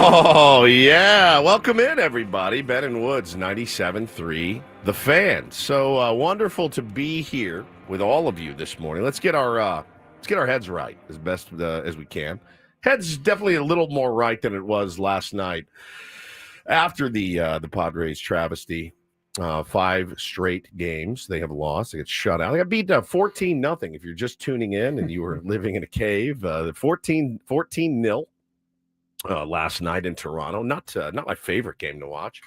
Oh, yeah. Welcome in, everybody. Ben and Woods, 97.3, The Fan. So wonderful to be here with all of you this morning. Let's get our heads right as best as we can. Heads definitely a little more right than it was last night after the Padres travesty. 5 straight games they have lost. They get shut out. They got beat 14-0. If you're just tuning in and you were living in a cave, 14-0 last night in Toronto. Not my favorite game to watch.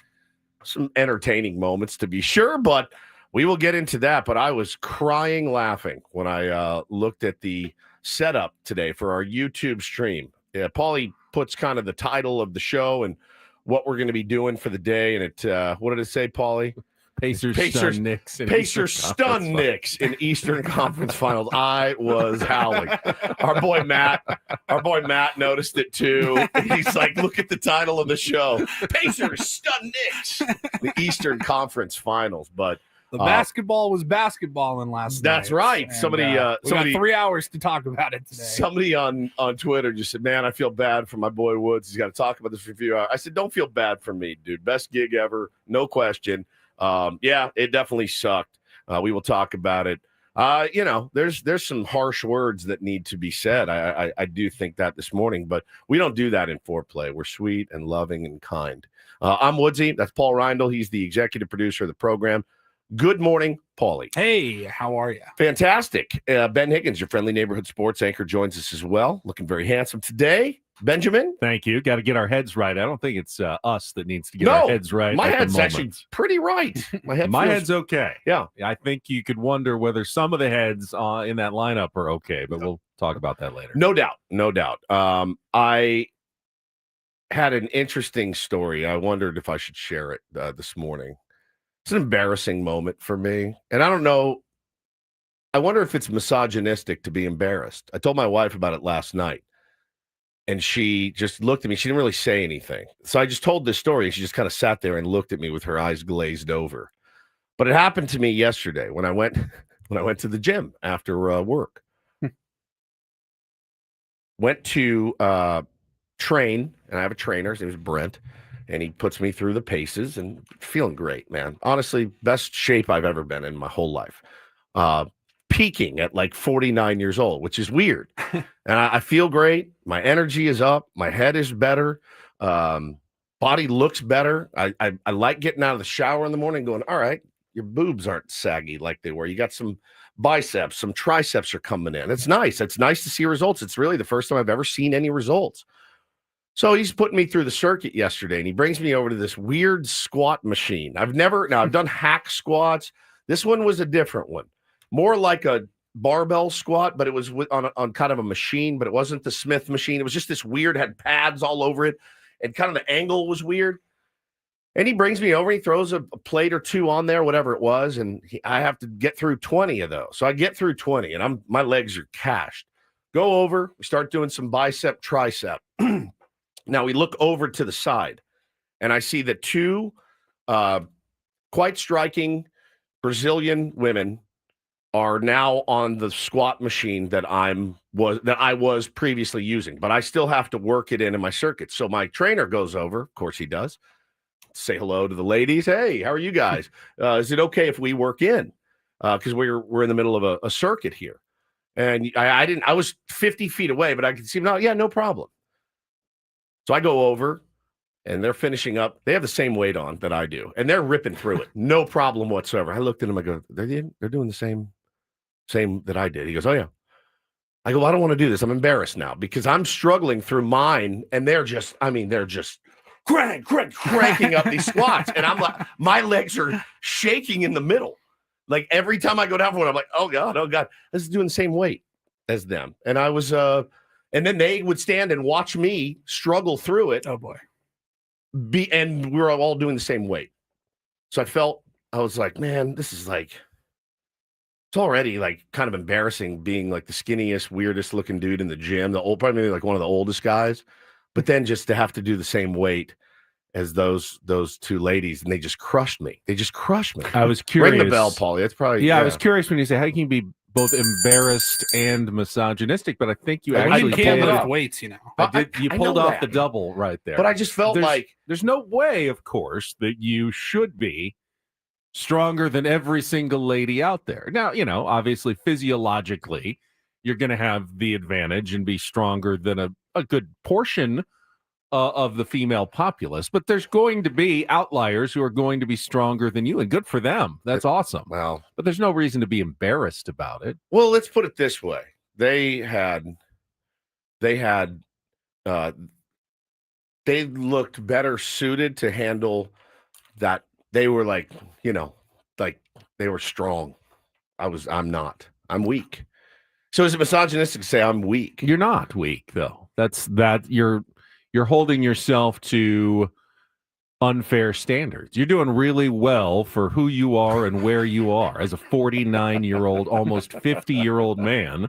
Some entertaining moments to be sure, but we will get into that. But I was crying laughing when I looked at the setup today for our YouTube stream. Yeah, Paulie puts kind of the title of the show and what we're going to be doing for the day. And it, what did it say, Paulie? Pacers stun Knicks. Pacers stun Knicks in Eastern Conference Finals. I was howling. Our boy Matt noticed it too. He's like, look at the title of the show. Pacers stun Knicks. The Eastern Conference Finals. But the basketball was basketballing last night. That's right. And, somebody we got 3 hours to talk about it today. Somebody on Twitter just said, man, I feel bad for my boy Woods. He's got to talk about this review. I said, don't feel bad for me, dude. Best gig ever. No question. Yeah, it definitely sucked. We will talk about it. There's some harsh words that need to be said. I do think that this morning, but we don't do that in Foreplay. We're sweet and loving and kind. I'm Woodsy. That's Paul Reindl. He's the executive producer of the program. Good morning, Paulie. Hey, how are you? Fantastic. Ben Higgins, your friendly neighborhood sports anchor, joins us as well. Looking very handsome today. Benjamin? Thank you. Got to get our heads right. I don't think it's us that needs to get our heads right. My head's actually pretty right. My head's okay. Yeah. I think you could wonder whether some of the heads in that lineup are okay, but we'll talk about that later. No doubt. I had an interesting story. I wondered if I should share it this morning. It's an embarrassing moment for me. And I don't know. I wonder if it's misogynistic to be embarrassed. I told my wife about it last night. And she just looked at me. She didn't really say anything. So I just told this story, and she just kind of sat there and looked at me with her eyes glazed over. But it happened to me yesterday when I went to the gym after work. Went to train, and I have a trainer. His name is Brent, and he puts me through the paces, and feeling great, man. Honestly, best shape I've ever been in my whole life. Peaking at like 49 years old, which is weird. And I feel great. My energy is up. My head is better. Body looks better. I like getting out of the shower in the morning going, all right, your boobs aren't saggy like they were. You got some biceps, some triceps are coming in. It's nice. It's nice to see results. It's really the first time I've ever seen any results. So he's putting me through the circuit yesterday, and he brings me over to this weird squat machine. I've done hack squats. This one was a different one. More like a barbell squat, but it was on kind of a machine, but it wasn't the Smith machine. It was just this weird, had pads all over it, and kind of the angle was weird. And he brings me over, he throws a plate or two on there, whatever it was, and I have to get through 20 of those. So I get through 20, and my legs are cashed. Go over, we start doing some bicep, tricep. Now we look over to the side, and I see that 2 quite striking Brazilian women are now on the squat machine that I was previously using, but I still have to work it in my circuit. So my trainer goes over, of course he does, say hello to the ladies. Hey, how are you guys? Is it okay if we work in? Because we're in the middle of a circuit here, and I was 50 feet away, but I could see no problem. So I go over, and they're finishing up. They have the same weight on that I do, and they're ripping through it, no problem whatsoever. I looked at them, I go, they're doing the same that I did. He goes, oh yeah. I go, well, I don't want to do this. I'm embarrassed now because I'm struggling through mine, and they're just cranking up these squats. And I'm like, my legs are shaking in the middle. Like every time I go down for one, I'm like, oh God, this is doing the same weight as them. And I was, and then they would stand and watch me struggle through it. Oh boy. And we were all doing the same weight. So I was like, man, this is like, it's already like kind of embarrassing being like the skinniest, weirdest looking dude in the gym, probably like one of the oldest guys, but then just to have to do the same weight as those 2 ladies, and they just crushed me. I was curious. Ring the bell, Paulie. That's probably I was curious when you say how can you be both embarrassed and misogynistic, but I think you Well, actually you can't did. lift weights, you know. You I pulled know off that. the double right there. But I just felt there's no way, of course, that you should be stronger than every single lady out there. Now, obviously, physiologically, you're going to have the advantage and be stronger than a good portion of the female populace, but there's going to be outliers who are going to be stronger than you, and good for them. That's awesome. well, But there's no reason to be embarrassed about it. well, let's put it this way. They looked better suited to handle that. They were like they were strong. I'm not. I'm weak. So is it misogynistic to say I'm weak? You're not weak, though. You're holding yourself to unfair standards. You're doing really well for who you are and where you are as a 49-year-old, almost 50-year-old man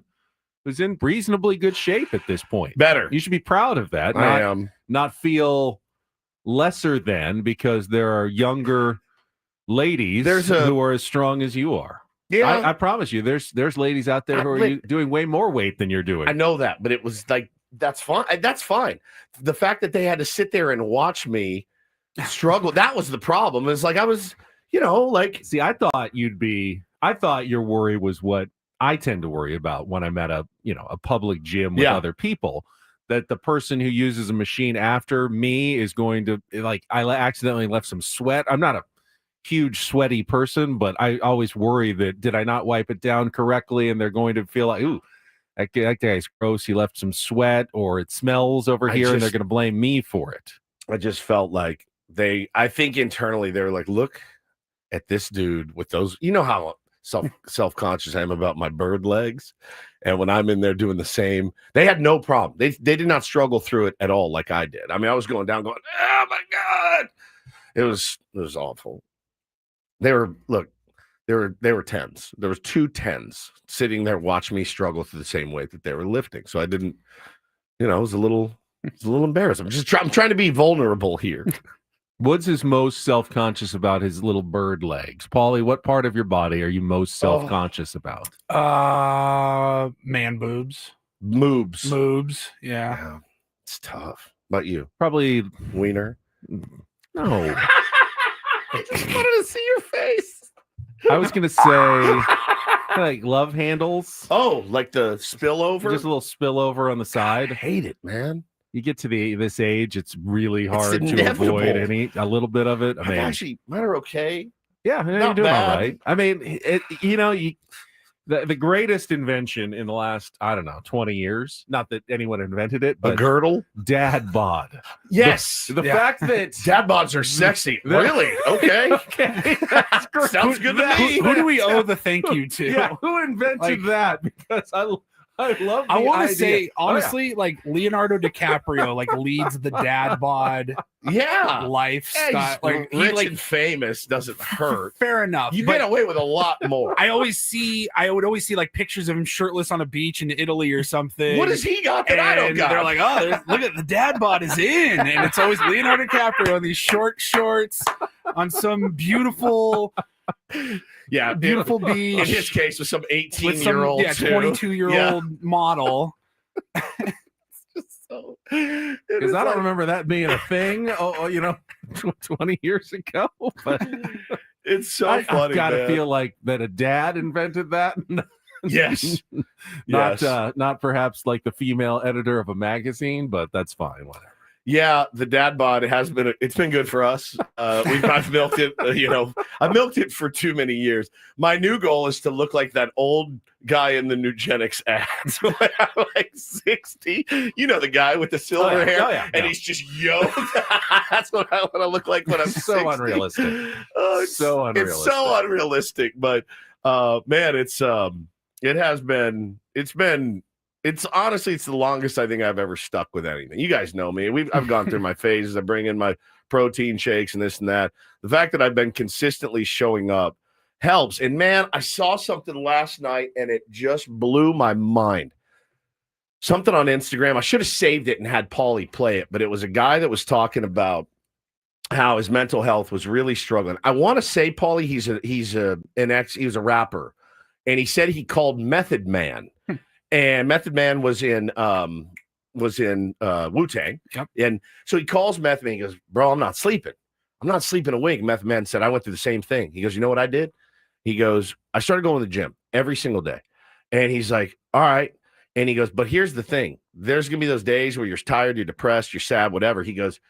who's in reasonably good shape at this point. Better. You should be proud of that. I am. Not feel lesser than because there are younger ladies who are as strong as you are. Yeah. I promise you, there's ladies out there who are doing way more weight than you're doing. I know that, but it was like, that's fine. That's fine. The fact that they had to sit there and watch me struggle, that was the problem. It's like I was, See, I thought your worry was what I tend to worry about when I'm at a public gym with other people, that the person who uses a machine after me is going to, I accidentally left some sweat. I'm not a huge sweaty person, but I always worry that did I not wipe it down correctly, and they're going to feel like, ooh, that guy's gross. He left some sweat, or it smells over here, and they're going to blame me for it. I just felt like I think internally they were like, look at this dude with those, how self-conscious I am about my bird legs. And when I'm in there doing the same, they had no problem. They did not struggle through it at all like I did. I mean, I was going down going, oh my God. It was awful. They were 10s. There was 2 10s sitting there watching me struggle through the same weight that they were lifting. So I didn't, it was a little embarrassed. I'm trying to be vulnerable here. Woods is most self-conscious about his little bird legs. Paulie, what part of your body are you most self-conscious about? Man boobs. Moobs. Yeah. It's tough. About you? Probably Wiener? No. I just wanted to see your face. I was going to say like love handles. Oh, like the spillover? Just a little spillover on the side. I hate it, man. You get to this age, it's really hard to inevitable. avoid a little bit of it. I mean, actually, mine are okay. Yeah, you're Not doing bad. all right. I mean, the greatest invention in the last, 20 years, not that anyone invented it, A but girdle? dad bod. Yes. The fact that Dad bods are sexy. Really? Okay. okay, Sounds good to me. Who do we owe the thank you to? Yeah, who invented that? Because I love. I want idea. to say honestly, like Leonardo DiCaprio, leads the dad bod Yeah. lifestyle. Like rich and famous doesn't hurt. Fair enough. You but get away with a lot more. I would always see pictures of him shirtless on a beach in Italy or something. What has he got that I don't got? They're like, oh, look at the dad bod is in, and it's always Leonardo DiCaprio in these short shorts on some beautiful. Yeah, beautiful beach. In his case, with some 18-year-old, 22-year-old model. Because I don't remember that being a thing. 20 years ago. But it's so funny. I've got to feel like that a dad invented that. Yes. Not perhaps like the female editor of a magazine, but that's fine. Whatever. Yeah, the dad bod it's been good for us. I've milked it, I milked it for too many years. My new goal is to look like that old guy in the Nugenics ads when I'm like 60. The guy with the silver hair, and he's just yoked. That's what I want to look like when I'm 60. So unrealistic. It's so unrealistic, but man, it's honestly, it's the longest I think I've ever stuck with anything. You guys know me. I've gone through my phases. I bring in my protein shakes and this and that. The fact that I've been consistently showing up helps. And man, I saw something last night and it just blew my mind. Something on Instagram. I should have saved it and had Paulie play it, but it was a guy that was talking about how his mental health was really struggling. I want to say, Paulie, he was a rapper. and he said he called Method Man, and Method Man was in Wu-Tang. Yep. And so he calls Method Man. He goes, bro, I'm not sleeping a wink. Method Man said, I went through the same thing. He goes, you know what I did? He goes, I started going to the gym every single day. And he's like, all right. And he goes, but here's the thing. There's going to be those days where you're tired, you're depressed, you're sad, whatever. He goes,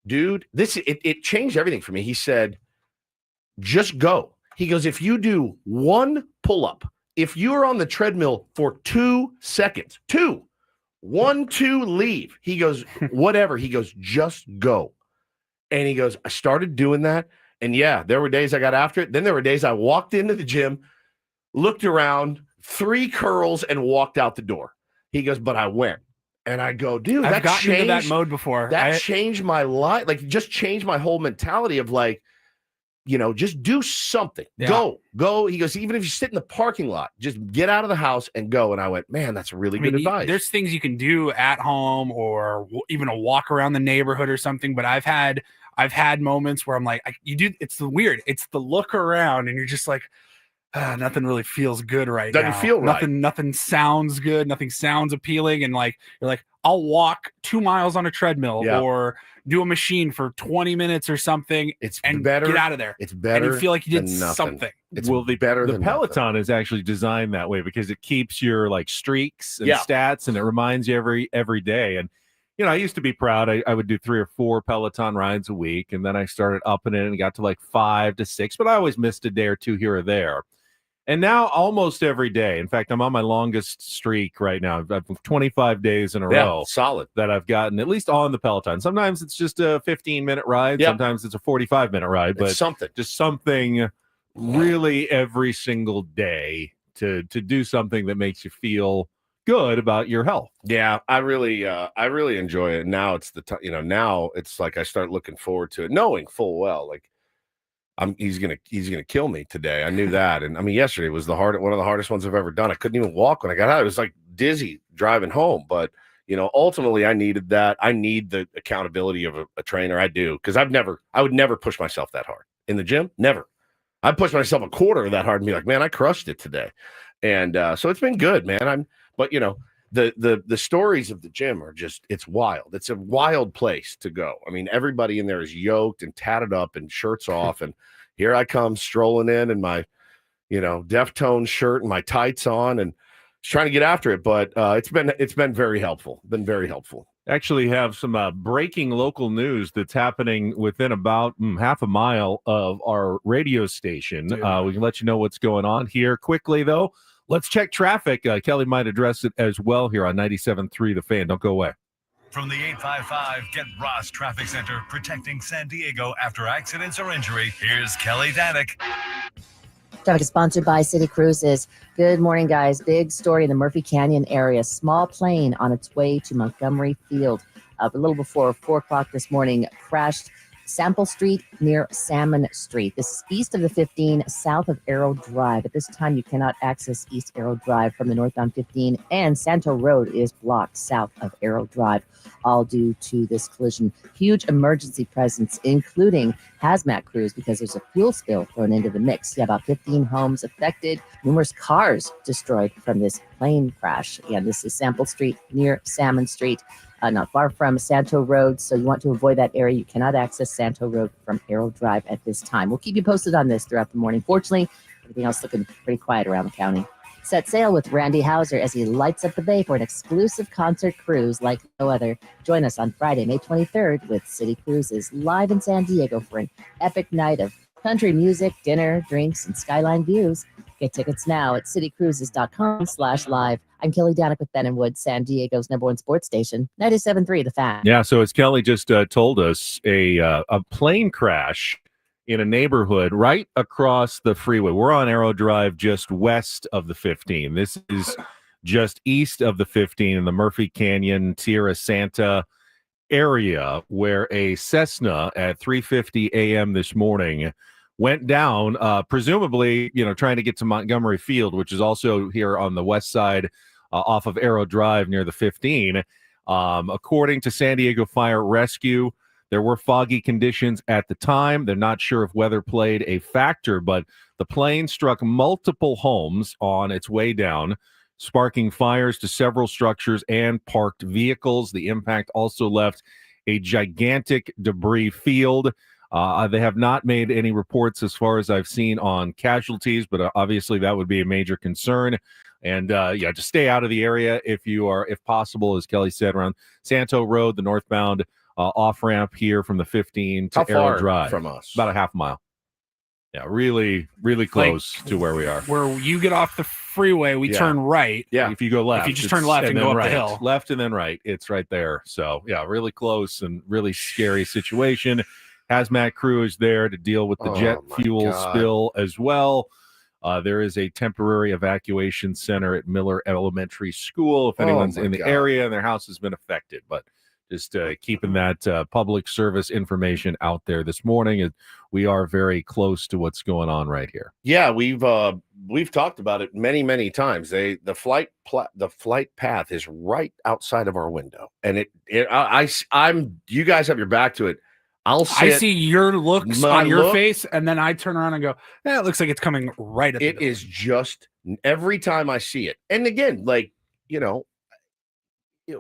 dude, it changed everything for me. He said, just go. He goes, if you do one pull-up, if you're on the treadmill for 2 seconds, 1, 2, leave. He goes, whatever. He goes, just go. And he goes, I started doing that. And yeah, there were days I got after it. Then there were days I walked into the gym, looked around, 3 curls, and walked out the door. He goes, but I went. And I go, dude, I've gotten into that mode before. That changed my life. Like, just changed my whole mentality of like, just do something. Yeah. Go. He goes, even if you sit in the parking lot, just get out of the house and go. And I went, man, that's really good advice. There's things you can do at home or even a walk around the neighborhood or something. But I've had moments where I'm like, it's weird. It's the look around and you're just like, nothing really feels good right now. Doesn't feel right. Nothing sounds good. Nothing sounds appealing. And like, you're like, I'll walk 2 miles on a treadmill or do a machine for 20 minutes or something. It's and better. Get out of there. It's better. And you feel like you did nothing. something. It's better. The Peloton nothing. is actually designed that way because it keeps your like streaks and stats, and it reminds you every day. And I used to be proud. I would do 3 or 4 Peloton rides a week, and then I started upping it and got to like 5 to 6. But I always missed a day or 2 here or there. And now almost every day. In fact, I'm on my longest streak right now. I've 25 days in a row. Solid. That I've gotten at least on the Peloton. Sometimes it's just a 15-minute ride. Yep. Sometimes it's a 45-minute ride. But it's something really every single day to do something that makes you feel good about your health. Yeah, I really enjoy it. Now it's now it's like I start looking forward to it, knowing full well like he's gonna kill me today. I knew that. And I mean, yesterday was one of the hardest ones I've ever done. I couldn't even walk when I got out. It was like dizzy driving home. But ultimately I needed that. I need the accountability of a trainer. I do, because I would never push myself that hard in the gym. Never. I push myself a quarter of that hard and be like, man, I crushed it today. And so it's been good, man. But the stories of the gym are just, it's wild. It's a wild place to go. I mean, everybody in there is yoked and tatted up and shirts off. And here I come strolling in my, Deftone shirt and my tights on and trying to get after it. But it's been very helpful. Been very helpful. Actually have some breaking local news that's happening within about half a mile of our radio station. We can let you know what's going on here quickly, though. Let's check traffic. Kelly might address it as well here on 97.3 The Fan. Don't go away. From the 855 Get Ross Traffic Center, protecting San Diego after accidents or injury, here's Kelly Danick. Traffic is sponsored by City Cruises. Good morning, guys. Big story in the Murphy Canyon area. Small plane on its way to Montgomery Field. A little before 4 o'clock this morning, crashed Sample Street near Salmon Street. This is east of the 15, south of Arrow Drive. At this time, you cannot access East Arrow Drive from the northbound 15, and Santo Road is blocked south of Arrow Drive, all due to this collision. Huge emergency presence, including hazmat crews, because there's a fuel spill thrown into the mix. Yeah, about 15 homes affected, numerous cars destroyed from this plane crash. Again, this is Sample Street near Salmon Street. Not far from Santo Road, so you want to avoid that area. You cannot access Santo Road from Arrow Drive at this time. We'll keep you posted on this throughout the morning. Fortunately, everything else looking pretty quiet around the county. Set sail with Randy Hauser as he lights up the bay for an exclusive concert cruise like no other. Join us on Friday, May 23rd with City Cruises live in San Diego for an epic night of country music, dinner, drinks, and skyline views. Get tickets now at citycruises.com/live. I'm Kelly Danick with Ben and Wood, San Diego's #1 sports station, 97.3 The Fan. Yeah, so as Kelly just told us, a plane crash in a neighborhood right across the freeway. We're on Arrow Drive, just west of the 15. This is just east of the 15 in the Murphy Canyon, Tierra Santa area, where a Cessna at 3:50 a.m. this morning went down, presumably, trying to get to Montgomery Field, which is also here on the west side off of Arrow Drive near the 15. According to San Diego Fire Rescue, There were foggy conditions at the time. They're not sure if weather played a factor, but the plane struck multiple homes on its way down, sparking fires to several structures and parked vehicles. The impact also left a gigantic debris field. They have not made any reports as far as I've seen on casualties, but obviously that would be a major concern. And just stay out of the area if possible, as Kelly said, around Santo Road, the northbound off-ramp here from the 15 to Arrow Drive. From us? About a half mile. Yeah, really, really close to where we are. Where you get off the freeway, we turn right. Yeah, if you go left. If you just turn left and go up the hill. Left and then right. It's right there. So, yeah, really close and really scary situation. Hazmat crew is there to deal with the jet fuel spill as well. There is a temporary evacuation center at Miller Elementary School if anyone's in the area and their house has been affected. But just keeping that public service information out there this morning. We are very close to what's going on right here. Yeah, we've talked about it many times. The flight path is right outside of our window, and I'm you guys have your back to it. I see your looks on your face, and then I turn around and go, it looks like it's coming right at the door. It is just every time I see it. And again,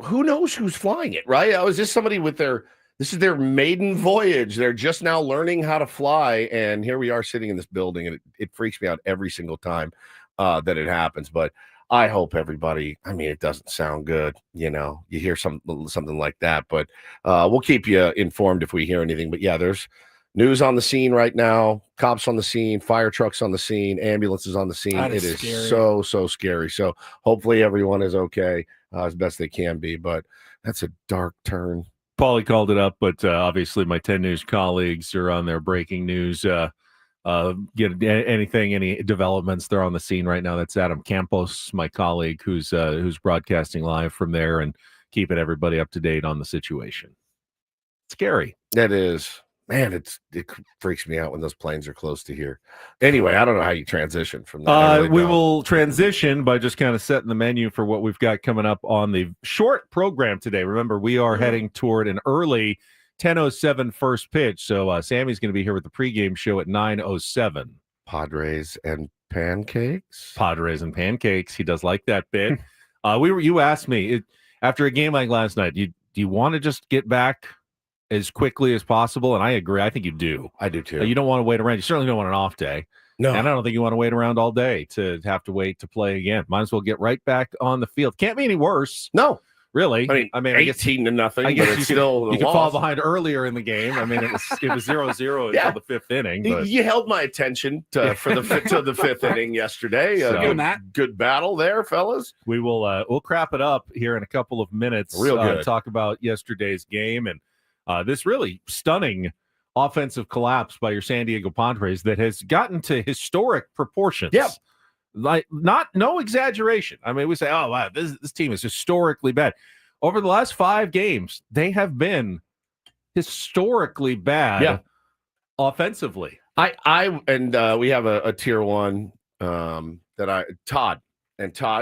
who knows who's flying it, right? Is this somebody this is their maiden voyage. They're just now learning how to fly. And here we are sitting in this building, and it freaks me out every single time that it happens. But I hope everybody, it doesn't sound good. You hear something like that, but we'll keep you informed if we hear anything. But yeah, there's news on the scene right now, cops on the scene, fire trucks on the scene, ambulances on the scene. It is scary. so scary. So hopefully everyone is okay as best they can be, but that's a dark turn. Paulie called it up, but obviously my 10 News colleagues are on their breaking news. Any developments, they're on the scene right now. That's Adam Campos, my colleague, who's broadcasting live from there and keeping everybody up to date on the situation. Scary. That is, man. It freaks me out when those planes are close to here. Anyway, I don't know how you transition from that. We will transition by just kind of setting the menu for what we've got coming up on the short program today. Remember, we are heading toward an early 10:07 first pitch. So Sammy's going to be here with the pregame show at 9:07. Padres and pancakes. Padres and pancakes. He does like that bit. You asked me after a game like last night, do you want to just get back as quickly as possible? And I agree. I think you do. I do too. You don't want to wait around. You certainly don't want an off day. No. And I don't think you want to wait around all day to have to wait to play again. Might as well get right back on the field. Can't be any worse. No. Really? I mean, 18-0. I guess you could fall behind earlier in the game. It was 0-0 until the fifth inning. But you held my attention to the fifth inning yesterday. Good battle there, fellas. We will we'll crap it up here in a couple of minutes. Real good. Talk about yesterday's game and this really stunning offensive collapse by your San Diego Padres that has gotten to historic proportions. Yeah. No exaggeration. We say, oh, wow, this team is historically bad. Over the last 5 games, they have been historically bad offensively. We have a tier 1 Todd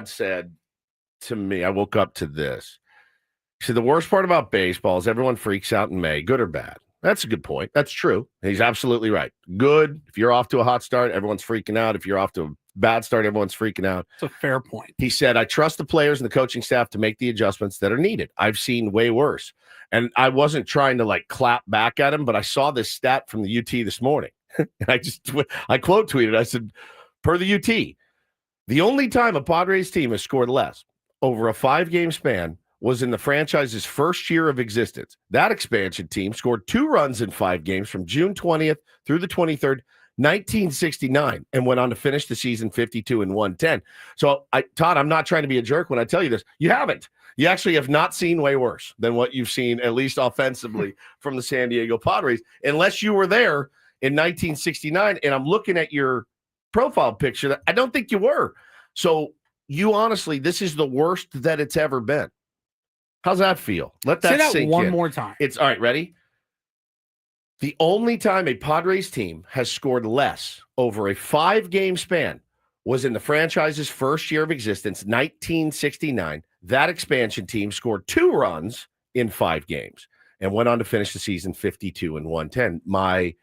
said to me, I woke up to this. He said, the worst part about baseball is everyone freaks out in May, good or bad. That's a good point. That's true. He's absolutely right. Good. If you're off to a hot start, everyone's freaking out. If you're off to a bad start, everyone's freaking out. It's a fair point. He said, I trust the players and the coaching staff to make the adjustments that are needed. I've seen way worse. And I wasn't trying to clap back at him, but I saw this stat from the UT this morning. And I quote tweeted, I said, per the UT, the only time a Padres team has scored less over a 5-game span was in the franchise's first year of existence. That expansion team scored 2 runs in 5 games from June 20th through the 23rd, 1969, and went on to finish the season 52-110. So, Todd, I'm not trying to be a jerk when I tell you this. You haven't. You actually have not seen way worse than what you've seen, at least offensively, from the San Diego Padres, unless you were there in 1969. And I'm looking at your profile picture that I don't think you were. So, you honestly, this is the worst that it's ever been. How's that feel? Let that sink in. One more time. It's all right. Ready? The only time a Padres team has scored less over a 5-game span was in the franchise's first year of existence, 1969. That expansion team scored 2 runs in 5 games. and went on to finish the season 52-110.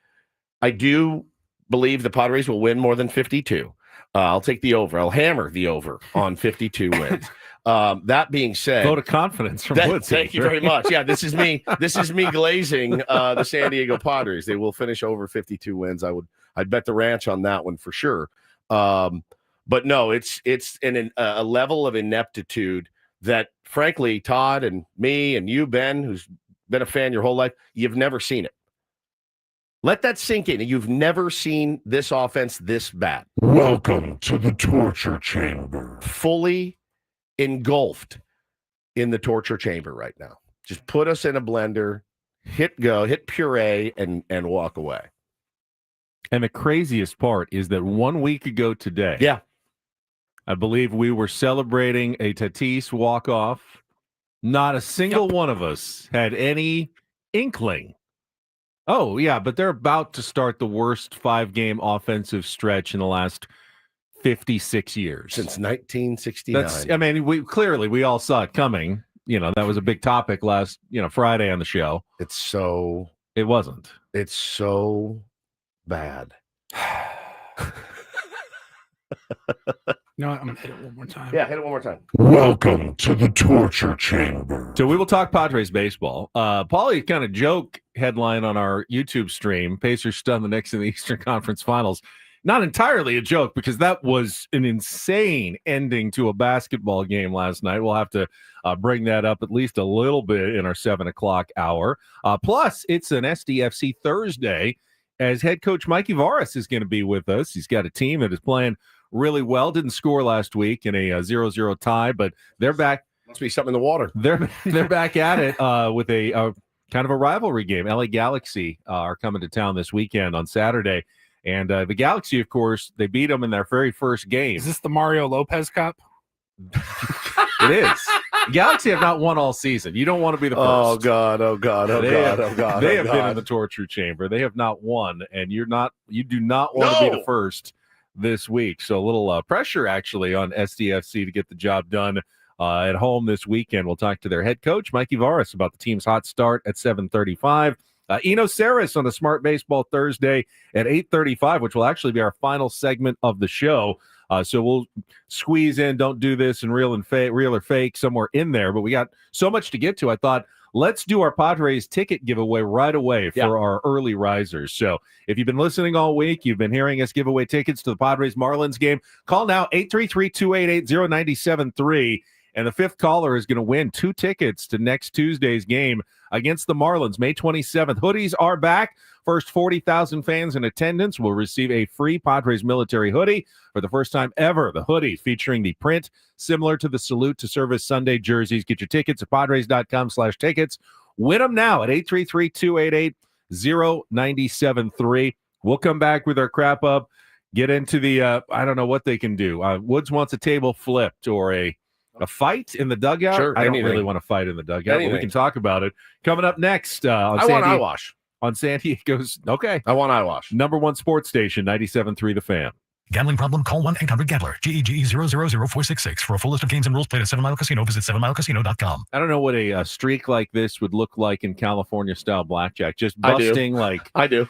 I do believe the Padres will win more than 52. I'll take the over. I'll hammer the over on 52 wins. That being said, vote of confidence from Woodsy. Thank you very much. Yeah, this is me. This is me glazing the San Diego Padres. They will finish over 52 wins. I'd bet the ranch on that one for sure. But no, it's a level of ineptitude that, frankly, Todd and me and you, Ben, who's been a fan your whole life, you've never seen it. Let that sink in. You've never seen this offense this bad. Welcome to the torture chamber. Fully engulfed in the torture chamber right now. Just put us in a blender, hit puree, and walk away. And the craziest part is that 1 week ago today, yeah, I believe we were celebrating a Tatis walk-off. Not a single one of us had any inkling. Oh, yeah, but they're about to start the worst 5-game offensive stretch in the last 56 years. Since 1969. We all saw it coming. That was a big topic last, Friday on the show. It wasn't. It's so bad. You know what? I'm going to hit it one more time. Yeah, hit it one more time. Welcome to the torture chamber. So we will talk Padres baseball. Paulie kind of joke headline on our YouTube stream, Pacers stun the Knicks in the Eastern Conference Finals. Not entirely a joke, because that was an insane ending to a basketball game last night. We'll have to bring that up at least a little bit in our 7 o'clock hour. Plus, it's an SDFC Thursday, as head coach Mikey Varas is going to be with us. He's got a team that is playing really well. Didn't score last week in a 0-0 tie, but they're back. Must be something in the water. They're back at it with a kind of a rivalry game. LA Galaxy are coming to town this weekend on Saturday. And the Galaxy, of course, they beat them in their very first game. Is this the Mario Lopez Cup? It is. The Galaxy have not won all season. You don't want to be the first. Oh, God. They have been in the torture chamber. They have not won, and you do not want to be the first this week. So a little pressure, actually, on SDFC to get the job done at home this weekend. We'll talk to their head coach, Mikey Varas, about the team's hot start at 7:35. Eno Sarris on a Smart Baseball Thursday at 8:35, which will actually be our final segment of the show. So we'll squeeze in Don't Do This and Real or Fake somewhere in there. But we got so much to get to. I thought, let's do our Padres ticket giveaway right away for our early risers. So if you've been listening all week, you've been hearing us give away tickets to the Padres-Marlins game, call now, 833-288-0973. And the fifth caller is going to win 2 tickets to next Tuesday's game against the Marlins, May 27th. Hoodies are back. First 40,000 fans in attendance will receive a free Padres military hoodie for the first time ever. The hoodie featuring the print similar to the Salute to Service Sunday jerseys. Get your tickets at padres.com/tickets. Win them now at 833-288-0973. We'll come back with our crap up, get into the, I don't know what they can do. Woods wants a table flipped or a fight in the dugout. Sure, I don't really want to fight in the dugout, but we can talk about it. Coming up next on I want eyewash. On San Diego's, okay. I want eyewash. #1 sports station, 97.3 The Fan. Gambling problem? Call 1-800-GAMBLER. GEGE 000-466. For a full list of games and rules, played at 7 Mile Casino. Visit 7milecasino.com. I don't know what a streak like this would look like in California-style blackjack. Just busting I do.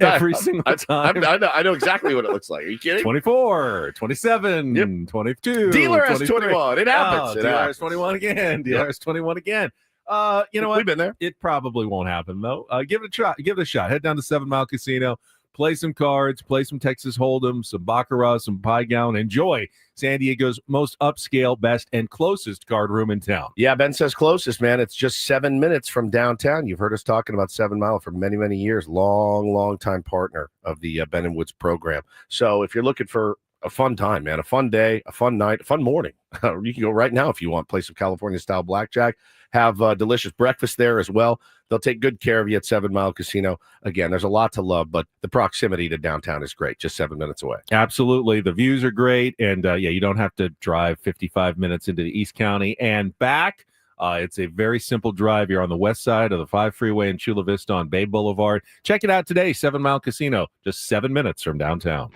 every single time. I know exactly what it looks like. Are you kidding? 24, 27, 22. Dealer has 23. 21. It happens. Dealer has 21 again. Dealer has 21 again. You know what? We've been there. It probably won't happen, though. Give it a try. Give it a shot. Head down to 7 Mile Casino. Play some cards, play some Texas Hold'em, some Baccarat, some Pie Gown. Enjoy San Diego's most upscale, best, and closest card room in town. Yeah, Ben says closest, man. It's just 7 minutes from downtown. You've heard us talking about 7 Mile for many, many years. Long time partner of the Ben and Woods program. So if you're looking for a fun time, man, a fun day, a fun night, a fun morning, you can go right now if you want. Play some California-style blackjack. Have delicious breakfast there as well. They'll take good care of you at 7 Mile Casino. Again, there's a lot to love, but the proximity to downtown is great. Just 7 minutes away. Absolutely. The views are great. And, you don't have to drive 55 minutes into the East County and back. It's a very simple drive. You're on the west side of the 5 freeway in Chula Vista on Bay Boulevard. Check it out today, 7 Mile Casino, just 7 minutes from downtown.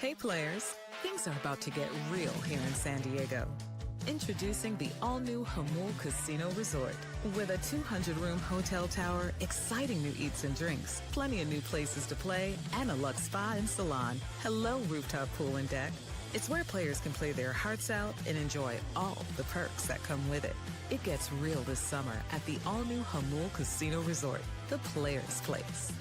Hey players, things are about to get real here in San Diego. Introducing the all-new Jamul Casino Resort. With a 200-room hotel tower, exciting new eats and drinks, plenty of new places to play, and a luxe spa and salon. Hello, rooftop pool and deck. It's where players can play their hearts out and enjoy all the perks that come with it. It gets real this summer at the all-new Jamul Casino Resort, the players' place.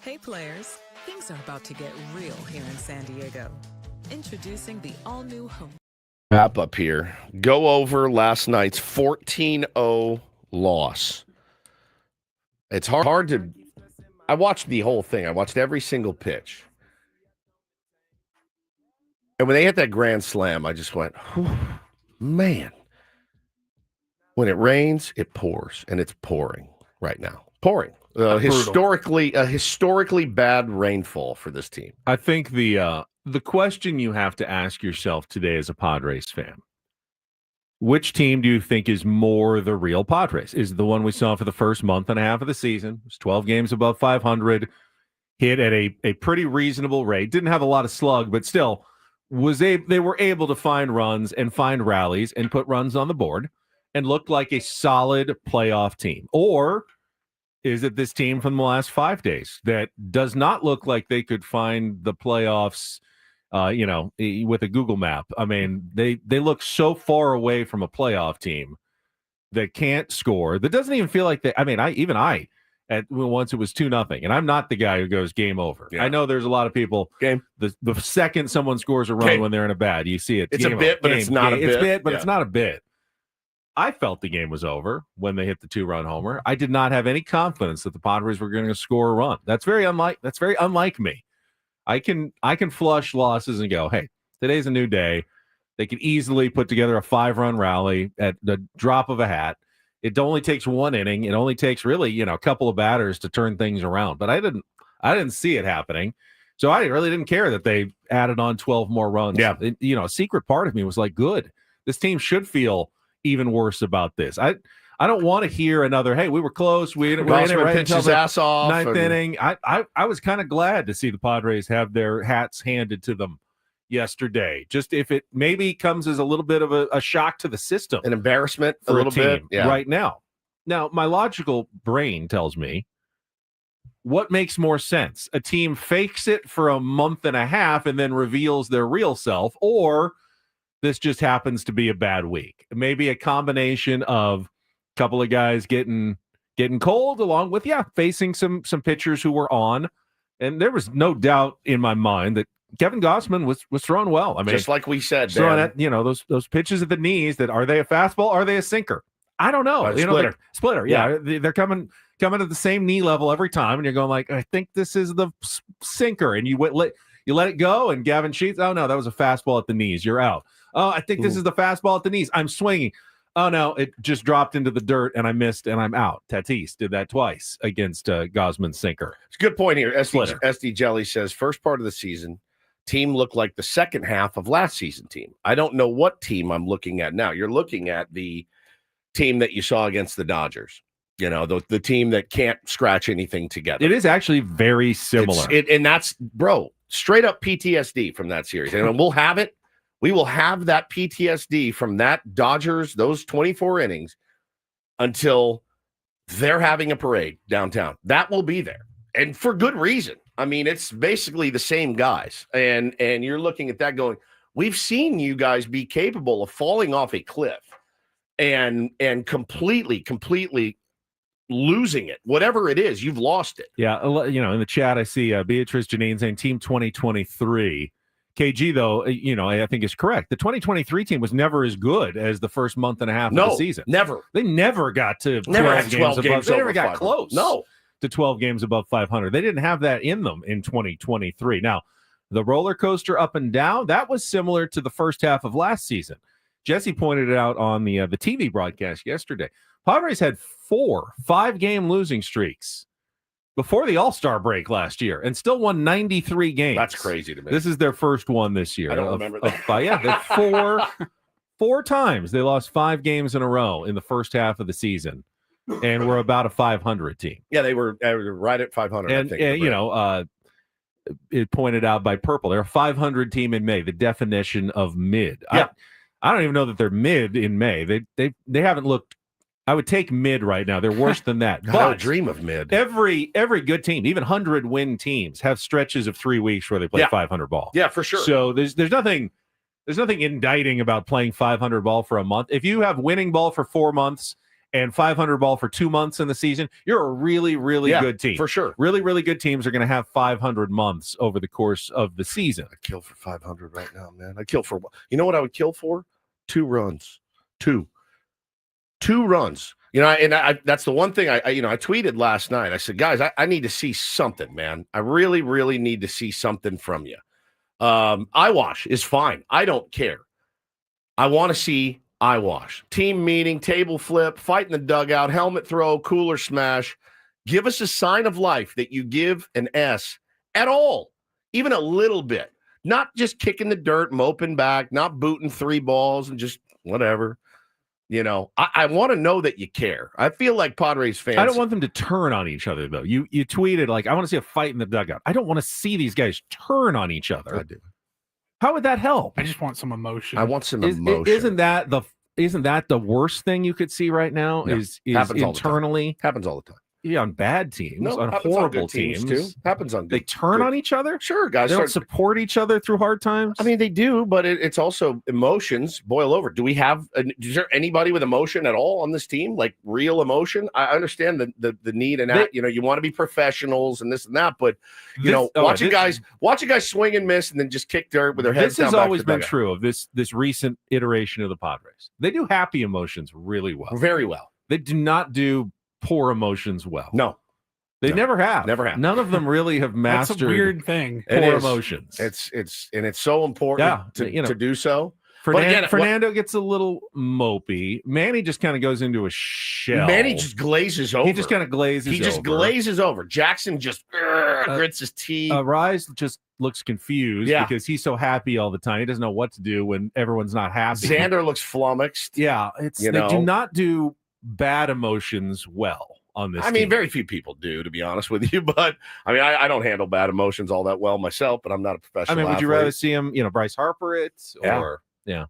Hey players, things are about to get real here in San Diego. Introducing the all-new home. Wrap up here. Go over last night's 14-0 loss. It's hard to... I watched the whole thing. I watched every single pitch. And when they hit that grand slam, I just went, man. When it rains, it pours. And it's pouring right now. Pouring. Historically bad rainfall for this team. I think the question you have to ask yourself today as a Padres fan, which team do you think is more the real Padres? Is it the one we saw for the first month and a half of the season? It was 12 games above 500, hit at a pretty reasonable rate. Didn't have a lot of slug, but still they were able to find runs and find rallies and put runs on the board and looked like a solid playoff team. Or is it this team from the last 5 days that does not look like they could find the playoffs, with a Google map? I mean, they look so far away from a playoff team that can't score. That doesn't even feel like they. I mean, once it was 2-0, and I'm not the guy who goes game over. Yeah. I know there's a lot of people. Game. The second someone scores a run when they're in a bad, you see it. It's a bit, but it's not a bit. It's bit, but it's not a bit. I felt the game was over when they hit the 2-run homer. I did not have any confidence that the Padres were going to score a run. That's very unlike me. I can flush losses and go, hey, today's a new day. They could easily put together a 5-run rally at the drop of a hat. It only takes one inning. It only takes really, a couple of batters to turn things around. But I didn't see it happening. So I really didn't care that they added on 12 more runs. Yeah. A secret part of me was like, good. This team should feel even worse about this. I don't want to hear another, hey, we were close. We in it right pitched his ass off. Ninth inning. I was kind of glad to see the Padres have their hats handed to them yesterday. Just if it maybe comes as a little bit of a shock to the system. An embarrassment for a little bit right now. Now, my logical brain tells me what makes more sense? A team fakes it for a month and a half and then reveals their real self, or this just happens to be a bad week. Maybe a combination of a couple of guys getting cold along with, facing some pitchers who were on. And there was no doubt in my mind that Kevin Gossman was throwing well. I mean, just like we said, throwing at, those pitches at the knees that are they a fastball? Are they a sinker? I don't know. Splitter. Yeah. They're coming at the same knee level every time. And you're going like, I think this is the sinker. And you let it go. And Gavin Sheets, oh no, that was a fastball at the knees. You're out. Oh, I think this is the fastball at the knees. I'm swinging. Oh, no, it just dropped into the dirt, and I missed, and I'm out. Tatis did that twice against Gosman's sinker. It's a good point here. SD Jelly says, first part of the season, team looked like the second half of last season team. I don't know what team I'm looking at now. You're looking at the team that you saw against the Dodgers. The team that can't scratch anything together. It is actually very similar. And that's, bro, straight up PTSD from that series. And we'll have it. We will have that PTSD from that Dodgers, those 24 innings, until they're having a parade downtown. That will be there. And for good reason. I mean, it's basically the same guys. And you're looking at that going, we've seen you guys be capable of falling off a cliff and completely losing it. Whatever it is, you've lost it. Yeah, in the chat, I see Beatrice Janine saying Team 2023. KG, though, I think is correct. The 2023 team was never as good as the first month and a half of the season. Never. They never got to 12 games above. They never got 500. close. No. To 12 games above 500. They didn't have that in them in 2023. Now, the roller coaster up and down, that was similar to the first half of last season. Jesse pointed it out on the TV broadcast yesterday. Padres had 4 5-game losing streaks before the All-Star break last year and still won 93 games. That's crazy to me. This is their first one this year. I don't remember that. They're four times they lost 5 games in a row in the first half of the season, and we're about a 500 team. Yeah, they were right at 500. And, I think, it pointed out by Purple, they're a 500 team in May, the definition of mid. Yeah. I don't even know that they're mid in May. They haven't looked. I would take mid right now. They're worse than that. God, I would dream of mid. Every good team, even 100-win teams, have stretches of 3 weeks where they play 500 ball. Yeah, for sure. So there's nothing indicting about playing 500 ball for a month. If you have winning ball for 4 months and 500 ball for 2 months in the season, you're a really, really good team. For sure. Really, really good teams are going to have 500 months over the course of the season. I'd kill for 500 right now, man. I'd kill for, you know what I would kill for? 2 runs. 2 runs. That's the one thing I tweeted last night. I said, guys, I need to see something, man. I really, really need to see something from you. Eyewash is fine. I don't care. I want to see eyewash. Team meeting, table flip, fight in the dugout, helmet throw, cooler smash. Give us a sign of life that you give an S at all, even a little bit. Not just kicking the dirt, moping back, not booting 3 balls and just whatever. I want to know that you care. I feel like Padres fans. I don't want them to turn on each other, though. You tweeted, I want to see a fight in the dugout. I don't want to see these guys turn on each other. I do. How would that help? I just want some emotion. I want some emotion. Isn't that the worst thing you could see right now? Yeah. Is internally happens all the time. on bad teams, No, on happens horrible good teams teams. too. Happens on They good, turn good. on each other. Sure, guys. They don't support each other through hard times. I mean, they do, but it's also emotions boil over. Do we have? Is there anybody with emotion at all on this team? Like real emotion? I understand the need and that. You want to be professionals and this and that, but watching guys swing and miss and then just kick dirt with their heads down. This has always been true of this recent iteration of the Padres. They do happy emotions really well, very well. They do not do poor emotions well. No. They never have. Never have. None of them really have mastered. That's a weird thing. Poor emotions. It's so important to do so. Fernando gets a little mopey. Manny just kind of goes into a shell. Manny just glazes over. He just kind of glazes over. He just glazes over. Jackson just grits his teeth. Rise just looks confused because he's so happy all the time. He doesn't know what to do when everyone's not happy. Xander looks flummoxed. Yeah, they do not do bad emotions well on this. I mean, very few people do, to be honest with you. But I mean, I don't handle bad emotions all that well myself. But I'm not a professional. I mean, would you rather see him, Bryce Harper it or yeah.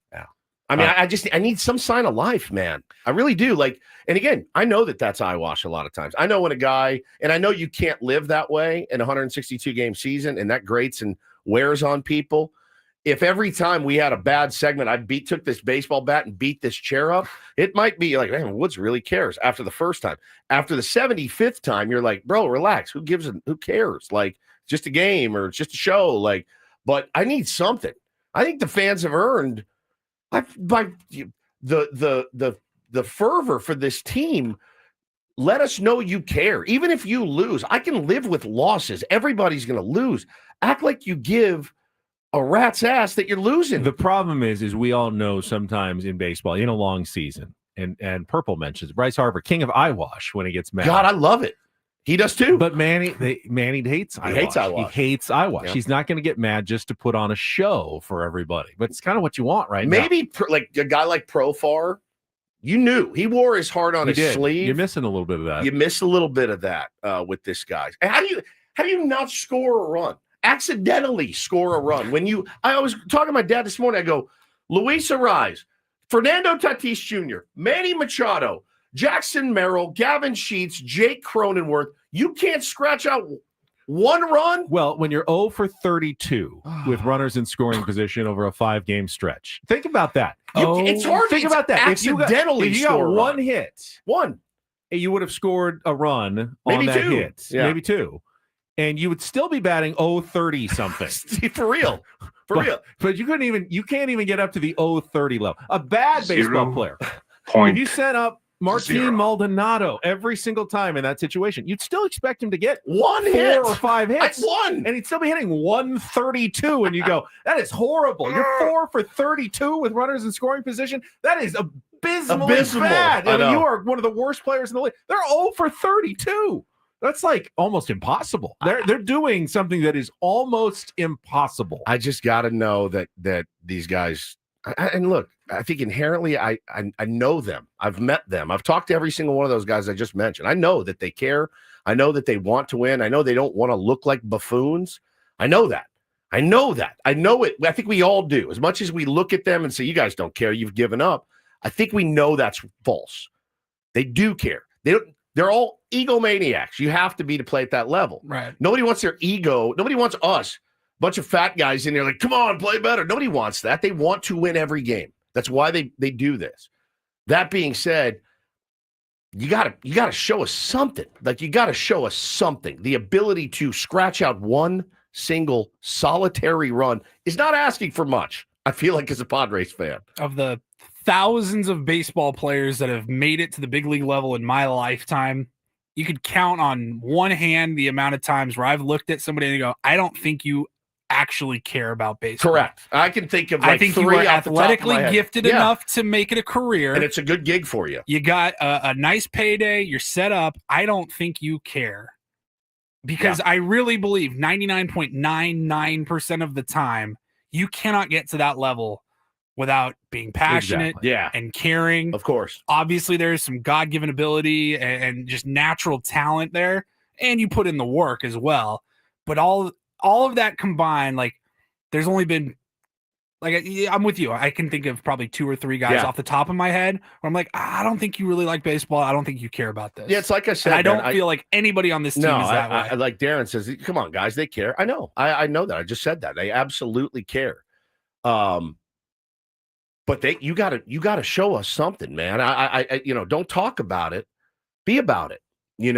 I mean, I need some sign of life, man. I really do. Like, and again, I know that's eyewash a lot of times. I know when a guy, and I know you can't live that way in a 162 game season, and that grates and wears on people. If every time we had a bad segment, I took this baseball bat and beat this chair up, it might be like, man, Woods really cares after the first time. After the 75th time, you're like, bro, relax. Who cares? Like, just a game or just a show. Like, but I need something. I think the fans have earned the fervor for this team. Let us know you care. Even if you lose, I can live with losses. Everybody's going to lose. Act like you give a rat's ass that you're losing. The problem is we all know sometimes in baseball, in a long season, and Purple mentions Bryce Harper, king of eyewash when he gets mad. God, I love it. He does too. But Manny hates eyewash. He hates eyewash. Yeah. He's not going to get mad just to put on a show for everybody. But it's kind of what you want now. Maybe like a guy like Profar, you knew he wore his heart on his sleeve. You're missing a little bit of that. You miss a little bit of that with this guy. And how do you not score a run? Accidentally score a run. I was talking to my dad this morning. I go, Luis Arise, Fernando Tatis Jr., Manny Machado, Jackson Merrill, Gavin Sheets, Jake Cronenworth. You can't scratch out one run? Well, when you're 0 for 32 with runners in scoring position over a 5-game stretch, think about that. It's hard. Think about that. Accidentally, if you got one hit, you would have scored a run maybe on that two. hit, maybe two, and you would still be batting 0-30 something. For real. But you can't even get up to the 0-30 level. A bad baseball player. If you set up Martin Maldonado every single time in that situation, you'd still expect him to get 4 or 5 hits. And he'd still be hitting 132. And you go, that is horrible. You're 4 for 32 with runners in scoring position. That is abysmally bad. I know. You are one of the worst players in the league. They're 0 for 32. That's like almost impossible. They're doing something that is almost impossible. I just got to know that these guys. And look, I think inherently I know them. I've met them. I've talked to every single one of those guys I just mentioned. I know that they care. I know that they want to win. I know they don't want to look like buffoons. I know that. I know it. I think we all do. As much as we look at them and say, you guys don't care, you've given up. I think we know that's false. They do care. They're all egomaniacs. You have to be to play at that level. Right. Nobody wants their ego. Nobody wants us. Bunch of fat guys in there like, come on, play better. Nobody wants that. They want to win every game. That's why they do this. That being said, you gotta show us something. Like, you gotta show us something. The ability to scratch out one single solitary run is not asking for much. I feel like, as a Padres fan. Of the thousands of baseball players that have made it to the big league level in my lifetime, you could count on one hand the amount of times where I've looked at somebody and go, I don't think you actually care about baseball. Correct. I can think of I think you were athletically gifted enough to make it a career. And it's a good gig for you. You got a nice payday. You're set up. I don't think you care. Because I really believe 99.99% of the time, you cannot get to that level without being passionate and caring. Of course. Obviously, there's some God-given ability and just natural talent there. And you put in the work as well. But all of that combined, like, there's only been Like, I'm with you. I can think of probably 2 or 3 guys off the top of my head where I'm like, I don't think you really like baseball. I don't think you care about this. Yeah, it's like I said. And I don't feel like anybody on this team is that way. Like Darren says, come on, guys, they care. I know. I know that. I just said that. They absolutely care. But you gotta show us something, man. I don't talk about it. Be about it. You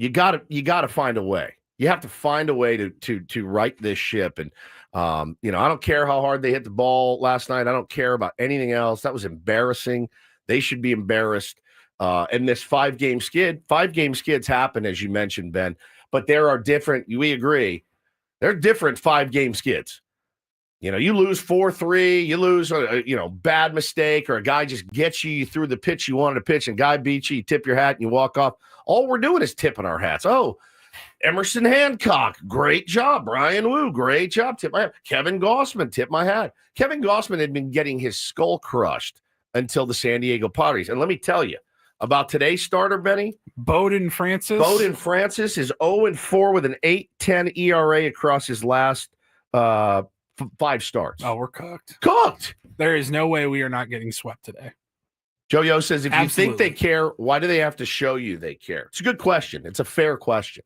gotta find a way. You have to find a way to right this ship. And I don't care how hard they hit the ball last night. I don't care about anything else. That was embarrassing. They should be embarrassed. And this 5-game skid, 5-game skids happen, as you mentioned, Ben, but there are different, we agree, there are different 5-game skids. You lose 4-3, you lose bad mistake, or a guy just gets you through the pitch you wanted to pitch, and guy beats you, you tip your hat and you walk off. All we're doing is tipping our hats. Oh, Emerson Hancock, great job. Brian Wu, great job. Tip my hat. Kevin Gossman, tip my hat. Kevin Gossman had been getting his skull crushed until the San Diego Padres. And let me tell you about today's starter, Benny. Bowden Francis is 0-4 with an 8.10 ERA across his last 5 starts. Oh, we're cooked. Cooked. There is no way we are not getting swept today. Joe says, if you think they care, why do they have to show you they care? It's a good question. It's a fair question.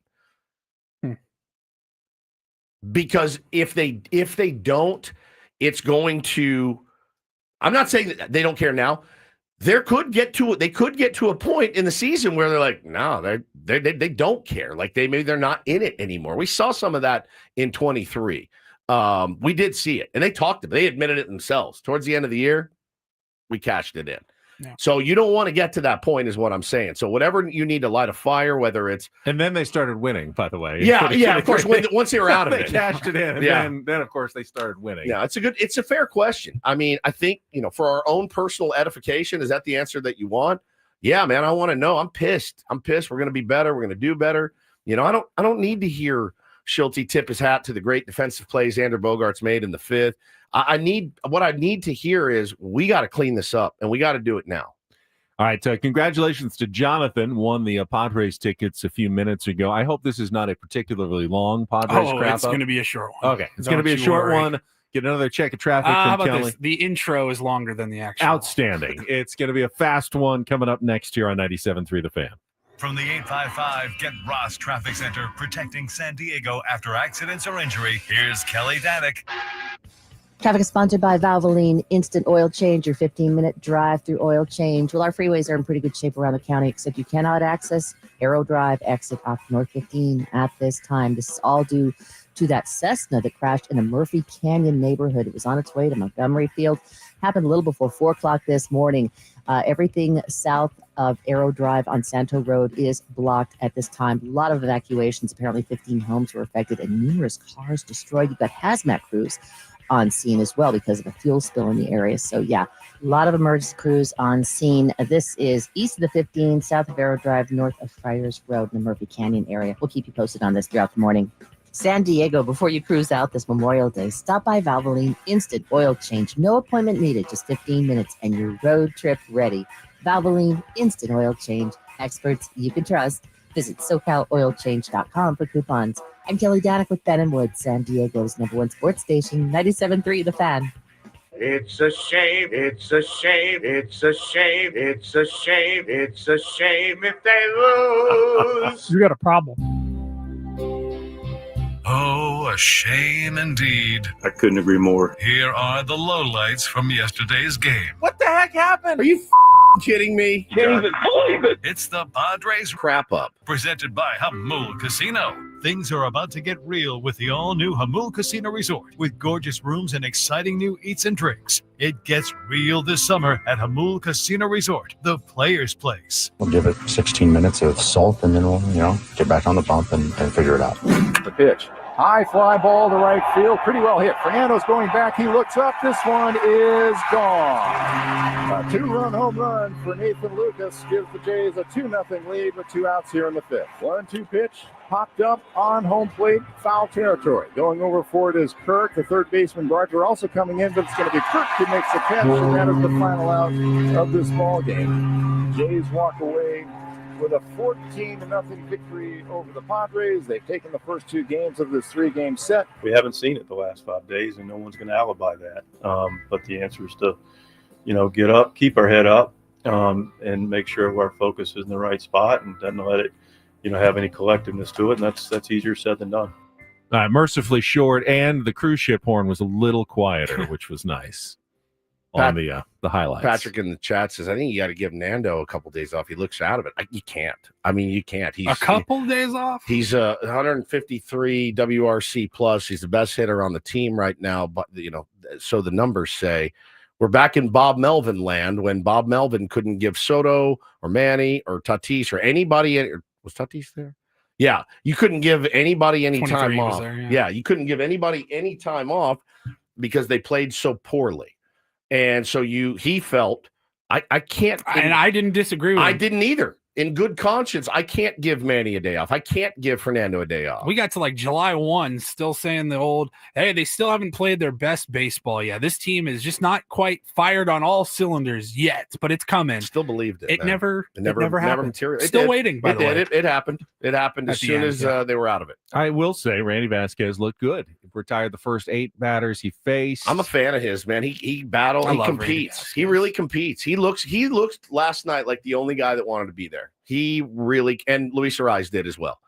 Because if they don't, it's going to. I'm not saying that they don't care now. They could get to a point in the season where they're like, no, they don't care. Like maybe they're not in it anymore. We saw some of that in 23. We did see it, and they admitted it themselves. Towards the end of the year, we cashed it in. Yeah. So you don't want to get to that point, is what I'm saying. So whatever you need to light a fire, whether it's and then they started winning. By the way, yeah. Of course, once they were out of they it, cashed it in. And then of course they started winning. Yeah, it's a fair question. I mean, I think for our own personal edification, is that the answer that you want? Yeah, man, I want to know. I'm pissed. We're going to be better. We're going to do better. I don't need to hear Schulte tip his hat to the great defensive plays Xander Bogaerts made in the 5th. What I need to hear is we got to clean this up, and we got to do it now. All right, congratulations to Jonathan. Won the Padres tickets a few minutes ago. I hope this is not a particularly long Padres wrap-up. It's going to be a short one. Okay, it's going to be a short one. Get another check of traffic from how about Kelly. this? The intro is longer than the actual. Outstanding. It's going to be a fast one coming up next here on 97.3 The Fan. From the 855 Get Ross Traffic Center, protecting San Diego after accidents or injury, here's Kelly Danek. Traffic is sponsored by Valvoline Instant Oil Change, your 15-minute drive-through oil change. Well, our freeways are in pretty good shape around the county, except you cannot access Arrow Drive exit off North 15 at this time. This is all due to that Cessna that crashed in a Murphy Canyon neighborhood. It was on its way to Montgomery Field. Happened a little before 4 o'clock this morning. Everything south of Arrow Drive on Santo Road is blocked at this time. A lot of evacuations. Apparently 15 homes were affected and numerous cars destroyed. You've got hazmat crews on scene as well because of a fuel spill in the area. So yeah, a lot of emergency crews on scene. This is east of the 15, south of Arrow Drive, north of Friars Road in the Murphy Canyon area. We'll keep you posted on this throughout the morning. San Diego, before you cruise out this Memorial Day, stop by Valvoline Instant Oil Change. No appointment needed, just 15 minutes and your road trip ready. Valvoline Instant Oil Change. Experts you can trust. Visit SoCalOilChange.com for coupons. I'm Kelly Danek with Ben & Wood, San Diego's #1 sports station, 97.3 The Fan. It's a shame, it's a shame, it's a shame, it's a shame, it's a shame if they lose. You got a problem. Oh, a shame indeed. I couldn't agree more. Here are the lowlights from yesterday's game. What the heck happened? Are you kidding me? Can't even believe it. It's the Padres Wrap-Up, presented by Hamul Casino. Things are about to get real with the all-new Hamul Casino Resort. With gorgeous rooms and exciting new eats and drinks. It gets real this summer at Hamul Casino Resort, the player's place. We'll give it 16 minutes of salt, and then we'll, get back on the bump and figure it out. The pitch. High fly ball to right field. Pretty well hit. Fernando's going back. He looks up. This one is gone. A 2-run home run for Nathan Lucas gives the Jays a 2-0 lead with 2 outs here in the 5th. 1-2 pitch. Popped up on home plate. Foul territory. Going over for it is Kirk. The third baseman, Barger, also coming in, but it's going to be Kirk who makes the catch, and that is the final out of this ball game. Jays walk away with a 14-0 victory over the Padres. They've taken the first 2 games of this 3-game set. We haven't seen it the last 5 days, and no one's going to alibi that. But the answer is to, get up, keep our head up, and make sure our focus is in the right spot, and doesn't let it, have any collectiveness to it. And that's easier said than done. Mercifully short, and the cruise ship horn was a little quieter, which was nice. On the highlights. Patrick in the chat says, I think you got to give Nando a couple days off. He looks out of it. You can't. I mean, you can't. He's a couple days off? He's 153 WRC plus. He's the best hitter on the team right now. But, so the numbers say we're back in Bob Melvin land when Bob Melvin couldn't give Soto or Manny or Tatis or anybody. Was Tatis there? Yeah. You couldn't give anybody any time off. There, yeah. You couldn't give anybody any time off because they played so poorly. And so he felt I can't, and I didn't disagree with him. I didn't either. In good conscience, I can't give Manny a day off. I can't give Fernando a day off. We got to like July 1, still saying the old, hey, they still haven't played their best baseball yet. This team is just not quite fired on all cylinders yet, but it's coming. Still believed it. It never happened. Material. Still waiting, by the way. It happened. It happened as soon as they were out of it. I will say Randy Vasquez looked good. He retired the first 8 batters he faced. I'm a fan of his, man. He battled. He competes. He really competes. He looks last night like the only guy that wanted to be there. He really, and Luis Ariz did as well.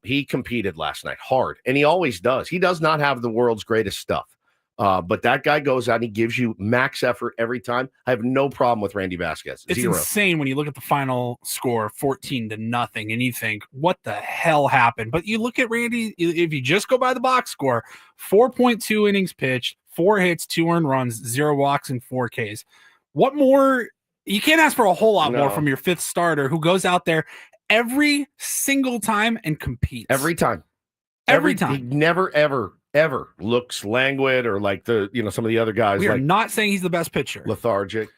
He competed last night hard, and he always does. He does not have the world's greatest stuff, but that guy goes out and he gives you max effort every time. I have no problem with Randy Vasquez. It's insane when you look at the final score, 14-0, and you think, what the hell happened? But you look at Randy, if you just go by the box score, 4.2 innings pitched, 4 hits, 2 earned runs, 0 walks, and 4 Ks. What more? You can't ask for a whole lot more from your 5th starter who goes out there every single time and competes. Every time. He never, ever looks languid or like some of the other guys. We are not saying he's the best pitcher. Lethargic.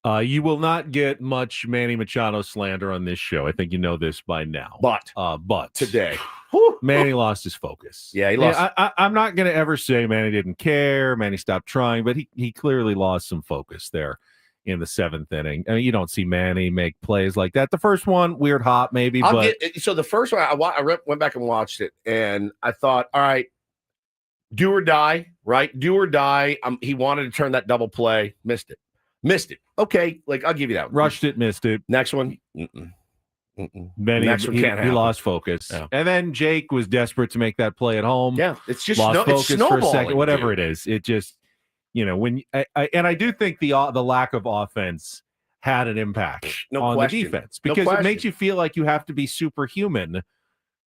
You will not get much Manny Machado slander on this show. I think you know this by now. But today, Manny lost his focus. Yeah, he lost. I'm not going to ever say Manny didn't care. Manny stopped trying, but he clearly lost some focus there in the 7th inning. I mean, you don't see Manny make plays like that. The first one, weird hop maybe. So the first one, I went back and watched it, and I thought, all right, do or die, right? Do or die. He wanted to turn that double play, missed it. Okay, I'll give you that. Rushed it, missed it. Next one. Manny, he lost focus. Yeah. And then Jake was desperate to make that play at home. Yeah, it's just lost focus for a second. Whatever dude. It is, it just. When I do think the lack of offense had an impact on the defense because it makes you feel like you have to be superhuman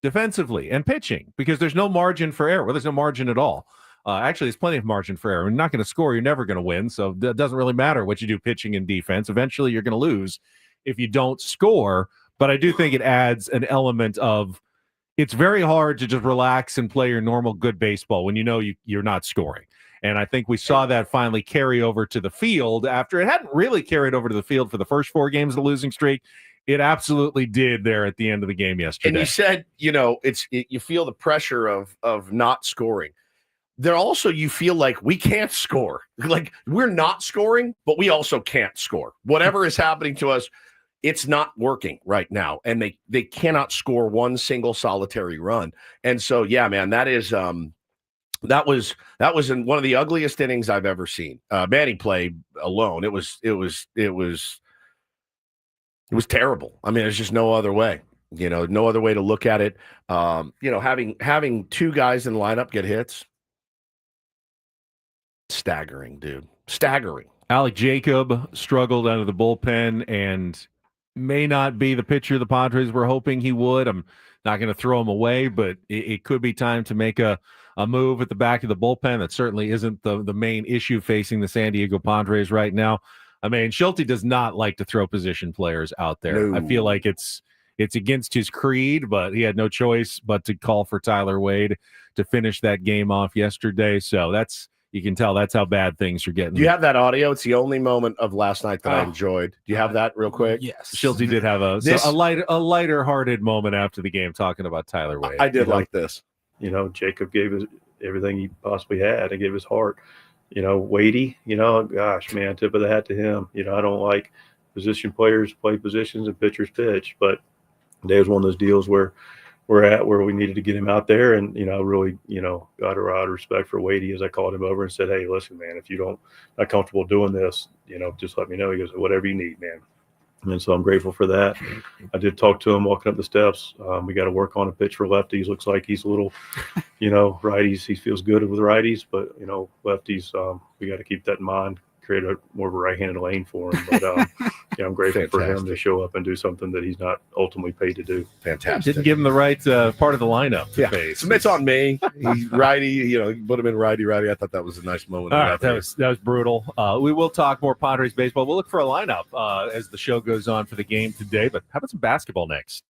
defensively and pitching because there's no margin for error. Well, there's no margin at all. Actually, there's plenty of margin for error. You're not going to score. You're never going to win. So it doesn't really matter what you do pitching and defense. Eventually, you're going to lose if you don't score. But I do think it adds an element of it's very hard to just relax and play your normal good baseball when you're not scoring. And I think we saw that finally carry over to the field after it hadn't really carried over to the field for the first 4 games of the losing streak. It absolutely did there at the end of the game yesterday. And you said, you feel the pressure of not scoring. There also, you feel like we can't score. Like we're not scoring, but we also can't score. Whatever is happening to us, it's not working right now. And they cannot score one single solitary run. And so, yeah, man, that is that was in one of the ugliest innings I've ever seen. Manny played alone. It was terrible. I mean, there's just no other way. No other way to look at it. Having 2 guys in the lineup get hits, staggering, dude. Staggering. Alec Jacob struggled out of the bullpen and may not be the pitcher the Padres were hoping he would. I'm not going to throw him away, but it could be time to make a move at the back of the bullpen. That certainly isn't the main issue facing the San Diego Padres right now. I mean, Schulte does not like to throw position players out there. No. I feel like it's against his creed, but he had no choice but to call for Tyler Wade to finish that game off yesterday. So you can tell that's how bad things are getting. Do you have that audio? It's the only moment of last night that I enjoyed. Do you have that real quick? Yes. Schulte did have a lighter-hearted moment after the game talking about Tyler Wade. I did like this. Jacob gave everything he possibly had and gave his heart. Wadey, gosh, man, tip of the hat to him. I don't like position players play positions and pitchers pitch. But today was one of those deals where we needed to get him out there, and really got a lot of respect for Wadey as I called him over and said, hey, listen, man, if you not comfortable doing this, just let me know. He goes, whatever you need, man. And so I'm grateful for that. I did talk to him walking up the steps. We got to work on a pitch for lefties. Looks like he's a little, righties. He feels good with righties, but lefties. We got to keep that in mind. Create more of a right-handed lane for him. But I'm grateful for him to show up and do something that he's not ultimately paid to do. Fantastic. Didn't give him the right part of the lineup to face. It's on me. He's righty. Put him in righty. I thought that was a nice moment. All right, that was brutal. We will talk more Padres baseball. We'll look for a lineup as the show goes on for the game today. But how about some basketball next?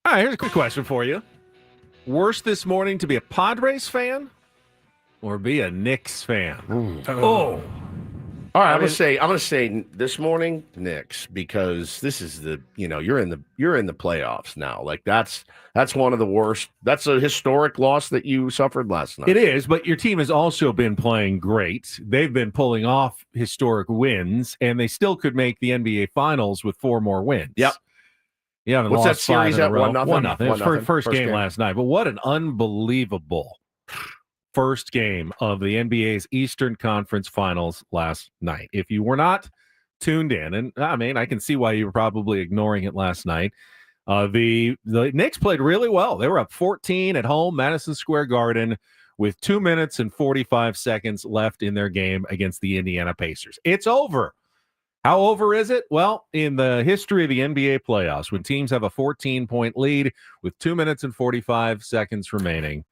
All right, here's a quick question for you. Worse this morning to be a Padres fan or be a Knicks fan? All right, I'm gonna say this morning Knicks, because this is you're in the playoffs now. Like that's one of the worst. That's a historic loss that you suffered last night. It is, but your team has also been playing great. They've been pulling off historic wins, and they still could make the NBA Finals with 4 more wins. Yep. Yeah, what's that series at? 1-0. 1-0. It was first game last night, but what an unbelievable first game of the NBA's Eastern Conference Finals last night. If you were not tuned in, and I mean, I can see why you were probably ignoring it last night. The Knicks played really well. They were up 14 at home, Madison Square Garden, with 2 minutes and 45 seconds left in their game against the Indiana Pacers. It's over. How over is it? Well, in the history of the NBA playoffs, when teams have a 14-point lead with 2 minutes and 45 seconds remaining,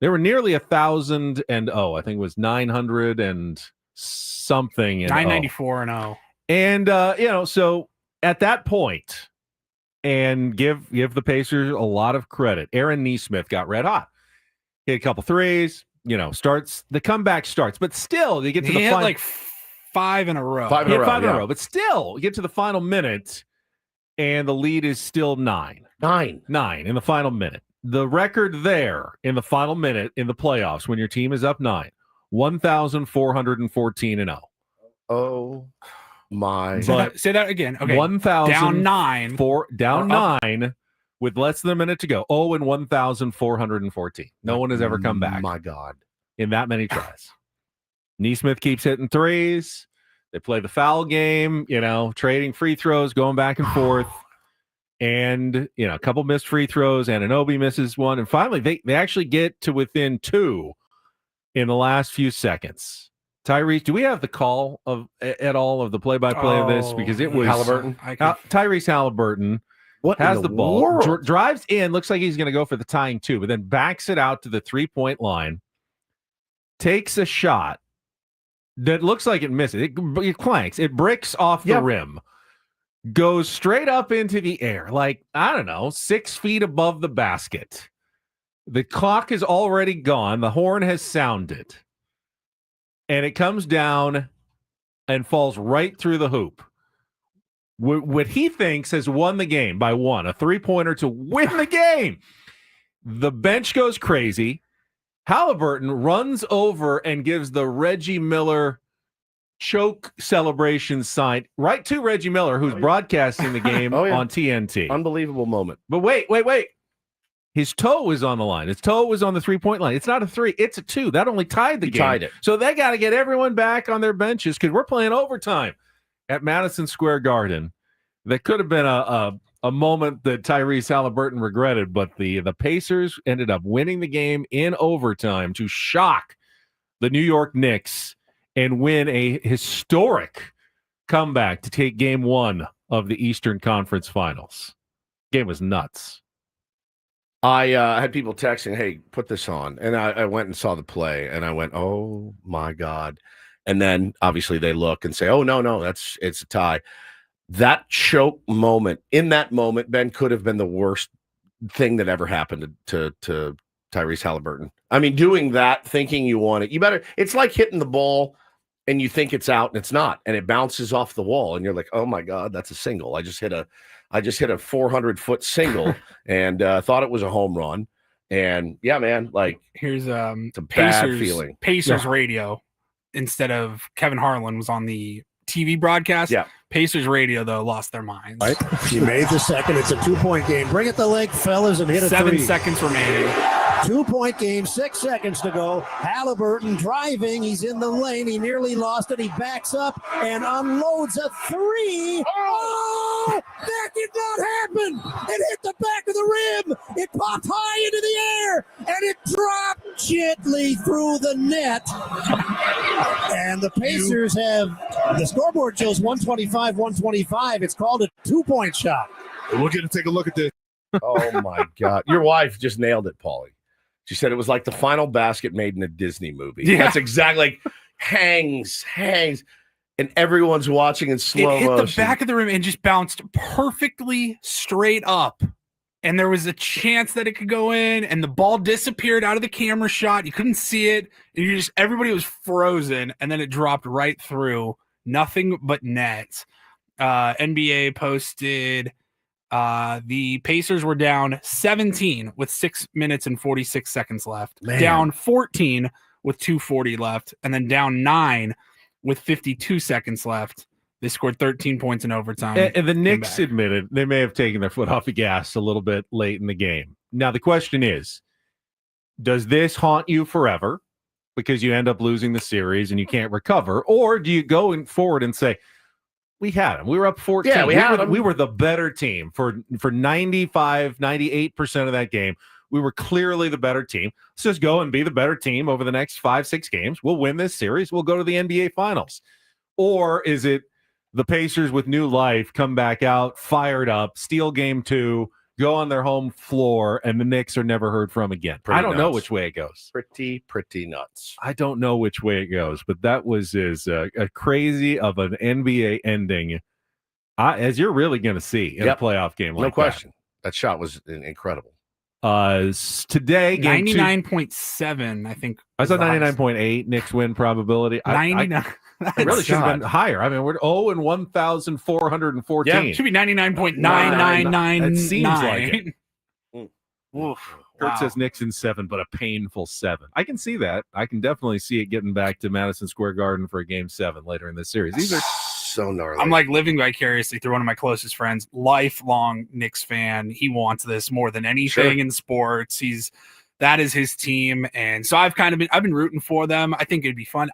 there were nearly 1,000 and I think it was 900 and something. 994 and 0. And so at that point, and give the Pacers a lot of credit, Aaron Nesmith got red hot. Hit a couple threes. The comeback starts, but still, they get to the final. Like 5 in a row. 5 in a row, but still, you get to the final minute, and the lead is still 9. 9 in the final minute. The record there in the final minute in the playoffs when your team is up 9, 1,414 and 0. Oh my! Say that again. Okay, 1,000 down 9, down 9 with less than a minute to go. 0 and 1,414. No one has ever come back. My God, in that many tries. Nesmith keeps hitting threes. They play the foul game. Trading free throws, going back and forth. And, a couple missed free throws. Anunoby misses one. And finally, they actually get to within 2 in the last few seconds. Tyrese, do we have the call at all of the play-by-play of this? Because it was Halliburton. Tyrese Halliburton has the ball, drives in, looks like he's going to go for the tying 2, but then backs it out to the 3-point line, takes a shot that looks like it misses. It clanks. It bricks off the rim. Goes straight up into the air, like, 6 feet above the basket. The clock is already gone. The horn has sounded. And it comes down and falls right through the hoop. What he thinks has won the game by 1, a 3-pointer to win the game. The bench goes crazy. Halliburton runs over and gives the Reggie Miller choke celebration sign right to Reggie Miller, who's broadcasting the game on TNT. Unbelievable moment. But wait. His toe was on the line. His toe was on the 3-point line. It's not a 3. It's a 2. That only tied the game. Tied it. So they got to get everyone back on their benches because we're playing overtime at Madison Square Garden. That could have been a moment that Tyrese Halliburton regretted, but the Pacers ended up winning the game in overtime to shock the New York Knicks and win a historic comeback to take game 1 of the Eastern Conference Finals. Game was nuts. I had people texting, hey, put this on. And I went and saw the play, and I went, oh, my God. And then, obviously, they look and say, oh, no, it's a tie. That choke moment, in that moment, Ben, could have been the worst thing that ever happened to Tyrese Halliburton. I mean, doing that, thinking you want it, it's like hitting the ball and you think it's out and it's not, and it bounces off the wall, and you're like, oh my God, that's a single. I just hit a 400-foot single and thought it was a home run. And yeah, man, like here's it's a bad feeling. Pacers radio instead of Kevin Harlan was on the TV broadcast. Yeah. Pacers radio, though, lost their minds. Right. He made the second. It's a 2-point game. Bring it the leg, fellas, and hit a 7 3. seconds remaining. 2-point game, 6 seconds to go. Halliburton driving. He's in the lane. He nearly lost it. He backs up and unloads a 3. Oh, that did not happen. It hit the back of the rim. It popped high into the air, and it dropped gently through the net. And the Pacers have, the scoreboard shows 125-125. It's called a 2-point shot. We're going to take a look at this. Oh, my God. Your wife just nailed it, Paulie. She said it was like the final basket made in a Disney movie. Yeah. That's exactly like hangs, and everyone's watching in slow motion. It hit the back of the rim and just bounced perfectly straight up and there was a chance that it could go in, and the ball disappeared out of the camera shot. You couldn't see it, and everybody was frozen, and then it dropped right through. Nothing but net. NBA posted the Pacers were down 17 with 6 minutes and 46 seconds left. Man. Down 14 with 2:40 left, and then down 9 with 52 seconds left. They scored 13 points in overtime. And the Knicks admitted they may have taken their foot off the gas a little bit late in the game. Now, the question is, does this haunt you forever because you end up losing the series and you can't recover? Or do you go forward and say, we had them. We were up 14. Yeah, we were the better team for 95, 98% of that game. We were clearly the better team. Let's just go and be the better team over the next 5-6 games. We'll win this series. We'll go to the NBA Finals. Or is it the Pacers with new life come back out, fired up, steal game 2, go on their home floor, and the Knicks are never heard from again? I don't know which way it goes. Pretty nuts. I don't know which way it goes, but that was a crazy of an NBA ending as you're really going to see in a playoff game like no question. That shot was incredible. Today, game 99.7, I think. I saw 99.8 Knicks win probability. 99. It really should have been higher. I mean, we're 0 and 1,414. Yeah, it should be 99.999. It seems like it. Oof. Kurt says Knicks in 7, but a painful 7. I can see that. I can definitely see it getting back to Madison Square Garden for a game 7 later in this series. These are so gnarly. I'm like living vicariously through one of my closest friends, lifelong Knicks fan. He wants this more than anything in sports. That is his team, and so I've been rooting for them. I think it'd be fun.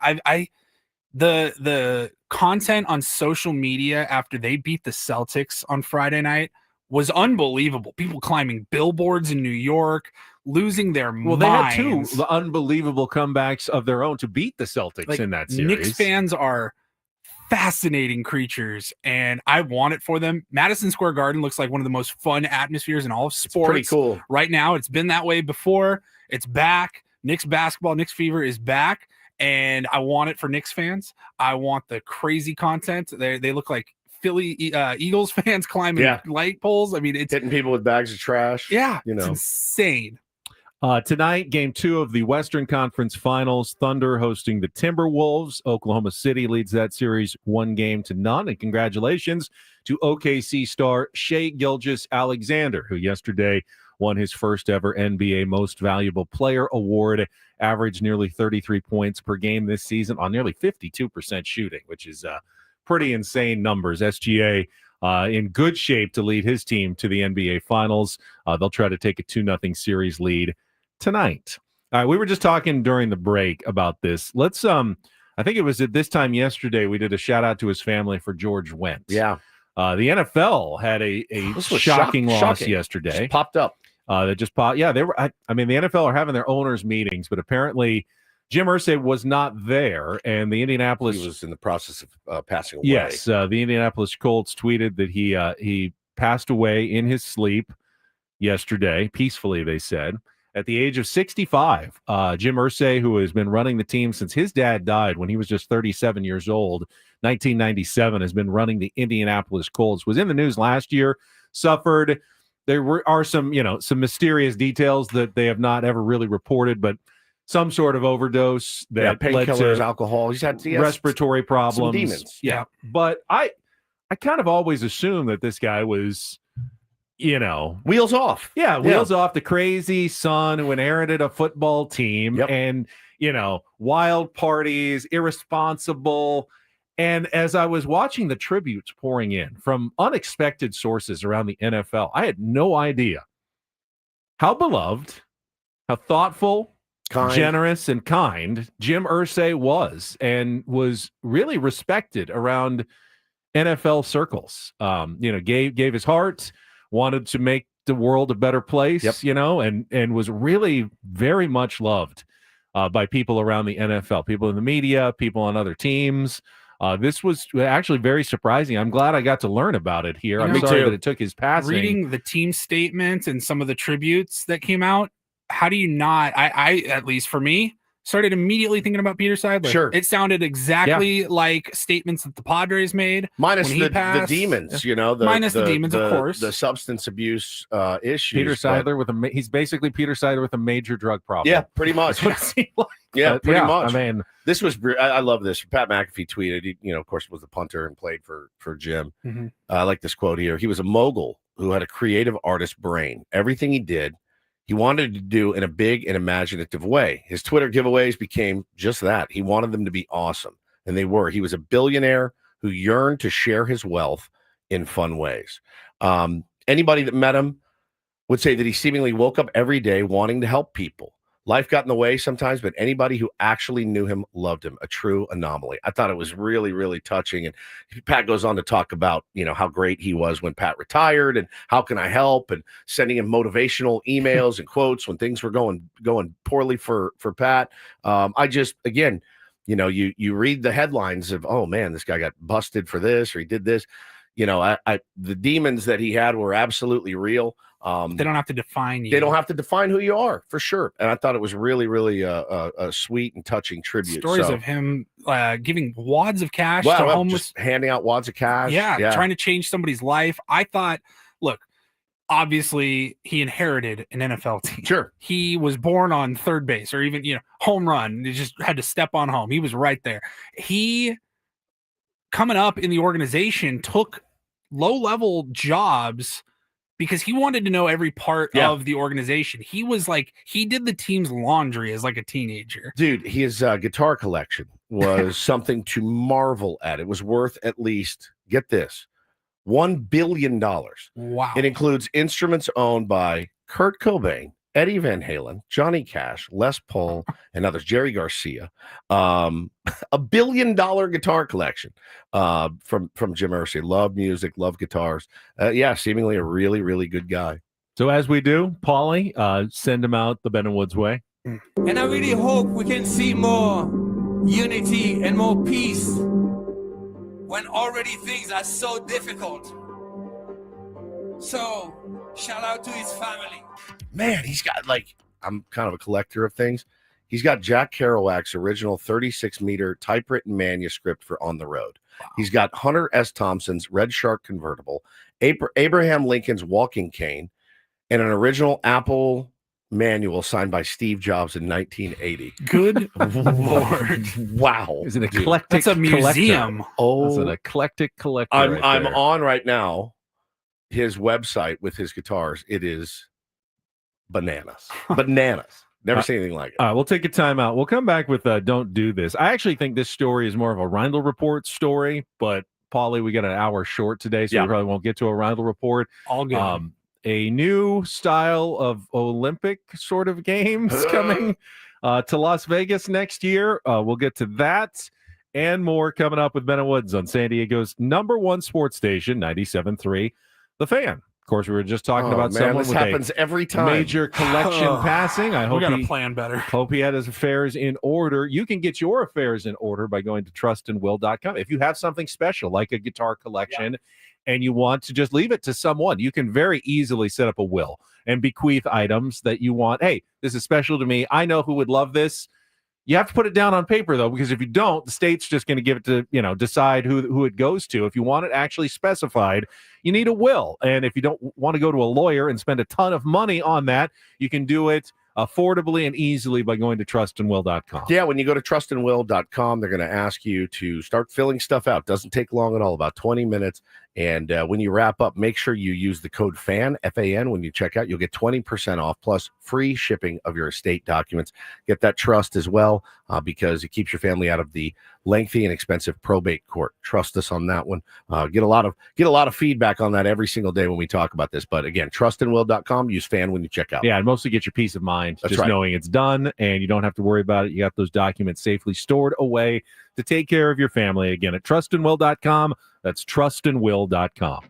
The content on social media after they beat the Celtics on Friday night was unbelievable. People climbing billboards in New York, losing their minds. They had 2 unbelievable comebacks of their own to beat the Celtics in that series. Knicks fans are fascinating creatures, and I want it for them. Madison Square Garden looks like one of the most fun atmospheres in all of sports. It's pretty cool. Right now, it's been that way before. It's back. Knicks basketball, Knicks fever is back. And I want it for Knicks fans. I want the crazy content. They look like Philly Eagles fans climbing light poles. I mean, it's hitting people with bags of trash. Yeah, it's insane. Tonight, game 2 of the Western Conference Finals. Thunder hosting the Timberwolves. Oklahoma City leads that series 1-0. And congratulations to OKC star Shai Gilgeous-Alexander, who yesterday won his first ever NBA Most Valuable Player award. Averaged nearly 33 points per game this season on nearly 52% shooting, which is pretty insane numbers. SGA in good shape to lead his team to the NBA Finals. They'll try to take a 2-0 series lead tonight. All right, we were just talking during the break about this. Let's I think it was at this time yesterday we did a shout out to his family for George Wentz. Yeah. The NFL had a shocking loss yesterday. Just popped up. That just popped. Yeah, they were. I mean, the NFL are having their owners' meetings, but apparently Jim Irsay was not there, and the Indianapolis he was in the process of passing away. Yes, the Indianapolis Colts tweeted that he passed away in his sleep yesterday, peacefully. They said at the age of 65. Jim Irsay, who has been running the team since his dad died when he was just 37 years old, 1997, has been running the Indianapolis Colts. Was in the news last year. Suffered. There are some mysterious details that they have not ever really reported, but some sort of overdose that painkillers, alcohol. He had respiratory problems. Some demons. Yeah. But I kind of always assumed that this guy was, wheels off. Yeah, wheels off, the crazy son who inherited a football team and, wild parties, irresponsible. And as I was watching the tributes pouring in from unexpected sources around the NFL, I had no idea how beloved, how thoughtful, generous, and kind Jim Irsay was, and was really respected around NFL circles. Gave his heart, wanted to make the world a better place, and was really very much loved by people around the NFL, people in the media, people on other teams. This was actually very surprising. I'm glad I got to learn about it here. I'm sorry that it took his passing. Reading the team statement and some of the tributes that came out, how do you not? I at least for me, started immediately thinking about Peter Seidler. Sure. It sounded exactly like statements that the Padres made. Minus when he the passed. demons, the demons, of course. The substance abuse issues. Peter Seidler he's basically Peter Seidler with a major drug problem. Yeah, pretty much. That's what it seemed like. Yeah, pretty much. I mean, this was I love this. Pat McAfee tweeted. He, of course, was a punter and played for Jim. Mm-hmm. I like this quote here. He was a mogul who had a creative artist brain. Everything he did, he wanted to do in a big and imaginative way. His Twitter giveaways became just that. He wanted them to be awesome, and they were. He was a billionaire who yearned to share his wealth in fun ways. Anybody that met him would say that he seemingly woke up every day wanting to help people. Life got in the way sometimes, but anybody who actually knew him loved him. A true anomaly. I thought it was really, really touching. And Pat goes on to talk about, how great he was when Pat retired and how can I help, and sending him motivational emails and quotes when things were going poorly for Pat. I just, again, you read the headlines of, oh man, this guy got busted for this or he did this. The demons that he had were absolutely real. They don't have to define you. They don't have to define who you are, for sure. And I thought it was really, really a sweet and touching tribute. Stories of him giving wads of cash to well, homeless, just handing out wads of cash. Yeah, trying to change somebody's life. I thought, look, obviously he inherited an NFL team. Sure. He was born on third base or even, home run. He just had to step on home. He was right there. He, coming up in the organization, took low-level jobs because he wanted to know every part of the organization. He was he did the team's laundry as a teenager. Dude, his guitar collection was something to marvel at. It was worth at least, get this, $1 billion. Wow. It includes instruments owned by Kurt Cobain, Eddie Van Halen, Johnny Cash, Les Paul, and others, Jerry Garcia. $1 billion guitar collection from Jim Irsay. Love music, love guitars. Seemingly a really, really good guy. So as we do, Paulie, send him out the Ben and Woods way. And I really hope we can see more unity and more peace when already things are so difficult. So, shout out to his family. Man, he's got I'm kind of a collector of things. He's got Jack Kerouac's original 36-meter typewritten manuscript for On the Road. Wow. He's got Hunter S. Thompson's Red Shark convertible, Abraham Lincoln's walking cane, and an original Apple manual signed by Steve Jobs in 1980. Good Lord. Wow. It's an eclectic That's a museum. Collector. Oh, it's an eclectic collector. I'm on right now his website with his guitars. It is bananas. Never seen anything like it. We'll take a time out. We'll come back with Don't Do This. I actually think this story is more of a Reindl Report story, but Paulie, we got an hour short today, so we probably won't get to a Reindl Report. All good. A new style of Olympic sort of games coming to Las Vegas next year. We'll get to that and more coming up with Ben and Woods on San Diego's #1 sports station, 97.3, The Fan. Of course, we were just talking about someone this with happens every time. Major collection passing. I hope we got to plan better. Hope he had his affairs in order. You can get your affairs in order by going to trustandwill.com. If you have something special like a guitar collection and you want to just leave it to someone, you can very easily set up a will and bequeath items that you want. Hey, this is special to me. I know who would love this. You have to put it down on paper, though, because if you don't, the state's just going to give it to, decide who it goes to. If you want it actually specified, you need a will. And if you don't want to go to a lawyer and spend a ton of money on that, you can do it affordably and easily by going to trustandwill.com. Yeah, when you go to trustandwill.com, they're going to ask you to start filling stuff out. Doesn't take long at all, about 20 minutes. And when you wrap up, make sure you use the code FAN, F-A-N, when you check out. You'll get 20% off plus free shipping of your estate documents. Get that trust as well because it keeps your family out of the lengthy and expensive probate court. Trust us on that one. Get a lot of feedback on that every single day when we talk about this. But again, trustandwill.com. Use FAN when you check out. Yeah, and mostly get your peace of mind. That's just right. Knowing it's done and you don't have to worry about it. You got those documents safely stored away to take care of your family. Again, at trustandwill.com. That's trustandwill.com.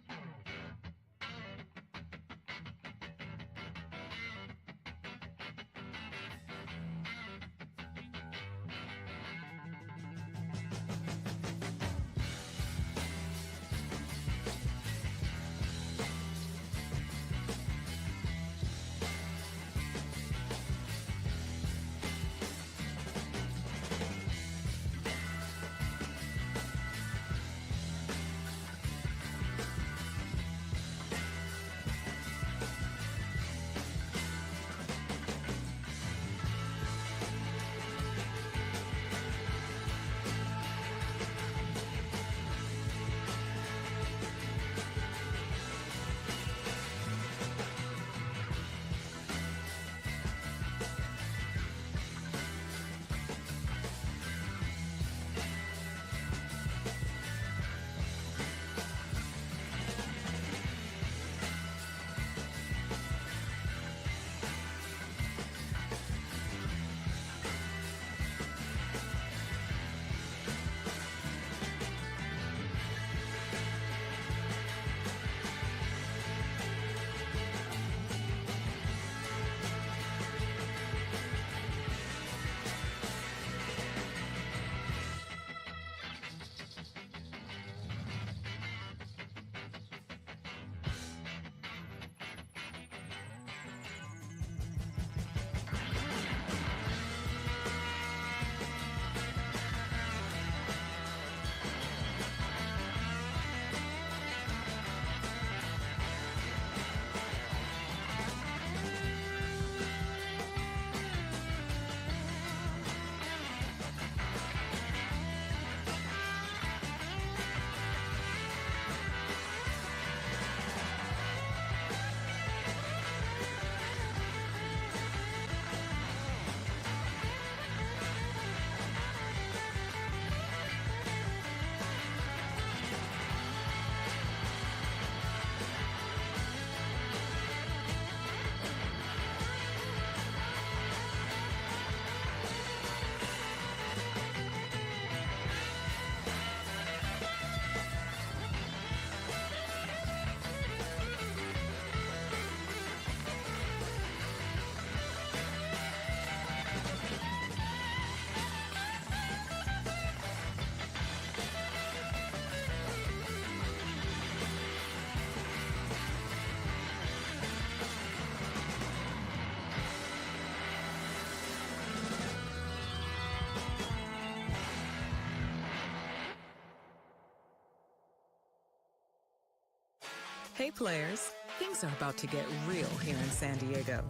Hey players, things are about to get real here in San Diego.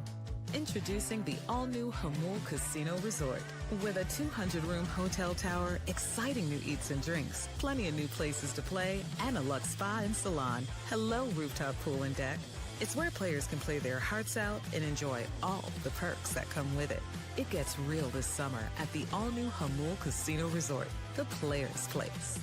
Introducing the all-new Hamul Casino Resort. With a 200-room hotel tower, exciting new eats and drinks, plenty of new places to play, and a luxe spa and salon. Hello, rooftop pool and deck. It's where players can play their hearts out and enjoy all the perks that come with it. It gets real this summer at the all-new Hamul Casino Resort, the players' place.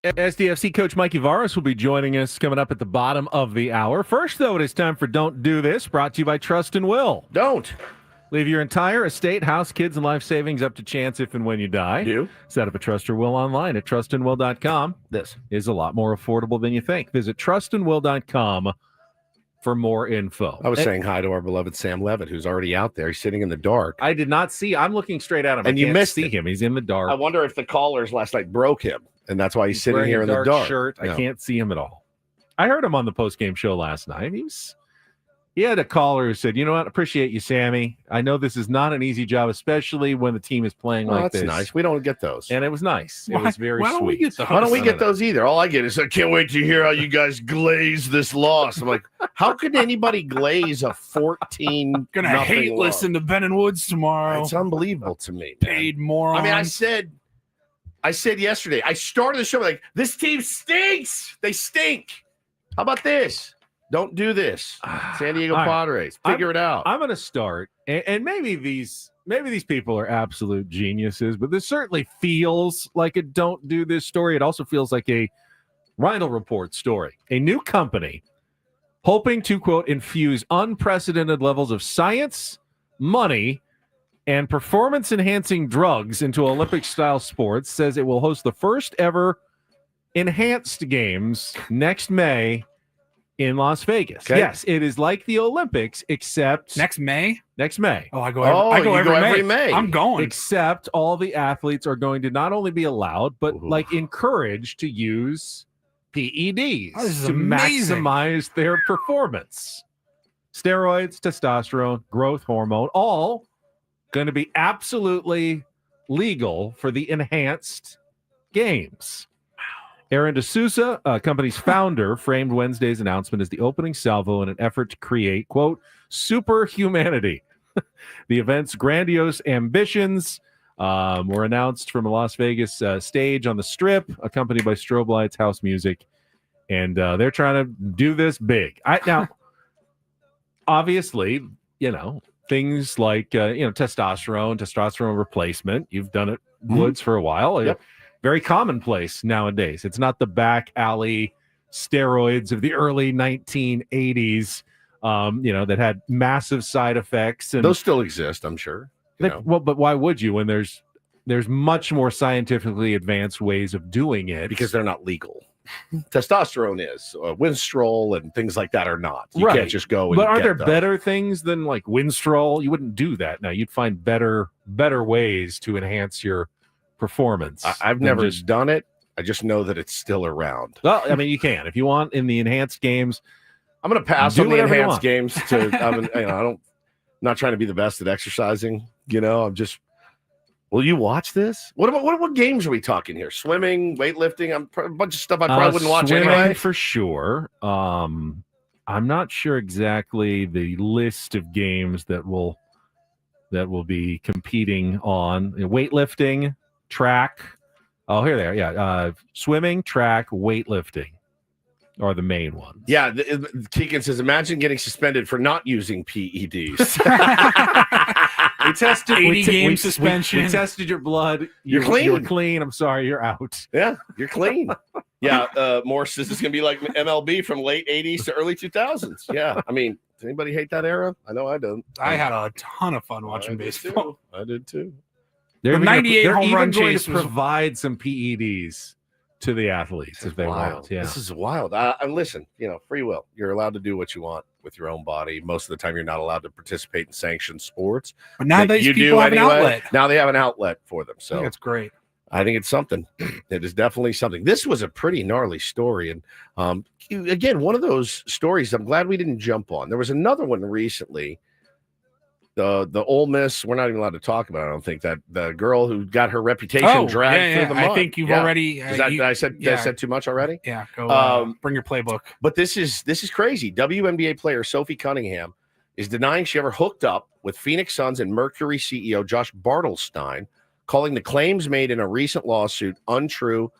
SDFC coach Mikey Varas will be joining us coming up at the bottom of the hour. First, though, it is time for Don't Do This, brought to you by Trust and Will. Don't. Leave your entire estate, house, kids, and life savings up to chance if and when you die. Do. Set up a Trust or Will online at trustandwill.com. This is a lot more affordable than you think. Visit trustandwill.com for more info. I was saying hi to our beloved Sam Levitt, who's already out there. He's sitting in the dark. I did not see. I'm looking straight at him. And I you can't missed see him. He's in the dark. I wonder if the callers last night broke him, and that's why he's sitting Wearing here a in the dark. Shirt. No. I can't see him at all. I heard him on the post-game show last night. He had a caller who said, "You know what? Appreciate you, Sammy. I know this is not an easy job, especially when the team is playing like that's this." nice. We don't get those. And it was nice. It was very why don't we sweet. get those? Why don't we get those either? All I get is, I can't wait to hear how you guys glaze this loss. I'm like, how could anybody glaze a 14 Gonna hate listen to Ben and Woods tomorrow. It's unbelievable to me. Man. Paid moron. I mean, I said yesterday, I started the show like, this team stinks. They stink. How about this? Don't do this. San Diego Padres. Figure it out. I'm going to start, and maybe these people are absolute geniuses, but this certainly feels like a don't do this story. It also feels like a Rhino Report story. A new company hoping to, quote, infuse unprecedented levels of science, money, and performance-enhancing drugs into Olympic-style sports says it will host the first ever enhanced games next May in Las Vegas. Okay. Yes, it is like the Olympics, except next May. Oh, I go every May. I'm going. Except all the athletes are going to not only be allowed, but like encouraged to use PEDs to maximize their performance. Steroids, testosterone, growth hormone, all going to be absolutely legal for the enhanced games. Aaron D'Souza, company's founder, framed Wednesday's announcement as the opening salvo in an effort to create, quote, superhumanity. The event's grandiose ambitions were announced from a Las Vegas stage on the Strip, accompanied by strobe lights, house music, and they're trying to do this big. Now, obviously, things like testosterone replacement. You've done it, Woods, for a while. Yep. Very commonplace nowadays. It's not the back alley steroids of the early 1980s, that had massive side effects. And those still exist, I'm sure. Well, but why would you when there's much more scientifically advanced ways of doing it? Because they're not legal. Testosterone is. Winstrol and things like that are not. You can't just go. But aren't there better things than like Winstrol? You wouldn't do that now. You'd find better ways to enhance your performance. I've never done it. I just know that it's still around. Well, I mean, you can if you want in the enhanced games. I'm going to pass on the enhanced games. I'm not trying to be the best at exercising. I'm just. Will you watch this? What games are we talking here? Swimming, weightlifting, a bunch of stuff I probably wouldn't watch anyway. For sure. I'm not sure exactly the list of games that will be competing on weightlifting, track. Oh, here they are. Yeah, swimming, track, weightlifting are the main ones. Yeah, Keegan says, imagine getting suspended for not using PEDs. We tested 80 game suspension. We tested your blood. You're clean. You're clean. I'm sorry, you're out. Yeah, you're clean. Yeah, Morse, this is going to be like MLB from late 80s to early 2000s. Yeah, I mean, does anybody hate that era? I know I don't. I had a ton of fun watching baseball. I did too. They're 98 home run going chase to provide some PEDs to the athletes if they want. Yeah, this is wild. And listen, free will. You're allowed to do what you want with your own body. Most of the time, you're not allowed to participate in sanctioned sports. But now these people have an outlet. Now they have an outlet for them. So that's great. I think it's something. It is definitely something. This was a pretty gnarly story. And again, one of those stories I'm glad we didn't jump on. There was another one recently. The Ole Miss, we're not even allowed to talk about it, I don't think, that the girl who got her reputation dragged through the mud. I think you've already did I said too much already? Yeah, go bring your playbook. But this is crazy. WNBA player Sophie Cunningham is denying she ever hooked up with Phoenix Suns and Mercury CEO Josh Bartelstein, calling the claims made in a recent lawsuit untrue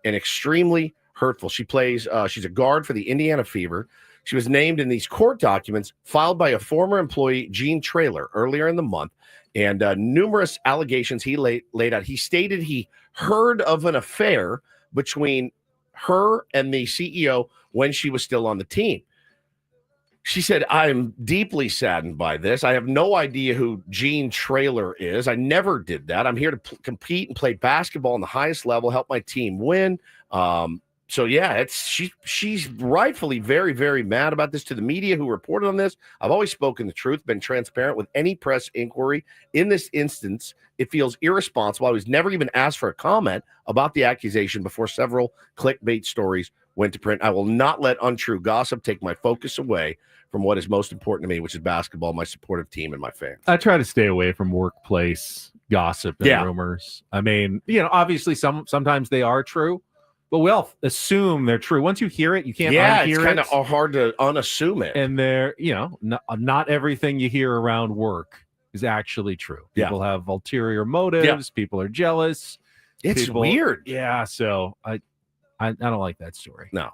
and extremely hurtful. She's a guard for the Indiana Fever. She was named in these court documents filed by a former employee, Gene Traylor, earlier in the month, and numerous allegations he laid out. He stated he heard of an affair between her and the CEO when she was still on the team. She said, I'm deeply saddened by this. I have no idea who Gene Traylor is. I never did that. I'm here to compete and play basketball on the highest level, help my team win. So yeah, she's rightfully very, very mad about this. To the media who reported on this, I've always spoken the truth, been transparent with any press inquiry. In this instance, it feels irresponsible. I was never even asked for a comment about the accusation before several clickbait stories went to print. I will not let untrue gossip take my focus away from what is most important to me, which is basketball, my supportive team, and my fans. I try to stay away from workplace gossip and rumors. I mean, obviously sometimes they are true. But we all assume they're true. Once you hear it, you can't unhear it. It's kind of hard to unassume it. And they're, not everything you hear around work is actually true. People have ulterior motives. People are jealous. It's weird. Yeah, so I don't like that story. No.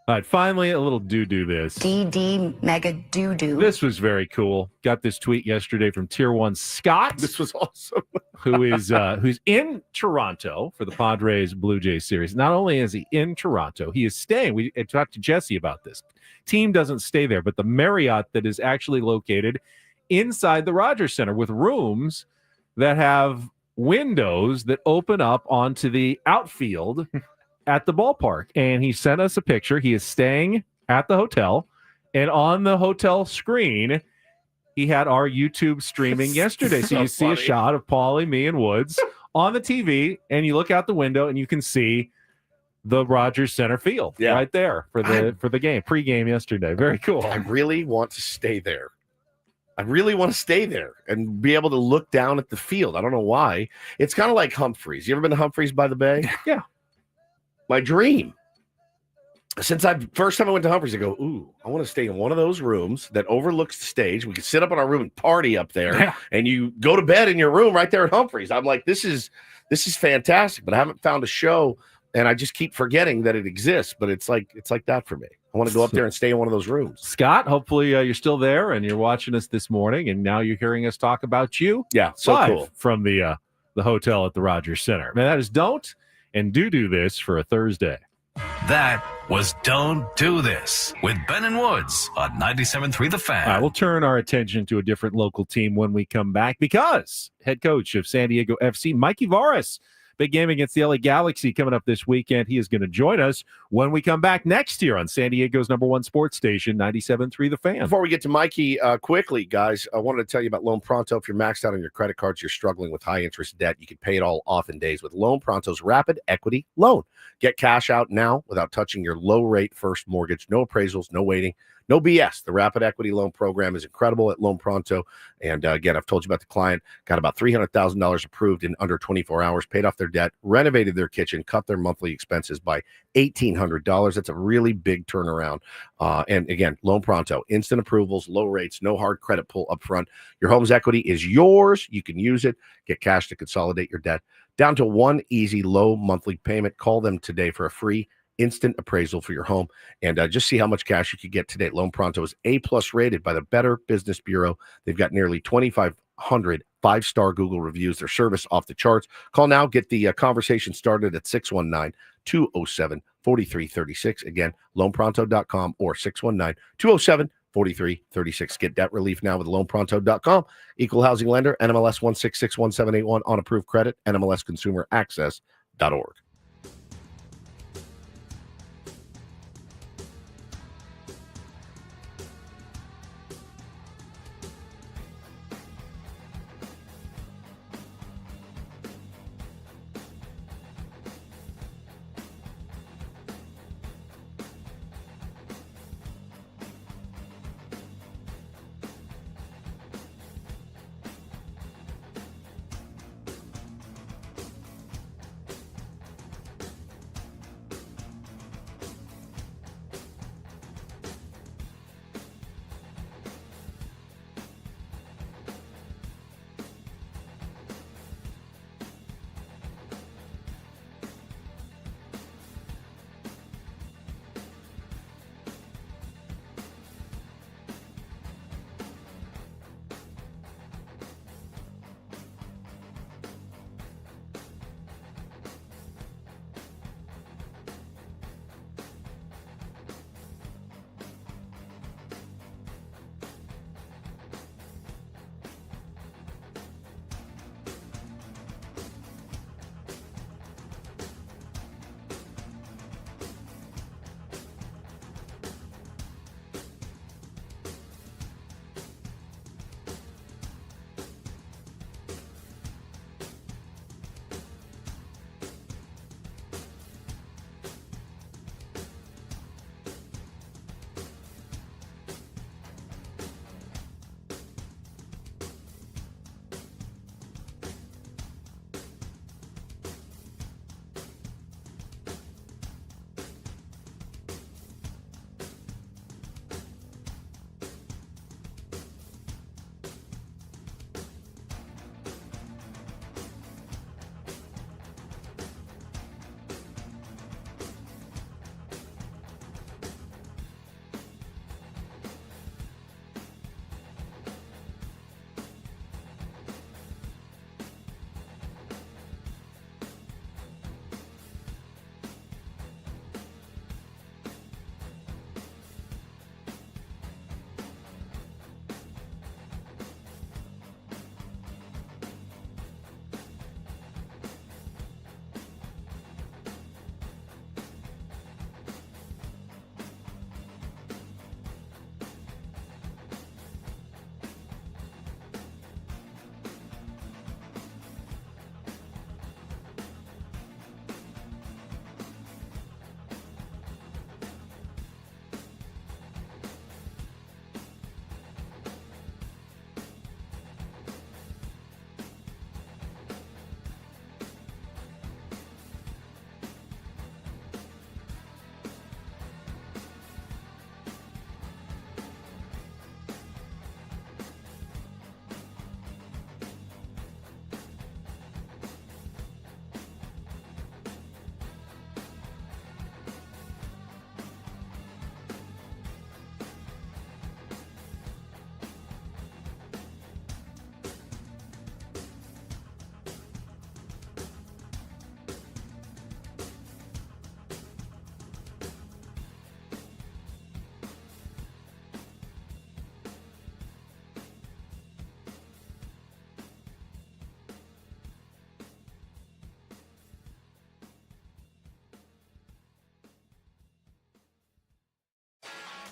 All right, finally, a little do this. DD mega doo-doo. This was very cool. Got this tweet yesterday from Tier 1 Scott. This was awesome. who's in Toronto for the Padres Blue Jays series. Not only is he in Toronto, he is staying. We talked to Jesse about this. Team doesn't stay there, but the Marriott that is actually located inside the Rogers Center with rooms that have windows that open up onto the outfield at the ballpark. And he sent us a picture. He is staying at the hotel, and on the hotel screen, he had our YouTube streaming yesterday. So you see a shot of Paulie, me, and Woods on the TV, and you look out the window and you can see the Rogers Center field right there for the game, pregame yesterday. Very cool. I really want to stay there. I really want to stay there and be able to look down at the field. I don't know why. It's kind of like Humphreys. You ever been to Humphreys by the Bay? Yeah. My dream. since first time I went to Humphreys, I go, ooh, I want to stay in one of those rooms that overlooks the stage. We could sit up in our room and party up there, and you go to bed in your room right there at Humphreys. I'm like, this is fantastic, but I haven't found a show, and I just keep forgetting that it exists. But it's like that for me. I want to go up there and stay in one of those rooms. Scott, hopefully you're still there and you're watching us this morning, and now you're hearing us talk about you. Yeah, so live cool from the hotel at the Rogers Center. Man, that is don't and do this for a Thursday. That was Don't Do This with Ben and Woods on 97.3 The Fan. All right, we'll turn our attention to a different local team when we come back, because head coach of San Diego FC, Mikey Varas, big game against the LA Galaxy coming up this weekend. He is going to join us when we come back next year on San Diego's #1 sports station, 97.3 The Fan. Before we get to Mikey, quickly, guys, I wanted to tell you about Loan Pronto. If you're maxed out on your credit cards, you're struggling with high-interest debt, you can pay it all off in days with Loan Pronto's Rapid Equity Loan. Get cash out now without touching your low-rate first mortgage. No appraisals, no waiting. No BS. The Rapid Equity Loan Program is incredible at Loan Pronto. And again, I've told you about the client, got about $300,000 approved in under 24 hours, paid off their debt, renovated their kitchen, cut their monthly expenses by $1,800. That's a really big turnaround. And again, Loan Pronto, instant approvals, low rates, no hard credit pull up front. Your home's equity is yours. You can use it. Get cash to consolidate your debt down to one easy, low monthly payment. Call them today for a free instant appraisal for your home, and just see how much cash you could get today. Loan Pronto is A+ rated by the Better Business Bureau. They've got nearly 2,500 5-star Google reviews. Their service off the charts. Call now. Get the conversation started at 619-207-4336. Again, loanpronto.com or 619-207-4336. Get debt relief now with loanpronto.com. Equal housing lender, NMLS 1661781 on approved credit, NMLSconsumeraccess.org.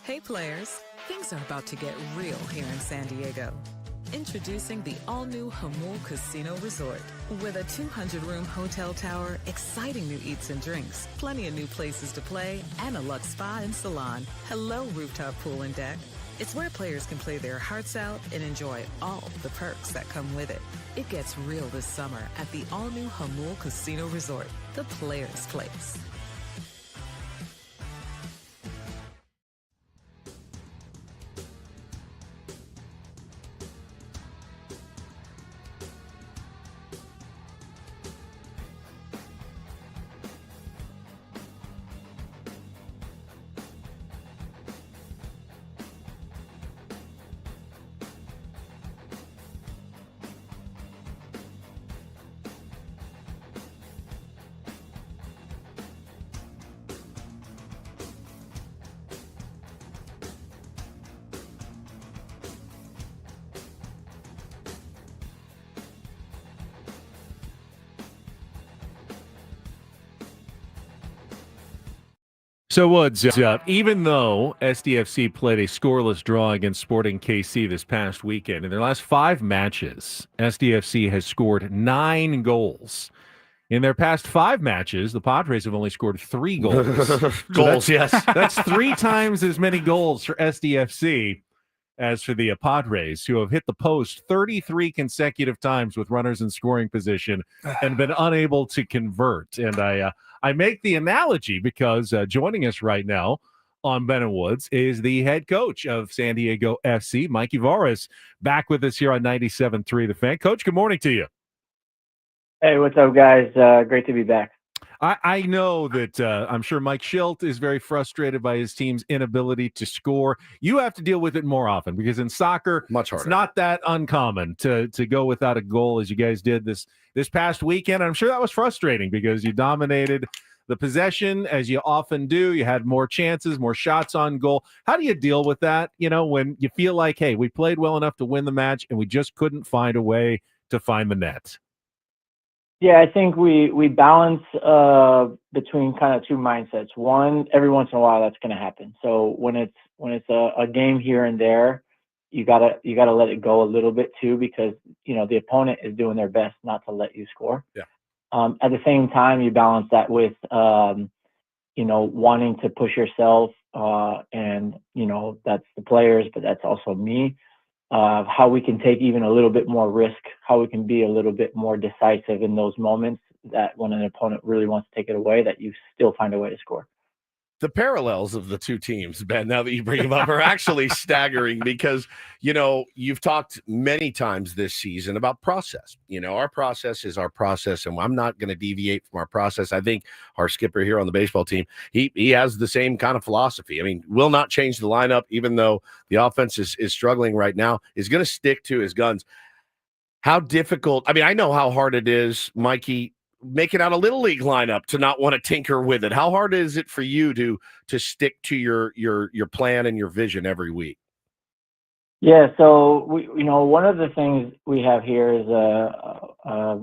Hey players, things are about to get real here in San Diego. Introducing the all-new Jamul Casino Resort. With a 200-room hotel tower, exciting new eats and drinks, plenty of new places to play, and a luxe spa and salon. Hello, rooftop pool and deck. It's where players can play their hearts out and enjoy all the perks that come with it. It gets real this summer at the all-new Jamul Casino Resort, the players' place. So, Woods, even though SDFC played a scoreless draw against Sporting KC this past weekend, in their last 5 matches, SDFC has scored 9 goals. In their past 5 matches, the Padres have only scored 3 goals. Goals, yes. That's 3 times as many goals for SDFC as for the Padres, who have hit the post 33 consecutive times with runners in scoring position and been unable to convert. And I make the analogy because joining us right now on Ben and Woods is the head coach of San Diego FC, Mikey Varas, back with us here on 97.3 The Fan. Coach, good morning to you. Hey, what's up, guys? Great to be back. I know that I'm sure Mike Schilt is very frustrated by his team's inability to score. You have to deal with it more often because in soccer, much harder. It's not that uncommon to go without a goal as you guys did this past weekend. I'm sure that was frustrating because you dominated the possession as you often do. You had more chances, more shots on goal. How do you deal with that, when you feel like, hey, we played well enough to win the match and we just couldn't find a way to find the net? Yeah, I think we balance between kind of 2 mindsets. One, every once in a while that's going to happen. So when it's a game here and there, you gotta let it go a little bit too, because the opponent is doing their best not to let you score. Yeah. At the same time, you balance that with wanting to push yourself, and that's the players, but that's also me. How we can take even a little bit more risk, how we can be a little bit more decisive in those moments that when an opponent really wants to take it away, that you still find a way to score. The parallels of the 2 teams, Ben, now that you bring them up, are actually staggering because, you've talked many times this season about process. Our process is our process, and I'm not going to deviate from our process. I think our skipper here on the baseball team, he has the same kind of philosophy. I mean, will not change the lineup, even though the offense is struggling right now, is going to stick to his guns. How difficult, I know how hard it is, Mikey, making out a little league lineup to not want to tinker with it. How hard is it for you to stick to your plan and your vision every week? Yeah, so one of the things we have here is a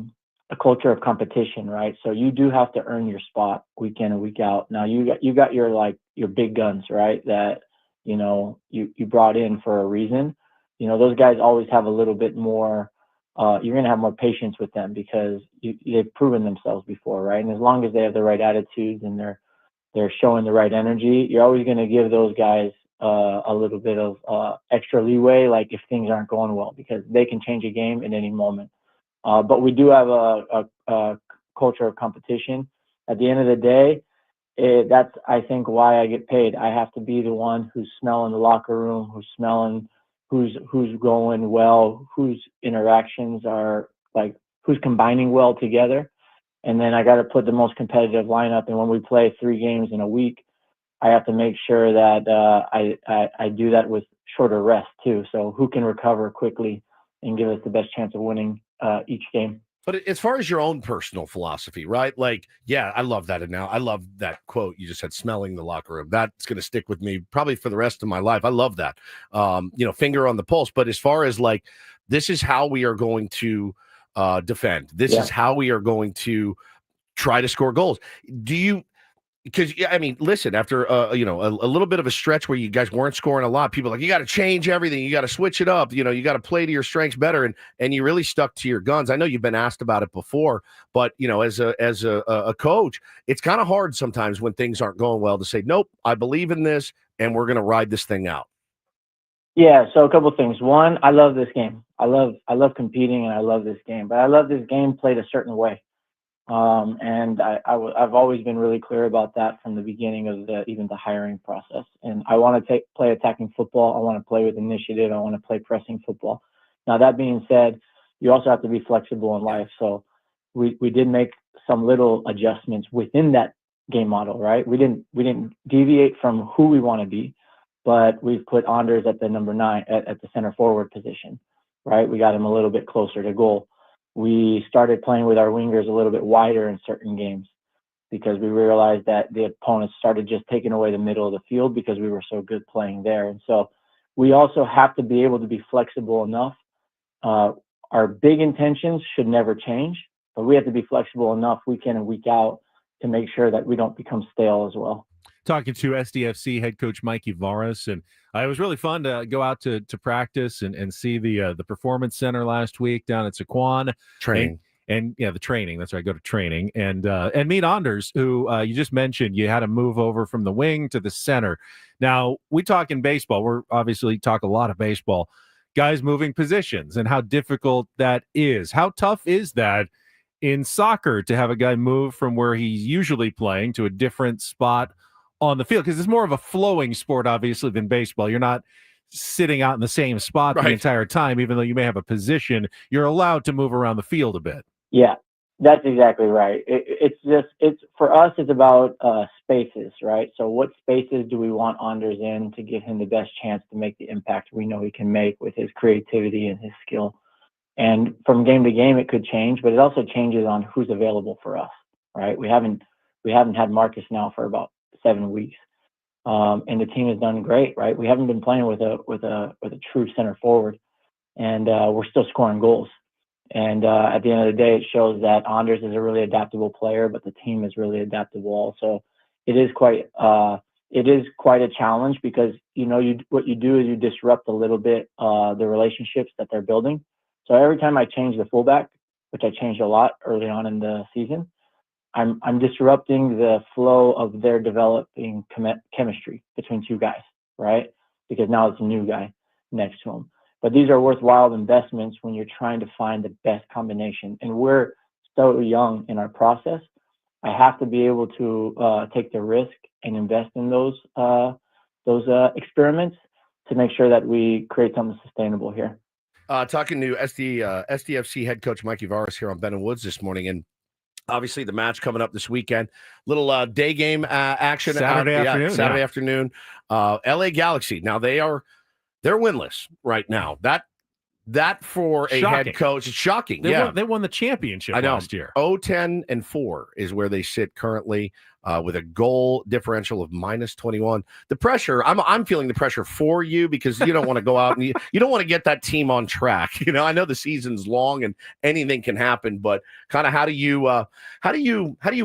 culture of competition, right? So you do have to earn your spot week in and week out. Now you got your big guns, right? That you brought in for a reason. Those guys always have a little bit more. You're going to have more patience with them because they've proven themselves before, right? And as long as they have the right attitudes and they're showing the right energy, you're always going to give those guys a little bit of extra leeway, like if things aren't going well, because they can change a game at any moment. But we do have a culture of competition. At the end of the day, that's, I think, why I get paid. I have to be the one who's smelling the locker room, who's smelling who's going well, whose interactions are who's combining well together. And then I got to put the most competitive lineup. And when we play 3 games in a week, I have to make sure that I do that with shorter rest too. So who can recover quickly and give us the best chance of winning each game. But as far as your own personal philosophy, right? I love that. And now I love that quote you just said, smelling the locker room. That's going to stick with me probably for the rest of my life. I love that. Finger on the pulse. But as far as this is how we are going to defend. This is how we are going to try to score goals. because I mean, listen, after a little bit of a stretch where you guys weren't scoring a lot, people are like, you got to change everything, you got to switch it up, you got to play to your strengths better, and you really stuck to your guns. I know you've been asked about it before, but as a coach, it's kind of hard sometimes when things aren't going well to say, nope, I believe in this, and we're going to ride this thing out. Yeah, so a couple things. One, I love this game. I love competing, and I love this game. But I love this game played a certain way, and I've always been really clear about that from the beginning of even the hiring process. And I want to play attacking football. I want to play with initiative. I want to play pressing football. Now that being said, you also have to be flexible in life. So we did make some little adjustments within that game model, right? We didn't deviate from who we want to be. But we've put Anders at the number 9 at the center forward position, right? We got him a little bit closer to goal. We started playing with our wingers a little bit wider in certain games because we realized that the opponents started just taking away the middle of the field because we were so good playing there. And so we also have to be able to be flexible enough. Our big intentions should never change, but we have to be flexible enough week in and week out to make sure that we don't become stale as well. Talking to SDFC head coach Mikey Varas, and it was really fun to go out to practice and see the performance center last week down at Saquon Training. And the training. That's right. Go to training and meet Anders, who you just mentioned. You had to move over from the wing to the center. Now we talk in baseball. We're obviously talk a lot of baseball. Guys moving positions and how difficult that is. How tough is that in soccer to have a guy move from where he's usually playing to a different spot on the field? Because it's more of a flowing sport, obviously, than baseball. You're not sitting out in the same spot the entire time, even though you may have a position. You're allowed to move around the field a bit. Yeah, that's exactly right. It's for us, it's about spaces, right? So what spaces do we want Anders in to give him the best chance to make the impact we know he can make with his creativity and his skill? And from game to game, it could change, but it also changes on who's available for us, right? We haven't had Marcus now for about 7 weeks, and the team has done great, right? We haven't been playing with a true center forward, and we're still scoring goals. And at the end of the day, it shows that Anders is a really adaptable player, but the team is really adaptable also. It is quite a challenge because what you do is you disrupt a little bit the relationships that they're building. So every time I change the fullback, which I changed a lot early on in the season, I'm disrupting the flow of their developing chemistry between two guys, right? Because now it's a new guy next to him. But these are worthwhile investments when you're trying to find the best combination. And we're so young in our process. I have to be able to take the risk and invest in those experiments to make sure that we create something sustainable here. Talking to SDFC head coach Mikey Varas here on Ben and Woods this morning, and obviously the match coming up this weekend. Little day game action Saturday afternoon. LA Galaxy. Now they're winless right now. That for a head coach, it's shocking. They won the championship last year. 0-10-4 is where they sit currently, with a goal differential of -21. The pressure, I'm feeling the pressure for you because you don't want to go out and you don't want to get that team on track. I know the season's long and anything can happen, but kind of how do you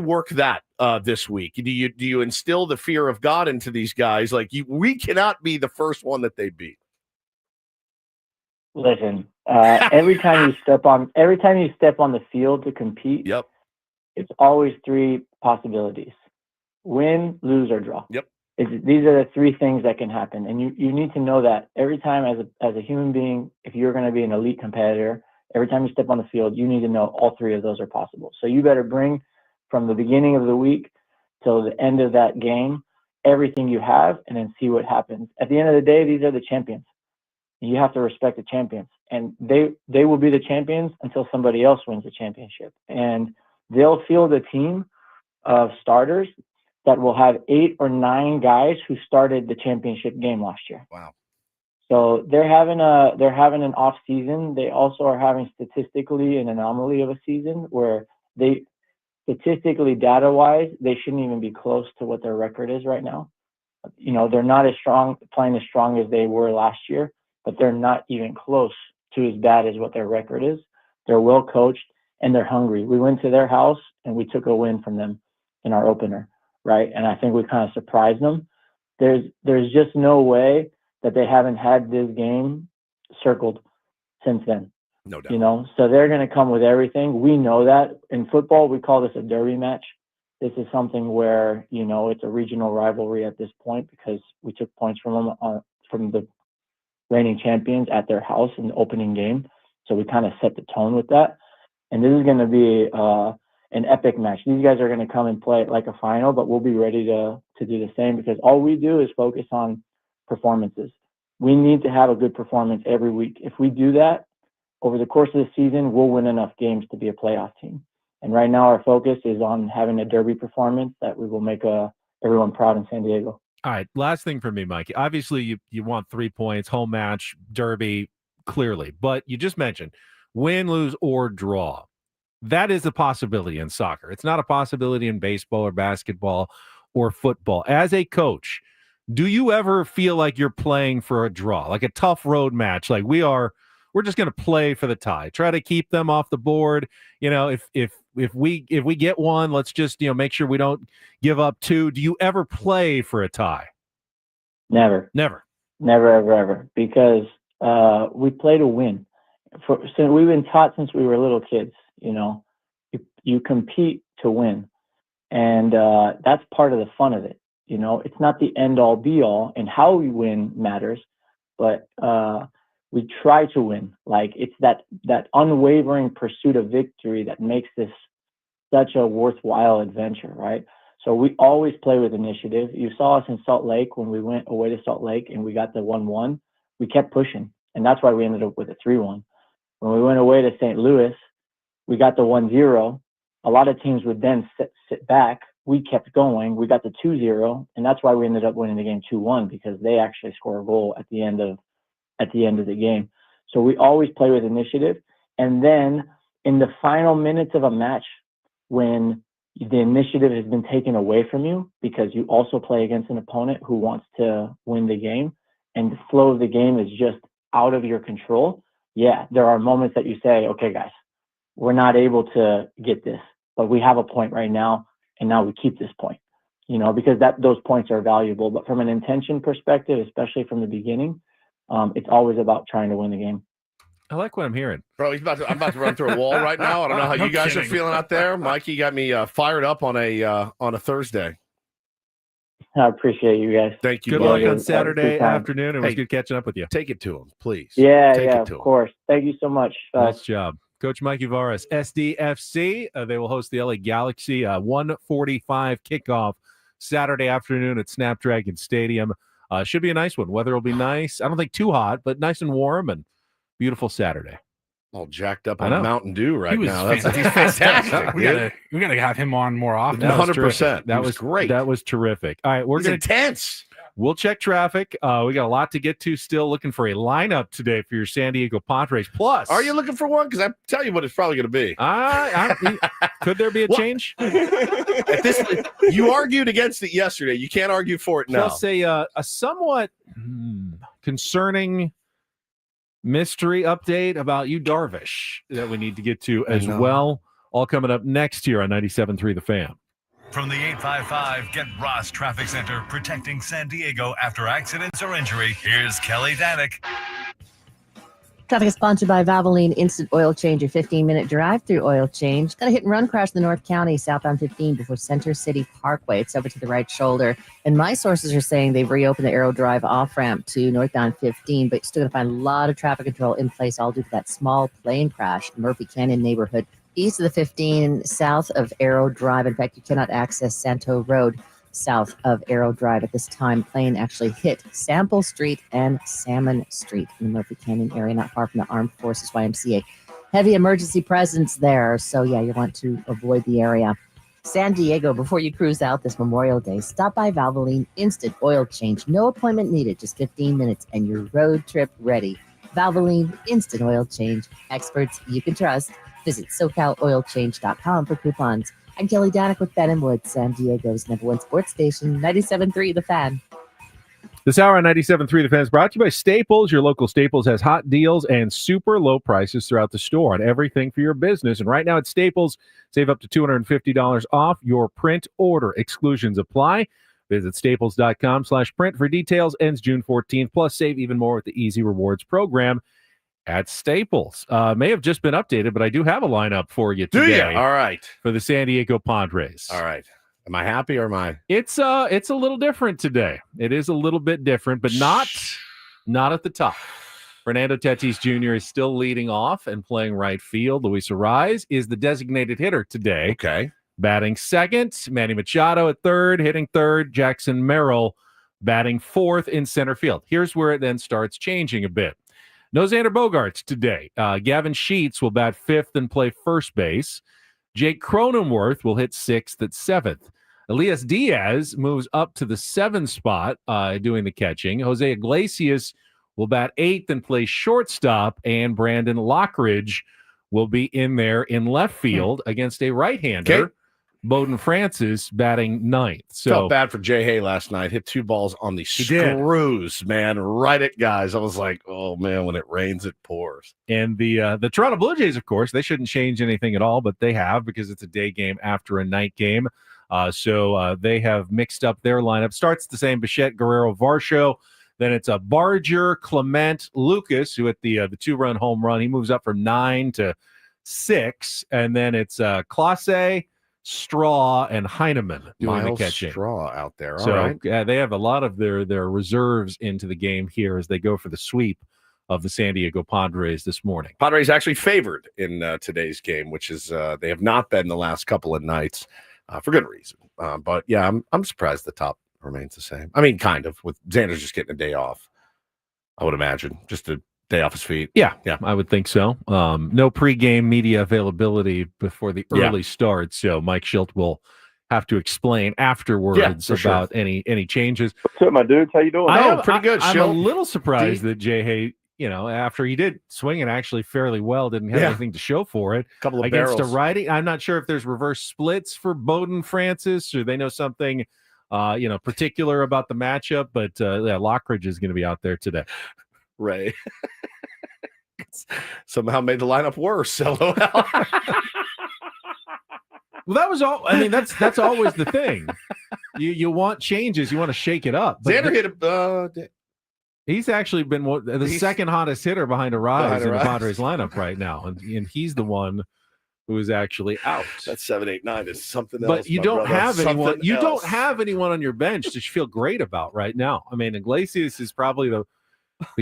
work that this week? Do you instill the fear of God into these guys? Like we cannot be the first one that they beat. Listen, every time you step on the field to compete, it's always 3 possibilities: win, lose, or draw. These are the 3 things that can happen, and you need to know that every time as a human being, if you're going to be an elite competitor, every time you step on the field, you need to know all 3 of those are possible. So you better bring from the beginning of the week till the end of that game everything you have, and then see what happens. At the end of the day, these are the champions. You have to respect the champions, and they will be the champions until somebody else wins the championship. And they'll field a team of starters that will have 8 or 9 guys who started the championship game last year. Wow. So they're having an off season. They also are having statistically an anomaly of a season where they statistically data wise, they shouldn't even be close to what their record is right now. They're not playing as strong as they were last year, but they're not even close to as bad as what their record is. They're well coached and they're hungry. We went to their house and we took a win from them in our opener. right? And I think we kind of surprised them. There's just no way that they haven't had this game circled since then. No doubt. You know, so they're going to come with everything. We know that. In football, we call this a derby match. This is something where, you know, it's a regional rivalry at this point because we took points from them from the reigning champions at their house in the opening game. So we kind of set the tone with that. And this is going to be an epic match. These guys are going to come and play it like a final, but we'll be ready to do the same because all we do is focus on performances. We need to have a good performance every week. If we do that over the course of the season, we'll win enough games to be a playoff team. And right now our focus is on having a derby performance that we will make everyone proud in San Diego. All right, last thing for me, Mikey. Obviously, you want 3 points, home match, derby, clearly. But you just mentioned win, lose, or draw. That is a possibility in soccer. It's not a possibility in baseball or basketball or football. As a coach, do you ever feel like you're playing for a draw, like a tough road match? Like we're just going to play for the tie, try to keep them off the board. You know, if we get one, let's just, you know, make sure we don't give up 2. Do you ever play for a tie? Never, ever. Because we play to win. So we've been taught since we were little kids, you know, you compete to win. And that's part of the fun of it. You know, it's not the end all be all, and how we win matters, but we try to win. Like it's that unwavering pursuit of victory that makes this such a worthwhile adventure, right? So we always play with initiative. You saw us in Salt Lake when we went away to Salt Lake and we got the 1-1. We kept pushing, and that's why we ended up with a 3-1. When we went away to St. Louis, we got the 1-0. A lot of teams would then sit back. We kept going. We got the 2-0, and that's why we ended up winning the game 2-1 because they actually score a goal at the end of the game. So we always play with initiative. And then in the final minutes of a match, when the initiative has been taken away from you because you also play against an opponent who wants to win the game and the flow of the game is just out of your control, yeah, there are moments that you say, okay, guys, we're not able to get this, but we have a point right now, and now we keep this point, you know, because those points are valuable. But from an intention perspective, especially from the beginning, it's always about trying to win the game. I like what I'm hearing. Bro, I'm about to run through a wall right now. I don't know how you guys are feeling out there. Mikey got me fired up on a Thursday. I appreciate you guys. Thank you. Good luck on Saturday afternoon. It was good catching up with you. Take it to him, please. Yeah, of course. Thank you so much. Nice job. Coach Mikey Varas, SDFC. They will host the LA Galaxy 1:45 kickoff Saturday afternoon at Snapdragon Stadium. Should be a nice one. Weather will be nice. I don't think too hot, but nice and warm and beautiful Saturday. All jacked up on Mountain Dew right now. That's fantastic. we gotta have him on more often. 100%. That was great. That was terrific. All right, He's intense. We'll check traffic. We got a lot to get to still. Looking for a lineup today for your San Diego Padres. Plus, are you looking for one? Because I tell you what it's probably going to be. Could there be a change? At this, you argued against it yesterday. You can't argue for it now. Plus a somewhat concerning mystery update about you, Darvish, that we need to get to as well. All coming up next here on 97.3 The Fan. From the 855 Get Ross Traffic Center, protecting San Diego after accidents or injury, here's Kelly Danick. Traffic is sponsored by Valvoline Instant Oil Change, your 15-minute drive-through oil change. Got a hit-and-run crash in the North County, southbound 15 before Center City Parkway. It's over to the right shoulder. And my sources are saying they've reopened the Arrow Drive off-ramp to northbound 15, but you're still going to find a lot of traffic control in place, all due to that small plane crash in Murphy Canyon neighborhood. East of the 15, south of Arrow Drive. In fact, you cannot access Santo Road south of Arrow Drive at this time. Plane actually hit Sample Street and Salmon Street in the Murphy Canyon area, not far from the Armed Forces YMCA. Heavy emergency presence there, so yeah, you want to avoid the area. San Diego, before you cruise out this Memorial Day, stop by Valvoline Instant Oil Change. No appointment needed, just 15 minutes, and you're road trip ready. Valvoline Instant Oil Change. Experts you can trust. Visit SoCalOilChange.com for coupons. I'm Kelly Danick with Ben & Wood, San Diego's #1 sports station, 97.3 The Fan. This hour on 97.3 The Fan is brought to you by Staples. Your local Staples has hot deals and super low prices throughout the store on everything for your business. And right now at Staples, save up to $250 off your print order. Exclusions apply. Visit staples.com/print for details. Ends June 14th. Plus, save even more with the Easy Rewards program at Staples. May have just been updated, but I do have a lineup for you today. Do you? All right. For the San Diego Padres. All right. Am I happy or am I? It's a little different today. It is a little bit different, but not at the top. Fernando Tatis Jr. is still leading off and playing right field. Luis Arise is the designated hitter today. Okay. Batting second. Manny Machado at third, hitting third. Jackson Merrill batting fourth in center field. Here's where it then starts changing a bit. No Xander Bogaerts today. Gavin Sheets will bat fifth and play first base. Jake Cronenworth will hit sixth at seventh. Elias Diaz moves up to the 7th spot doing the catching. Jose Iglesias will bat eighth and play shortstop. And Brandon Lockridge will be in there in left field against a right-hander. Okay. Bowden Francis batting ninth. So felt bad for Jay Hay last night. Hit 2 balls on the screws, man, right at guys. I was like, oh, man, when it rains, it pours. And the Toronto Blue Jays, of course, they shouldn't change anything at all, but they have because it's a day game after a night game. So they have mixed up their lineup. Starts the same: Bichette, Guerrero, Varsho. Then it's a Barger, Clement, Lucas, who at the 2-run home run. He moves up from 9 to 6. And then it's Clase, Straw, and Heineman doing Miles the catching. Straw out there. All So right. they have a lot of their reserves into the game here as they go for the sweep of the San Diego Padres this morning. Padres actually favored in today's game, which is they have not been the last couple of nights for good reason. But yeah, I'm surprised the top remains the same. I mean, kind of, with Xander's just getting a day off, I would imagine, just a day off his feet. Yeah, I would think so. No pregame media availability before the early start, so Mike Schilt will have to explain afterwards about any changes. What's up, my dudes? How you doing? Pretty good. I'm a Schilt. little surprised that Jay Hay, after he did swing it actually fairly well, didn't have anything to show for it. Couple of against barrels. a righty. I'm not sure if there's reverse splits for Bowden Francis, or they know something particular about the matchup, but Lockridge is going to be out there today. Ray somehow made the lineup worse. LOL. Well, that was all. I mean, that's always the thing. You want changes, you want to shake it up. But Xander hit he's actually been the second hottest hitter behind Arise in the Padres lineup right now, and he's the one who is actually out. That 7-8-9 is something else. But you my don't brother. have anyone. Something You else. don't have anyone on your bench that you feel great about right now. I mean, Iglesias is probably the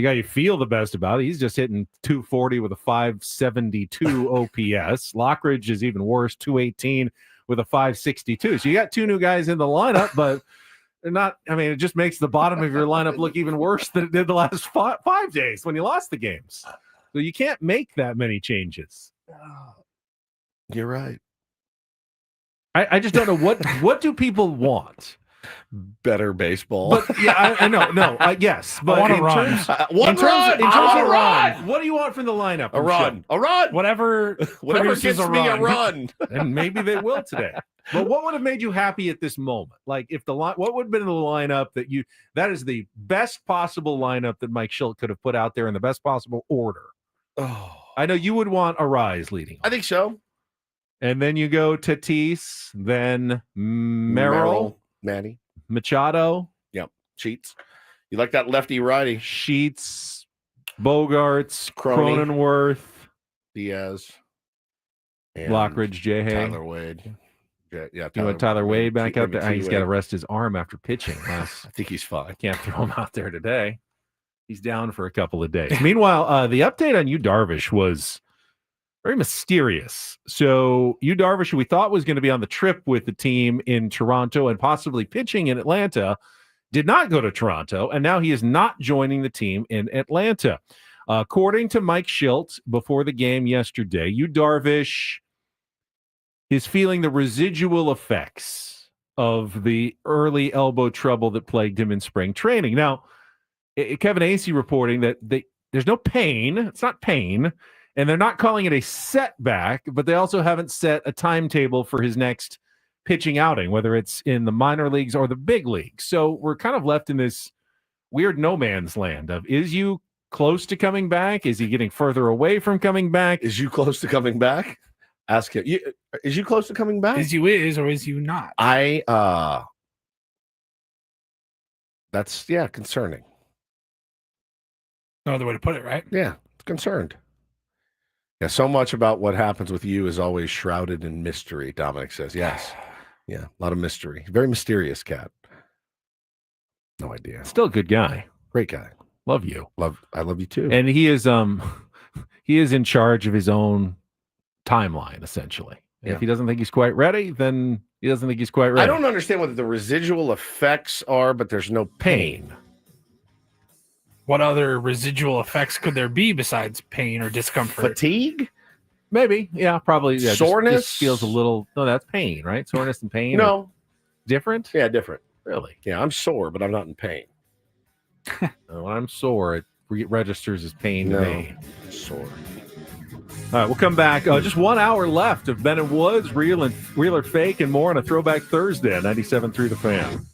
guy you feel the best about. He's just hitting 240 with a 572 OPS. Lockridge is even worse, 218 with a 562. So you got 2 new guys in the lineup, but they're not. I mean, it just makes the bottom of your lineup look even worse than it did the last 5 days when you lost the games. So you can't make that many changes. You're right. I just don't know what do people want. Better baseball. But yeah, I know. No, yes, but I want a in run. terms, One run. in terms I want of a run. what do you want from the lineup? A run. A run. Whatever Gets produces me a run. And maybe they will today. But what would have made you happy at this moment? Like, if what would have been the lineup that is the best possible lineup that Mike Schilt could have put out there in the best possible order? Oh, I know you would want Arise leading. I think so. And then you go Tatis, then Merrill, Manny, Machado. Yep. Sheets. You like that lefty righty? Sheets, Bogarts, Crony. Cronenworth, Diaz, and Lockridge, Jay Hay. Tyler Wade. Yeah, You want Tyler Wade back out there? He's got to Wade. rest his arm after pitching. I think he's fine. Can't throw him out there today. He's down for a couple of days. Meanwhile, the update on Yu Darvish was very mysterious. So Yu Darvish, who we thought was going to be on the trip with the team in Toronto and possibly pitching in Atlanta, did not go to Toronto, and now he is not joining the team in Atlanta. According to Mike Schilt, before the game yesterday, Yu Darvish is feeling the residual effects of the early elbow trouble that plagued him in spring training. Now, Kevin Acey reporting that there's no pain. It's not pain. And they're not calling it a setback, but they also haven't set a timetable for his next pitching outing, whether it's in the minor leagues or the big leagues. So we're kind of left in this weird no man's land of, is you close to coming back? Is he getting further away from coming back? Is you close to coming back? Ask him. Is you close to coming back? Is you is or is you not? That's concerning. No other way to put it, right? Yeah, concerned. Yeah, so much about what happens with you is always shrouded in mystery, Dominic says. Yes. Yeah, a lot of mystery. Very mysterious cat. No idea. Still a good guy. Great guy. Love you. I love you too. And he is in charge of his own timeline, essentially. Yeah. If he doesn't think he's quite ready, then he doesn't think he's quite ready. I don't understand what the residual effects are, but there's no pain. What other residual effects could there be besides pain or discomfort? Fatigue? Maybe. Yeah, probably. Yeah, Soreness? Just feels a little. No, that's pain, right? Soreness and pain. No. Different? Yeah, different. Really? Yeah, I'm sore, but I'm not in pain. When I'm sore, it registers as pain to me. Sore. All right, we'll come back. Just 1 hour left of Ben and Woods, Real or Fake, and more on a Throwback Thursday at 97.3 The Fan.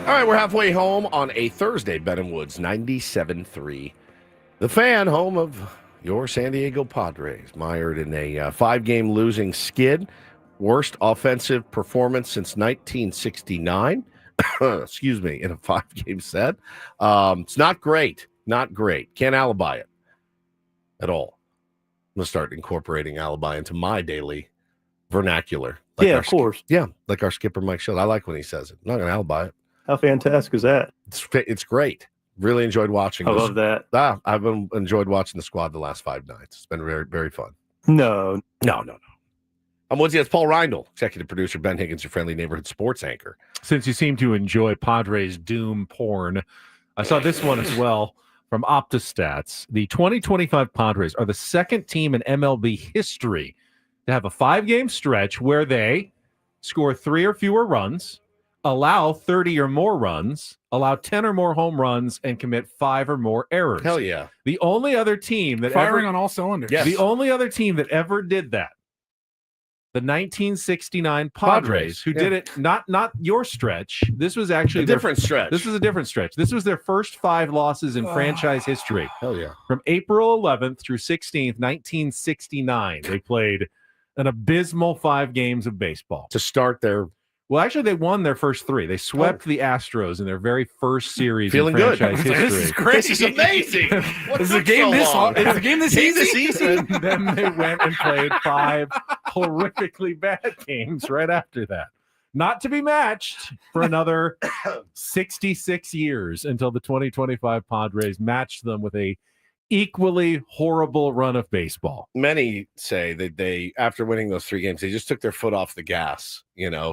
All right, we're halfway home on a Thursday. Ben and Woods, 97.3. The Fan, home of your San Diego Padres, mired in a 5-game losing skid. Worst offensive performance since 1969. Excuse me, in a 5-game set. It's not great. Not great. Can't alibi it at all. I'm going to start incorporating alibi into my daily vernacular. Like of course. Yeah, like our skipper Mike Schultz. I like when he says it. I'm not going to alibi it. How fantastic is that? It's great. Really enjoyed watching. I love that. I've enjoyed watching the squad the last 5 nights. It's been very, very fun. No. I'm Woodsy. That's Paul Reindl, executive producer. Ben Higgins, your friendly neighborhood sports anchor. Since you seem to enjoy Padres doom porn, I saw this one as well from OptaStats. The 2025 Padres are the second team in MLB history to have a 5-game stretch where they score 3 or fewer runs, allow 30 or more runs, allow 10 or more home runs, and commit 5 or more errors. Hell yeah. The only other team that firing on all cylinders. Yes. The only other team that ever did that, the 1969 Padres, who did it, not your stretch. This was actually a different stretch. This was a different stretch. This was their first 5 losses in franchise history. Hell yeah. From April 11th through 16th, 1969, they played an abysmal 5 games of baseball. To start their... Well, actually, they won their first 3. They swept the Astros in their very first series Feeling in good. franchise history. This is great. This is amazing. Is the game this easy? And then they went and played 5 horrifically bad games right after that. Not to be matched for another 66 years until the 2025 Padres matched them with a equally horrible run of baseball. Many say that they, after winning those 3 games, they just took their foot off the gas,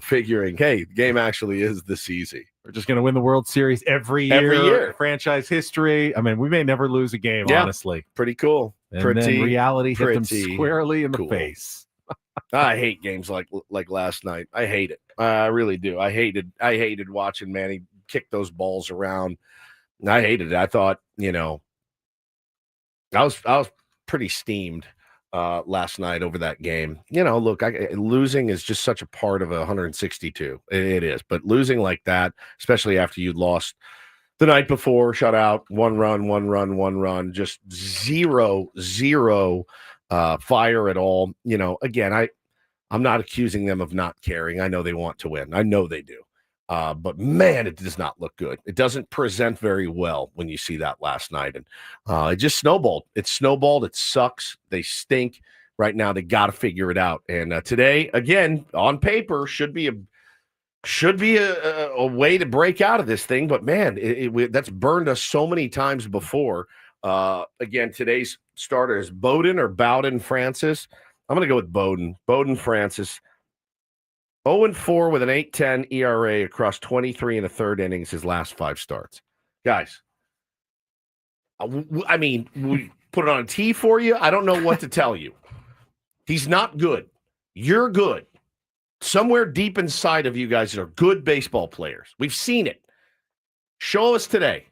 figuring, hey, the game actually is this easy. We're just going to win the World Series every year. Franchise history. I mean, we may never lose a game, honestly. Pretty cool. And then reality hit them squarely in the face. I hate games like last night. I hate it. I really do. I hated watching Manny kick those balls around. I hated it. I thought, I was pretty steamed last night over that game. Look, losing is just such a part of 162. It is, but losing like that, especially after you'd lost the night before, shut out, 1 run, just zero fire at all. Again, I'm not accusing them of not caring. I know they want to win. I know they do. But man, it does not look good. It doesn't present very well when you see that last night. And it just snowballed. It snowballed. It sucks. They stink right now. They got to figure it out. And today, again, on paper, should be a way to break out of this thing. But man, that's burned us so many times before. Again, today's starter is Bowden Francis. I'm going to go with Bowden Francis. 0-4 with an 8.10 ERA across 23 and a third innings his last 5 starts. Guys, I mean, we put it on a tee for you. I don't know what to tell you. He's not good. You're good. Somewhere deep inside of you guys are good baseball players. We've seen it. Show us today.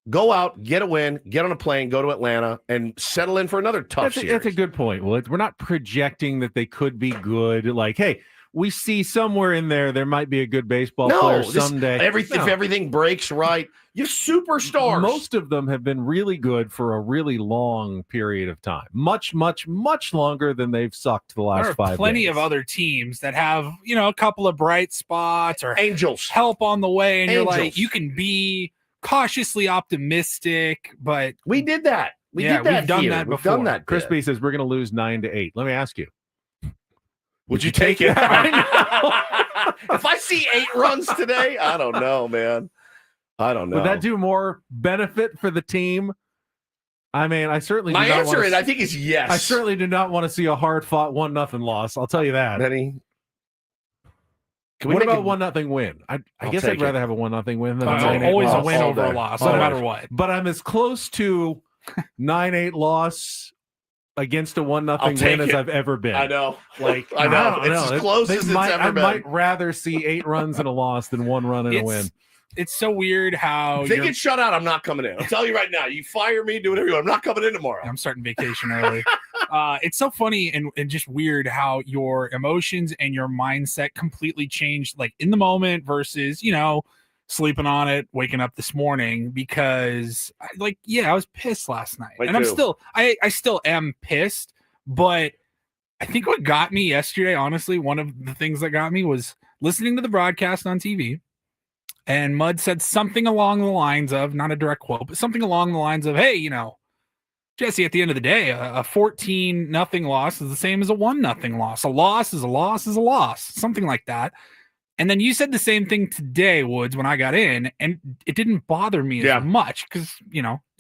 Go out, get a win, get on a plane, go to Atlanta, and settle in for another tough series. That's a good point. Well, we're not projecting that they could be good. Like, hey, we see somewhere in there might be a good baseball player someday. If everything breaks right, you're superstars. Most of them have been really good for a really long period of time. Much, much, much longer than they've sucked the last 5 There are plenty days. of other teams that have, a couple of bright spots or angels help on the way. And Angels. You're like, you can be cautiously optimistic, but we did that. We've done that before. Done that. Chris B says we're going to lose 9-8. Let me ask you. Would you take it? If I see 8 runs today, I don't know, man. I don't know. Would that do more benefit for the team? I mean, I certainly My answer is I think is yes. I certainly do not want to see a hard-fought 1-0 loss. I'll tell you that. Benny, what about 1-0 win? I guess I'd rather have a 1-0 win than a 9-8 always loss. a win over a loss, no matter what. But I'm as close to 9-8 loss against a 1-0 win as I've ever been. I know. Like I know. don't It's as close as it's ever been. I might rather see 8 runs and a loss than 1 run and a win. It's so weird how if they get shut out, I'm not coming in. I'll tell you right now. You fire me, do whatever you want. I'm not coming in tomorrow. I'm starting vacation early. It's so funny and just weird how your emotions and your mindset completely changed, like in the moment versus, sleeping on it, waking up this morning because I was pissed last night. Me And I'm too. still I still am pissed, but I think what got me yesterday, honestly, one of the things that got me was listening to the broadcast on TV. And Mud said something along the lines of, not a direct quote, but something along the lines of, hey, Jesse, at the end of the day, a 14-0 loss is the same as a 1-0 loss. A loss is a loss is a loss, something like that. And then you said the same thing today, Woods, when I got in, and it didn't bother me as much because,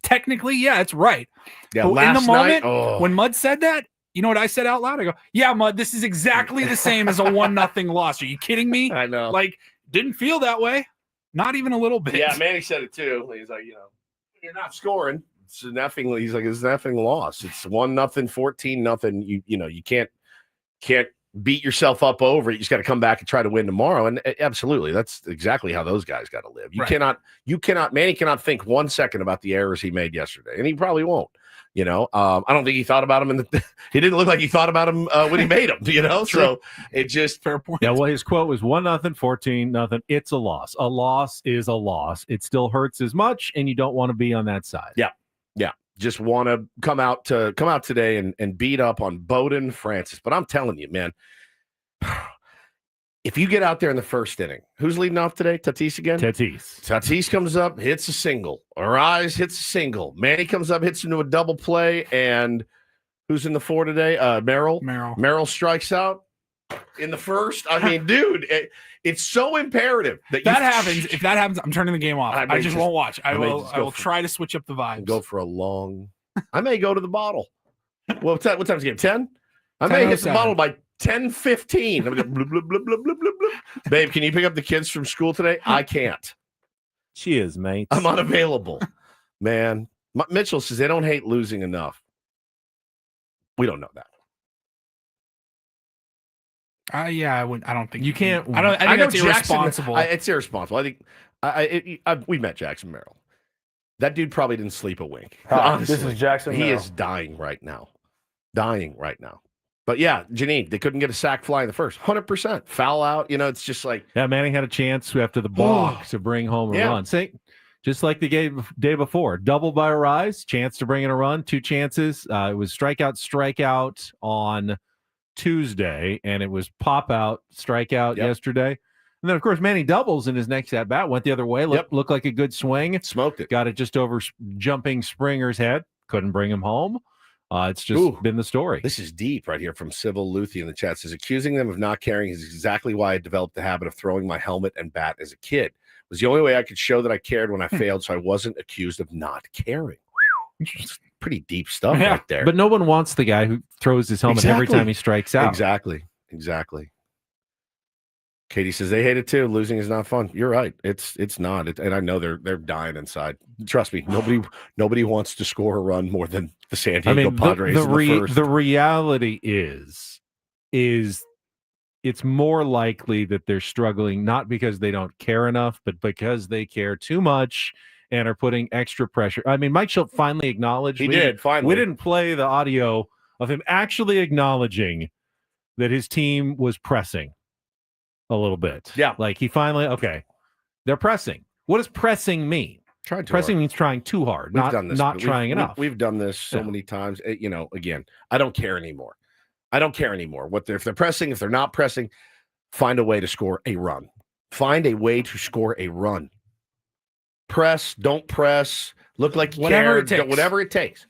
technically, it's right. Yeah, but in the last moment, night, when Mud said that, you know what I said out loud? I go, yeah, Mud, this is exactly the same as a 1-0 loss. Are you kidding me? I know. Didn't feel that way. Not even a little bit. Yeah, Manny said it too. He's like, you're not scoring. It's nothing. He's like, it's nothing loss. It's 1-0, 14-0. You can't beat yourself up over it. You just got to come back and try to win tomorrow. And absolutely, that's exactly how those guys got to live. Manny cannot think 1 second about the errors he made yesterday, and he probably won't. I don't think he thought about him he didn't look like he thought about him when he made them, so it just fair point. Yeah, well, his quote was 1-0, 14-0. It's a loss. A loss is a loss. It still hurts as much, and you don't want to be on that side. Yeah. Just want to come out today and beat up on Bowden Francis. But I'm telling you, man, if you get out there in the first inning, who's leading off today? Tatis again? Tatis comes up, hits a single. Arise hits a single. Manny comes up, hits into a double play. And who's in the 4 today? Merrill strikes out in the first. I mean, dude, it's so imperative that happens. If that happens, I'm turning the game off. I just won't watch. I will try to switch up the vibes. Go for a long. I may go to the bottle. What time's the game? 10? I may hit the bottle by 10:15. I'm going to blub. Babe, can you pick up the kids from school today? I can't. Cheers, mate. I'm unavailable. Man, Mitchell says they don't hate losing enough. We don't know that. I don't think you can't. I think that's irresponsible. It's irresponsible. I think we met Jackson Merrill. That dude probably didn't sleep a wink. Honestly, this is Jackson Merrill. He is dying right now. But yeah, Janine, they couldn't get a sack fly in the first. 100% foul out. It's just like Manning had a chance after the balk to bring home a run. Just like the day before, double by Rise, chance to bring in a run, 2 chances. It was strikeout on Tuesday, and it was pop out, strikeout yesterday. And then, of course, Manny doubles in his next at bat, went the other way, looked like a good swing. Smoked it. Got it just over jumping Springer's head. Couldn't bring him home. It's just been the story. This is deep right here from Civil Luthi in the chat. Says, accusing them of not caring is exactly why I developed the habit of throwing my helmet and bat as a kid. It was the only way I could show that I cared when I failed, so I wasn't accused of not caring. Pretty deep stuff right there. But no one wants the guy who throws his helmet every time he strikes out. Exactly. Katie says they hate it too. Losing is not fun. You're right. It's not. And I know they're dying inside. Trust me. Nobody wants to score a run more than the San Diego Padres. The reality is it's more likely that they're struggling not because they don't care enough, but because they care too much and are putting extra pressure. I mean, Mike Schultz finally acknowledged. He did finally. We didn't play the audio of him actually acknowledging that his team was pressing a little bit. Yeah. Like he finally, they're pressing. What does pressing mean? Pressing means trying too hard, not trying enough. We've done this so many times. Again, I don't care anymore. If they're pressing, if they're not pressing, find a way to score a run. Press, don't press, look like you whatever care, whatever it takes.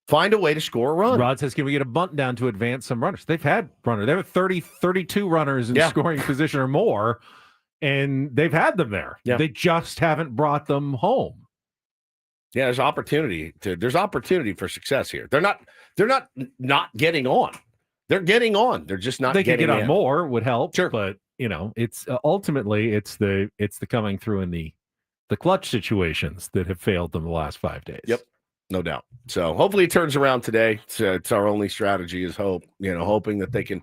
Find a way to score a run. Rod says, can we get a bunt down to advance some runners? They've had runners. They have 32 runners in scoring position or more, and they've had them there. Yeah. They just haven't brought them home. Yeah, there's opportunity for success here. They're not getting on. They're getting on. They're just not. They getting could get on in. more would help. Sure, but it's ultimately it's the coming through in the clutch situations that have failed them the last 5 days. Yep. No doubt. So hopefully it turns around today. It's our only strategy is hope, hoping that they can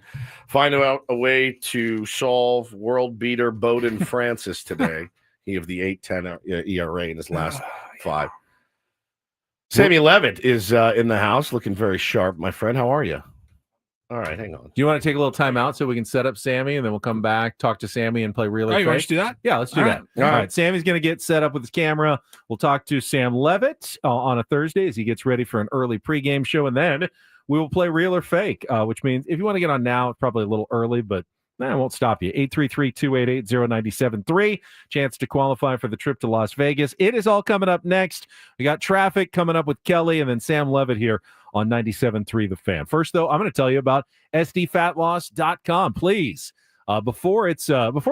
find out a way to solve world beater Bowden Francis today. He of the 8.10 ERA in his last 5. Sammy Levitt is in the house looking very sharp. My friend, how are you? All right, hang on. Do you want to take a little time out so we can set up Sammy, and then we'll come back, talk to Sammy, and play real or Oh, you want fake? us to do that? Yeah, let's do that. All All right. right. Sammy's going to get set up with his camera. We'll talk to Sam Levitt on a Thursday as he gets ready for an early pregame show, and then we will play real or fake, which means if you want to get on now, it's probably a little early, but I won't stop you. 833-288-0973. Chance to qualify for the trip to Las Vegas. It is all coming up next. We got traffic coming up with Kelly and then Sam Levitt here on 97.3 The Fan. First, though, I'm going to tell you about sdfatloss.com. Please, before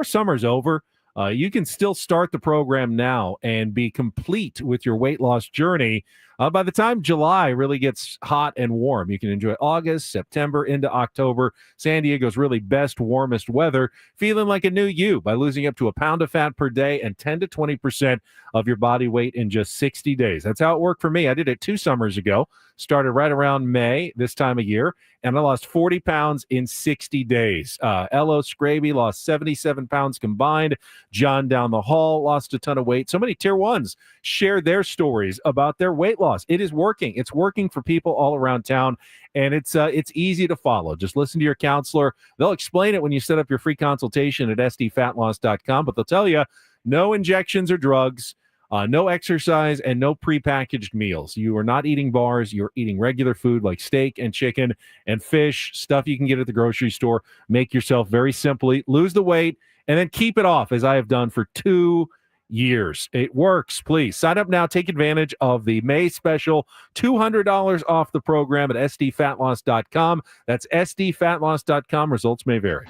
summer's over, you can still start the program now and be complete with your weight loss journey. By the time July really gets hot and warm, you can enjoy August, September, into October. San Diego's really best, warmest weather, feeling like a new you by losing up to a pound of fat per day and 10 to 20% of your body weight in just 60 days. That's how it worked for me. I did it 2 summers ago, started right around May this time of year, and I lost 40 pounds in 60 days. Ello Scraby lost 77 pounds combined. John down the hall lost a ton of weight. So many tier ones share their stories about their weight loss. It is working. It's working for people all around town, and it's easy to follow. Just listen to your counselor. They'll explain it when you set up your free consultation at sdfatloss.com, but they'll tell you no injections or drugs, no exercise, and no prepackaged meals. You are not eating bars. You're eating regular food like steak and chicken and fish, stuff you can get at the grocery store. Make yourself very simply lose the weight and then keep it off, as I have done for 2 years. It works. Please sign up now. Take advantage of the May special, $200 off the program at sdfatloss.com. That's sdfatloss.com. Results may vary.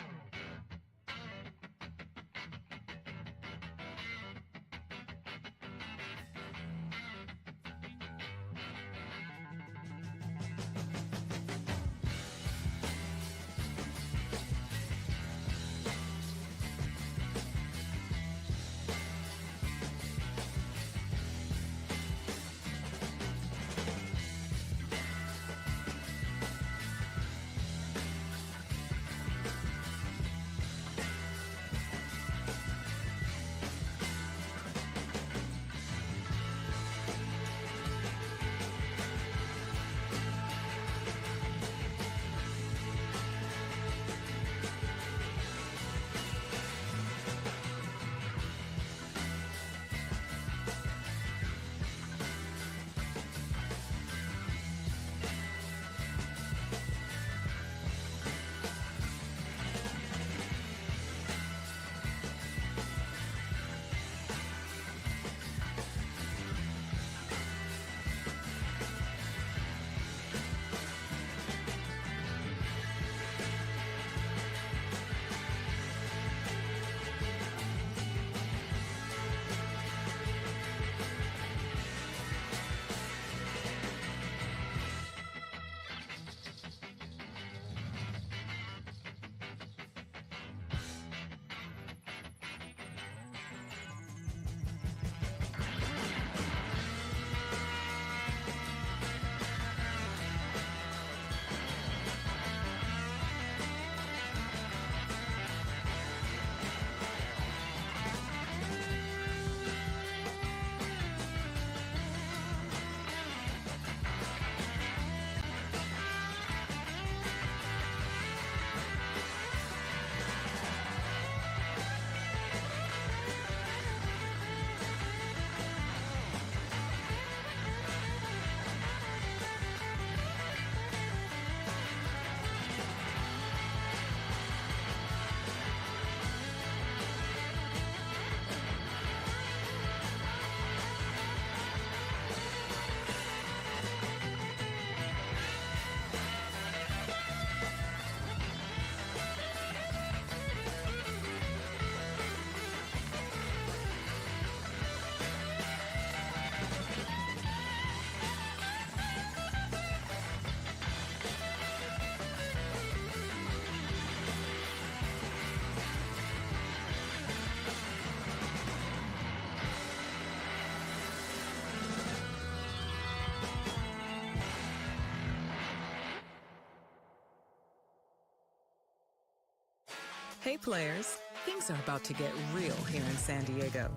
Hey players, things are about to get real here in San Diego.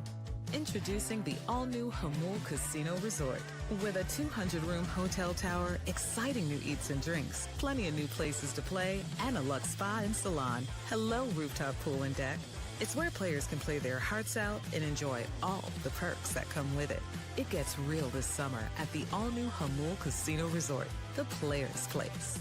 Introducing the all-new Hamul Casino Resort. With a 200-room hotel tower, exciting new eats and drinks, plenty of new places to play, and a luxe spa and salon. Hello, rooftop pool and deck. It's where players can play their hearts out and enjoy all the perks that come with it. It gets real this summer at the all-new Hamul Casino Resort, the player's place.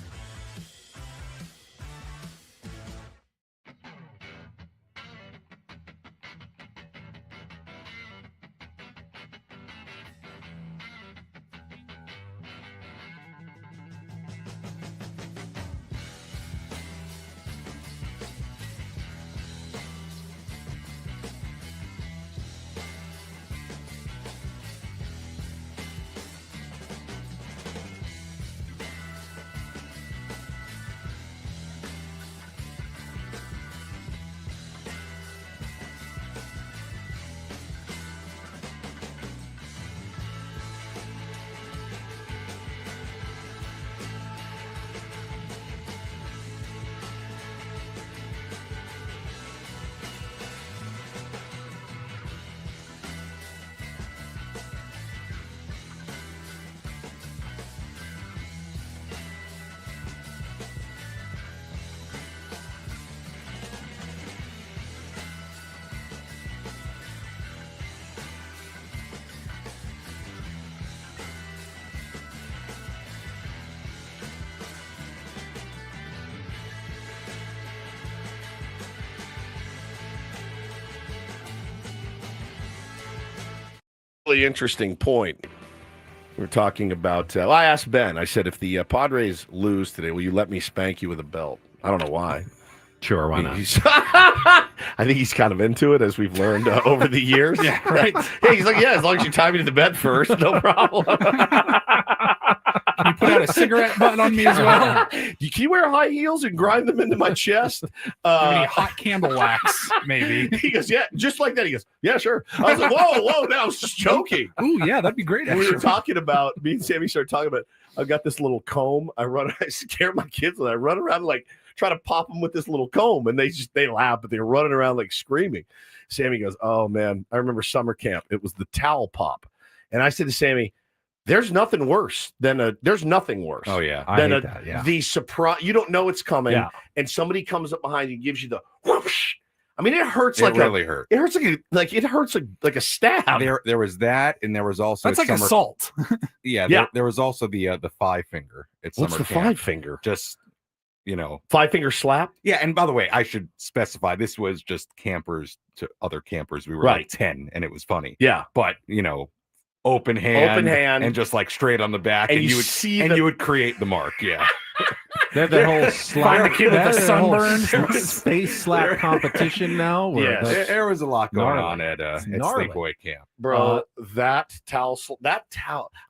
Really interesting point. We're talking about. Well, I asked Ben. I said, if the Padres lose today, will you let me spank you with a belt? I don't know why. Sure, why not? I think he's kind of into it, as we've learned over the years. Yeah, right. Yeah, he's like, yeah, as long as you tie me to the bed first, no problem. You put out a cigarette butt on me as well. Can you wear high heels and grind them into my chest? Any hot candle wax, maybe. He goes, yeah, just like that. He goes, yeah, sure. I was like, whoa, no, I was just joking. Ooh, yeah, that'd be great. We were talking about, me and Sammy started talking about, I've got this little comb. I scare my kids and I run around like, try to pop them with this little comb, and they laugh, but they're running around like screaming. Sammy goes, oh man, I remember summer camp. It was the towel pop. And I said to Sammy, there's nothing worse than there's nothing worse. Oh yeah. The surprise. You don't know it's coming. And somebody comes up behind you and gives you the whoosh. I mean, it hurts like really hurt. It hurts it hurts like a stab. There was that, and there was also that's like assault. There was also the 5-finger. What's the 5-finger? Just 5-finger slap. Yeah, and by the way, I should specify this was just campers to other campers. We were like 10, and it was funny. Yeah, but open hand, and just like straight on the back, and you would see, and you would create the mark. Yeah. That whole slap, find the kid with the sunburn, space slap competition now. Yes, there was a lot going on at Sleepaway Camp, bro. That towel,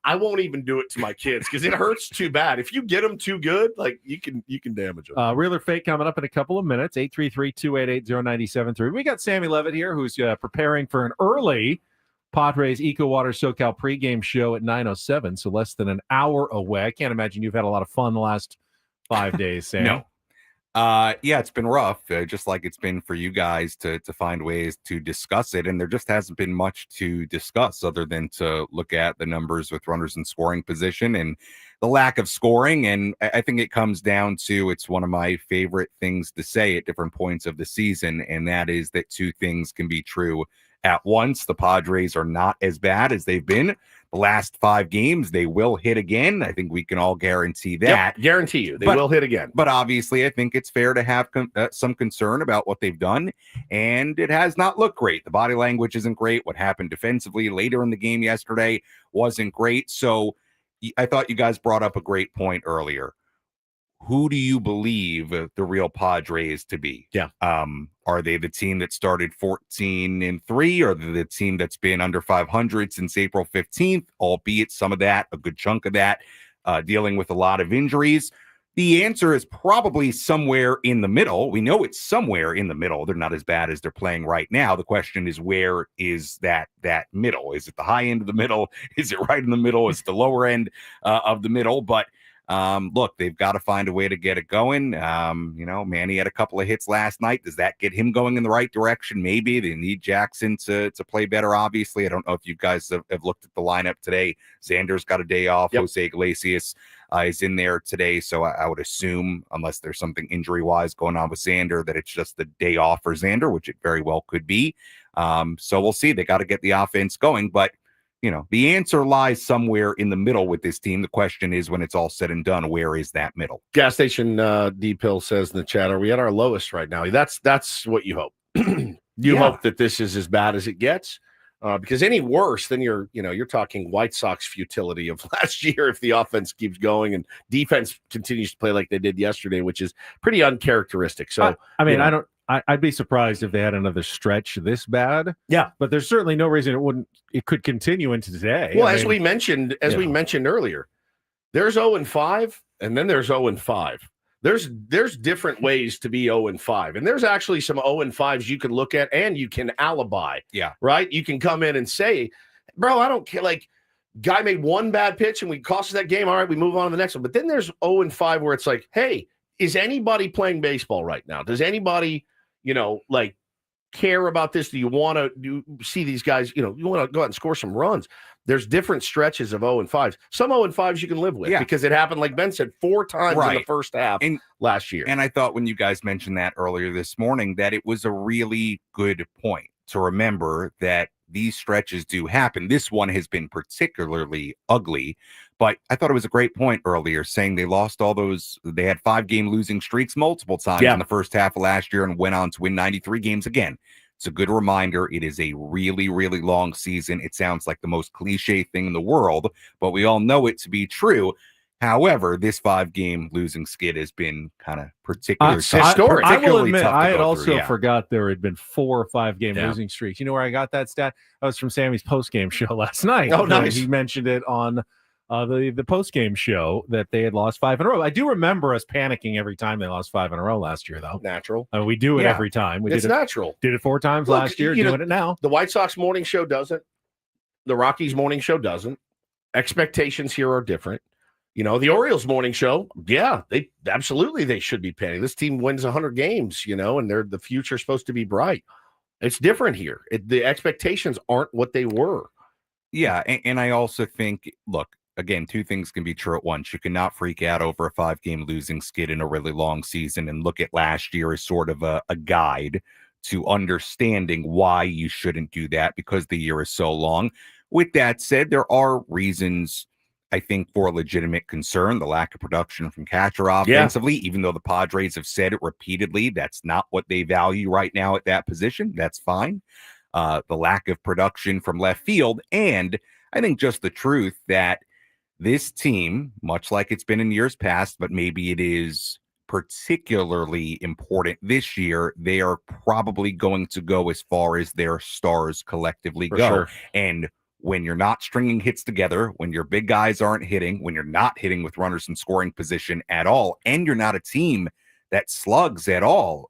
I won't even do it to my kids because it hurts too bad. If you get them too good, like you can damage them. Real or fake coming up in a couple of minutes. 833-288-0973. We got Sammy Levitt here, who's preparing for an early Padres Eco Water SoCal pregame show at 9:07, so less than an hour away. I can't imagine you've had a lot of fun the last 5 days, Sam. No. Yeah, it's been rough, just like it's been for you guys to find ways to discuss it. And there just hasn't been much to discuss other than to look at the numbers with runners in scoring position and the lack of scoring. And I think it comes down to, it's one of my favorite things to say at different points of the season, and that is that two things can be true at once. The Padres are not as bad as they've been the last 5 games. They will hit again. I think we can all guarantee that. Yep, guarantee you. They will hit again. But obviously, I think it's fair to have some concern about what they've done, and it has not looked great. The body language isn't great. What happened defensively later in the game yesterday wasn't great. So I thought you guys brought up a great point earlier. Who do you believe the real Padres to be? Yeah. Are they the team that started 14-3? Or the team that's been under 500 since April 15th, albeit some of that, a good chunk of that, dealing with a lot of injuries? The answer is probably somewhere in the middle. We know it's somewhere in the middle. They're not as bad as they're playing right now. The question is, where is that middle? Is it the high end of the middle? Is it right in the middle? Is it the lower end of the middle? But Look, they've got to find a way to get it going. Manny had a couple of hits last night. Does that get him going in the right direction? Maybe. They need Jackson to play better, obviously. I don't know if you guys have looked at the lineup today. Xander's got a day off. Yep. Jose Iglesias is in there today, so I would assume, unless there's something injury-wise going on with Xander, that it's just the day off for Xander, which it very well could be. So we'll see. They got to get the offense going, but the answer lies somewhere in the middle with this team. The question is, when it's all said and done, where is that middle? Gas station D-Pill says in the chat, are we at our lowest right now? That's what you hope. You hope that this is as bad as it gets, because any worse, then you're talking White Sox futility of last year if the offense keeps going and defense continues to play like they did yesterday, which is pretty uncharacteristic. So I'd be surprised if they had another stretch this bad. Yeah, but there's certainly no reason it could continue into today. Well, as we mentioned earlier, there's 0-5, and then there's 0-5. There's different ways to be 0-5, and there's actually some 0-5s you can look at and you can alibi. Yeah, right. You can come in and say, "Bro, I don't care." Like, guy made one bad pitch and we cost us that game. All right, we move on to the next one. But then there's 0-5 where it's like, hey, is anybody playing baseball right now? Does anybody care about this? Do you want to see these guys? You want to go out and score some runs. There's different stretches of 0-5s. Some 0-5s you can live with because it happened, like Ben said, 4 times in the first half last year. And I thought when you guys mentioned that earlier this morning, that it was a really good point to remember that these stretches do happen. This one has been particularly ugly, but I thought it was a great point earlier saying they lost all those. They had 5-game losing streaks multiple times in the first half of last year and went on to win 93 games again. It's a good reminder. It is a really, really long season. It sounds like the most cliche thing in the world, but we all know it to be true. However, this 5-game losing skid has been kind of particularly historic. I will admit, I had also forgot there had been 4 or 5-game losing streaks. You know where I got that stat? That was from Sammy's post-game show last night. Oh, nice. He mentioned it on the post-game show that they had lost 5 in a row. I do remember us panicking every time they lost 5 in a row last year, though. Natural. We do it every time. It's natural. Did it 4 times last year, doing it now. The White Sox morning show doesn't. The Rockies morning show doesn't. Expectations here are different. The Orioles morning show, they should be panicking. This team wins 100 games, and the future's supposed to be bright. It's different here. The expectations aren't what they were. Yeah, and I also think, look, again, 2 things can be true at once. You cannot freak out over a 5-game losing skid in a really long season and look at last year as sort of a guide to understanding why you shouldn't do that because the year is so long. With that said, there are reasons, I think, for legitimate concern. The lack of production from catcher offensively, even though the Padres have said it repeatedly, that's not what they value right now at that position. That's fine. The lack of production from left field. And I think just the truth that this team, much like it's been in years past, but maybe it is particularly important this year, they are probably going to go as far as their stars collectively go. Sure. And when you're not stringing hits together, when your big guys aren't hitting, when you're not hitting with runners in scoring position at all, and you're not a team that slugs at all,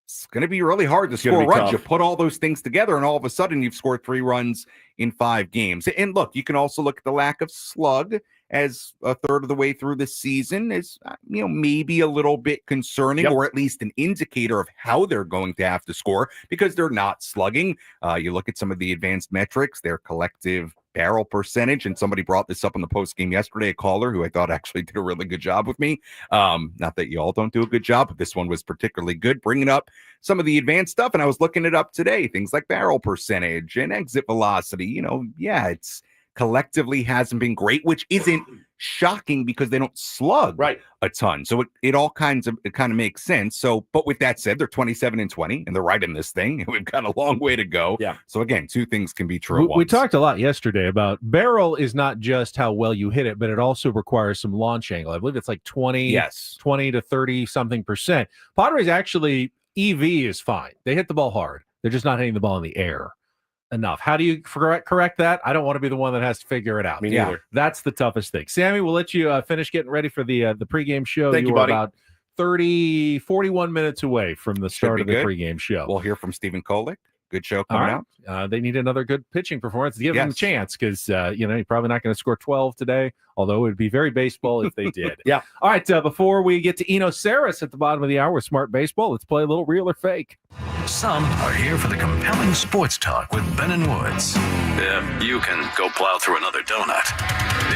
it's going to be really hard to score runs. You put all those things together, and all of a sudden you've scored 3 runs in 5 games. And look, you can also look at the lack of slug as a third of the way through the season is, maybe a little bit concerning, or at least an indicator of how they're going to have to score because they're not slugging. You look at some of the advanced metrics, their collective barrel percentage, and somebody brought this up in the post game yesterday, a caller who I thought actually did a really good job with me. Not that you all don't do a good job, but this one was particularly good, bringing up some of the advanced stuff. And I was looking it up today, things like barrel percentage and exit velocity. It's collectively hasn't been great, which isn't shocking because they don't slug a ton. So it all kind of makes sense. So, but with that said, they're 27-20 and they're right in this thing. We've got a long way to go. Yeah. So again, 2 things can be true at once. We talked a lot yesterday about barrel is not just how well you hit it, but it also requires some launch angle. I believe it's like 20 to 30 something percent. Padres actually, EV is fine. They hit the ball hard. They're just not hitting the ball in the air enough. How do you correct that? I don't want to be the one that has to figure it out. Me neither. That's the toughest thing. Sammy, we'll let you finish getting ready for the pregame show. Thank you, are buddy. About 41 minutes away from the start of the pregame show. We'll hear from Stephen Kolek. Good show coming out. They need another good pitching performance to give him a chance because, you're probably not going to score 12 today although it would be very baseball if they did. Yeah. All right, before we get to Eno Sarris at the bottom of the hour with Smart Baseball, let's play a little real or fake. Some are here for the compelling sports talk with Ben and Woods. Yeah, you can go plow through another donut.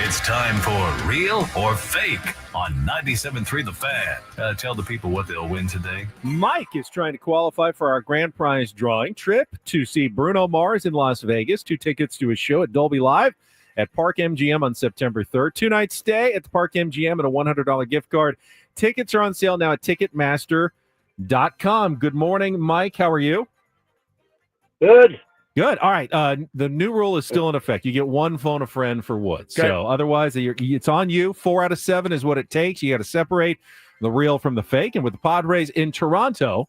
It's time for Real or Fake on 97.3 The Fan. Tell the people what they'll win today. Mike is trying to qualify for our grand prize drawing trip to see Bruno Mars in Las Vegas. 2 tickets to his show at Dolby Live at Park MGM on September 3rd. 2-night stay at the Park MGM and a $100 gift card. Tickets are on sale now at Ticketmaster.com. Good morning, Mike. How are you? Good. Good. All right. The new rule is still in effect. You get one phone a friend for Woods. Okay. So otherwise, it's on you. 4 out of 7 is what it takes. You got to separate the real from the fake. And with the Padres in Toronto,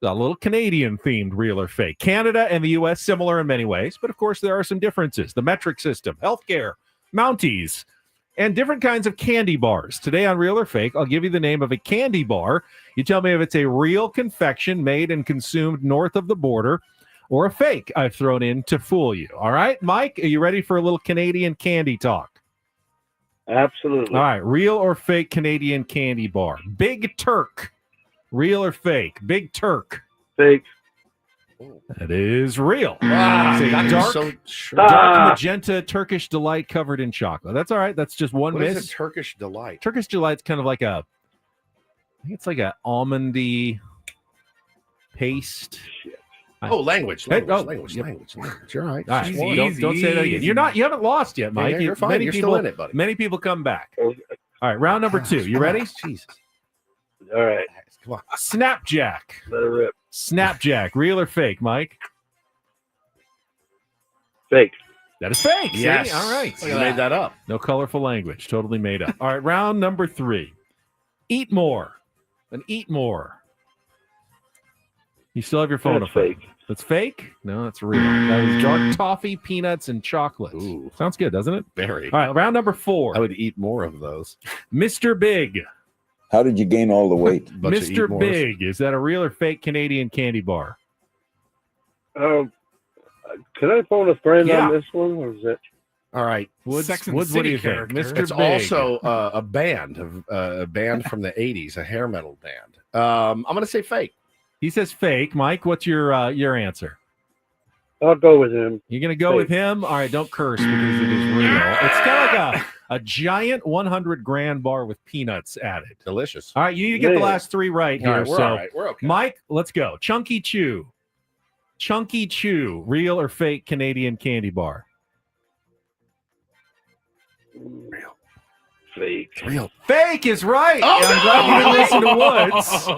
a little Canadian-themed real or fake. Canada and the U.S. similar in many ways, but of course there are some differences. The metric system, healthcare, Mounties, and different kinds of candy bars. Today on Real or Fake, I'll give you the name of a candy bar. You tell me if it's a real confection made and consumed north of the border or a fake I've thrown in to fool you. All right, Mike, are you ready for a little Canadian candy talk? Absolutely. All right, real or fake Canadian candy bar. Big Turk. Real or fake? Big Turk. Fake. That is real. Wow, It's a God, you're dark, so sure. dark magenta Turkish delight covered in chocolate. That's all right. That's just one What is miss. a Turkish delight? Turkish delight's kind of like I think it's like a almondy paste. Oh, language. Hey, Language. yep. Language. You're all right. All right, Just don't say that again. You haven't lost yet, Mike. you're fine. Many You're people, still in it, buddy. Many people come back. All right, round number 2. You ready? Jesus. All right. Come on. Snapjack. Let it rip. Snapjack. Real or fake, Mike? Fake. That is fake. See? Yes. All right. You made that up. No colorful language. Totally made up. All right, round number 3. Eat more. An eat more. You still have your phone. That's fake. That's fake? No, that's real. That was dark toffee, peanuts, and chocolate. Ooh. Sounds good, doesn't it? Very. All right, round number 4. I would eat more of those. Mr. Big. How did you gain all the weight? Bunch of Mr. eat-mores. Big. Is that a real or fake Canadian candy bar? Can I phone a friend Yeah. on this one, or is it? All right. Woods, Sex and the Woods, what do City you think? character. Mr. It's Big. also a band from the 80s, a hair metal band. I'm going to say fake. He says fake. Mike, what's your answer? I'll go with him. You're going to go with him? All right, don't curse because it is real. It's kind of like a giant 100-gram bar with peanuts added. Delicious. All right, you need to get the last 3 right here. All right, we're so, all right. We're okay. Mike, let's go. Chunky Chew. Chunky Chew, real or fake Canadian candy bar? Real. Fake. Real. Fake is right. Oh, I'm glad you didn't listen to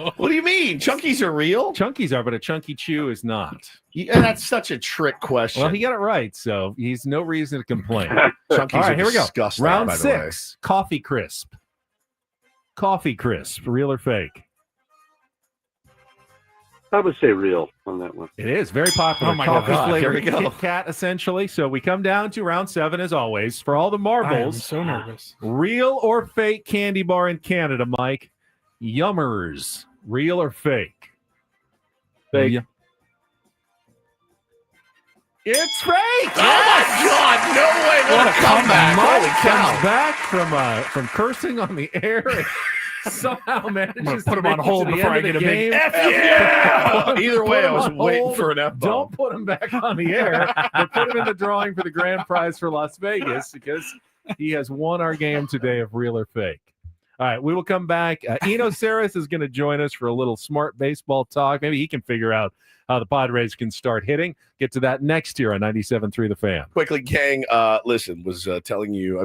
Woods. What do you mean? Chunkies are real? Chunkies are, but a Chunky Chew is not. Yeah, that's such a trick question. Well, he got it right, so he's no reason to complain. Chunkies All right, are here we go. disgusting, Round by the way. 6, Coffee Crisp. Coffee Crisp, real or fake? I would say real on that one. It is very popular. Oh my Coffee God, flavored here we go. Kit Kat, essentially. So we come down to round 7 as always. For all the I am marbles, so nervous. real or fake candy bar in Canada, Mike? Yummers, real or fake? Fake. Yeah. It's fake. Oh my God! No way! What a comeback! Mike Holy comes cow! back from cursing on the air. And somehow manages put to him on make it hold to the before end I of get the a big game. F yeah! Either way, Put I him was on waiting hold. for an F-bomb. Don't put him back on the air, but put him in the drawing for the grand prize for Las Vegas because he has won our game today of real or fake. All right, we will come back. Eno Sarris is going to join us for a little smart baseball talk. Maybe he can figure out how the Padres can start hitting. Get to that next year on 97.3 The Fan. Quickly, gang, listen, was I tell you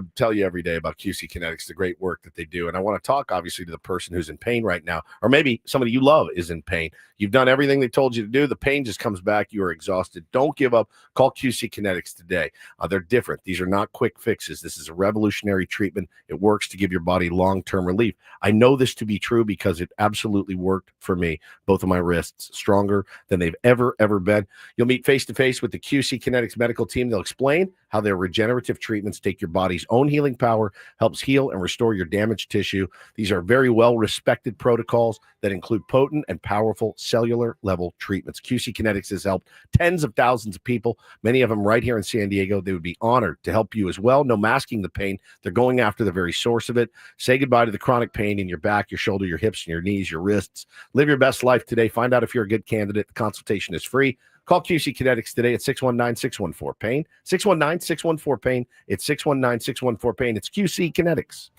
every day about QC Kinetics, the great work that they do. And I want to talk, obviously, to the person who's in pain right now, or maybe somebody you love is in pain. You've done everything they told you to do. The pain just comes back. You are exhausted. Don't give up. Call QC Kinetics today. They're different. These are not quick fixes. This is a revolutionary treatment. It works to give your body long-term relief. I know this to be true because it absolutely worked for me. Both of my wrists stronger than they've they've ever been. You'll meet face-to-face with the QC Kinetics medical team. They'll explain how their regenerative treatments take your body's own healing power, helps heal and restore your damaged tissue. These are very well-respected protocols that include potent and powerful cellular-level treatments. QC Kinetics has helped tens of thousands of people, many of them right here in San Diego. They would be honored to help you as well. No masking the pain. They're going after the very source of it. Say goodbye to the chronic pain in your back, your shoulder, your hips, and your knees, your wrists. Live your best life today. Find out if you're a good candidate. The consultation is free. Call QC Kinetics today at 619-614-PAIN. 619-614-PAIN. It's 619-614-PAIN. It's QC Kinetics.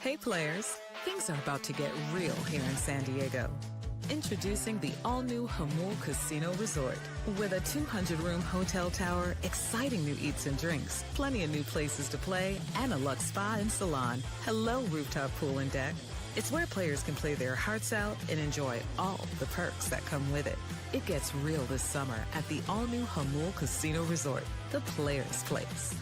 Hey players, things are about to get real here in San Diego. Introducing the all-new Hamul Casino Resort. With a 200-room hotel tower, exciting new eats and drinks, plenty of new places to play, and a luxe spa and salon. Hello, rooftop pool and deck. It's where players can play their hearts out and enjoy all the perks that come with it. It gets real this summer at the all-new Hamul Casino Resort, the players' place.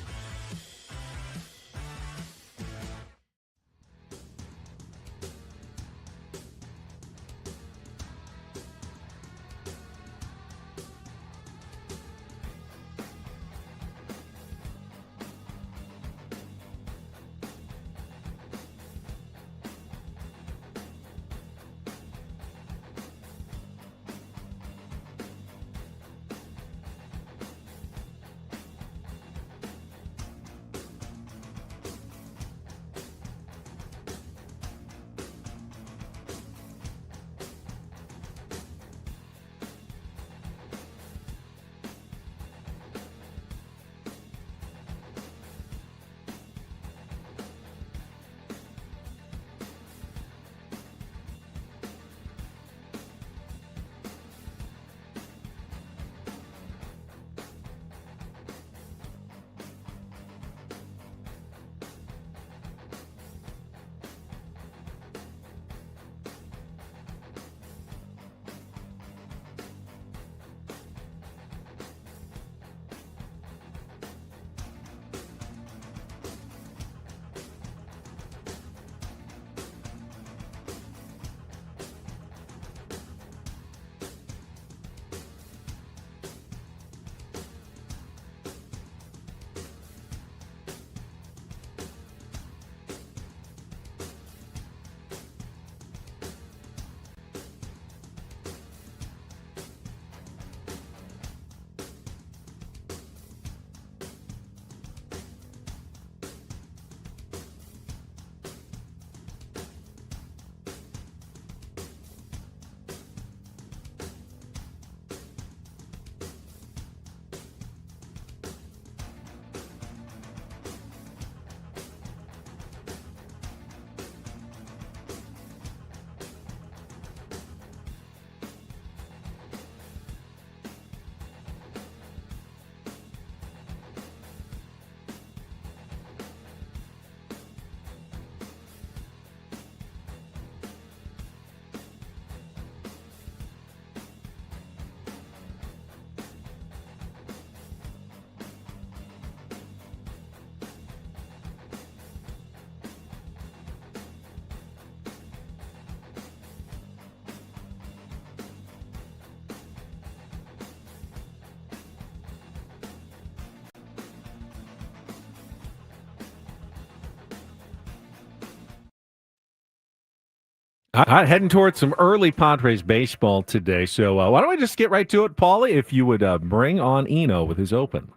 Heading towards some early Padres baseball today. So why don't we just get right to it, Paulie, if you would bring on Eno with his open.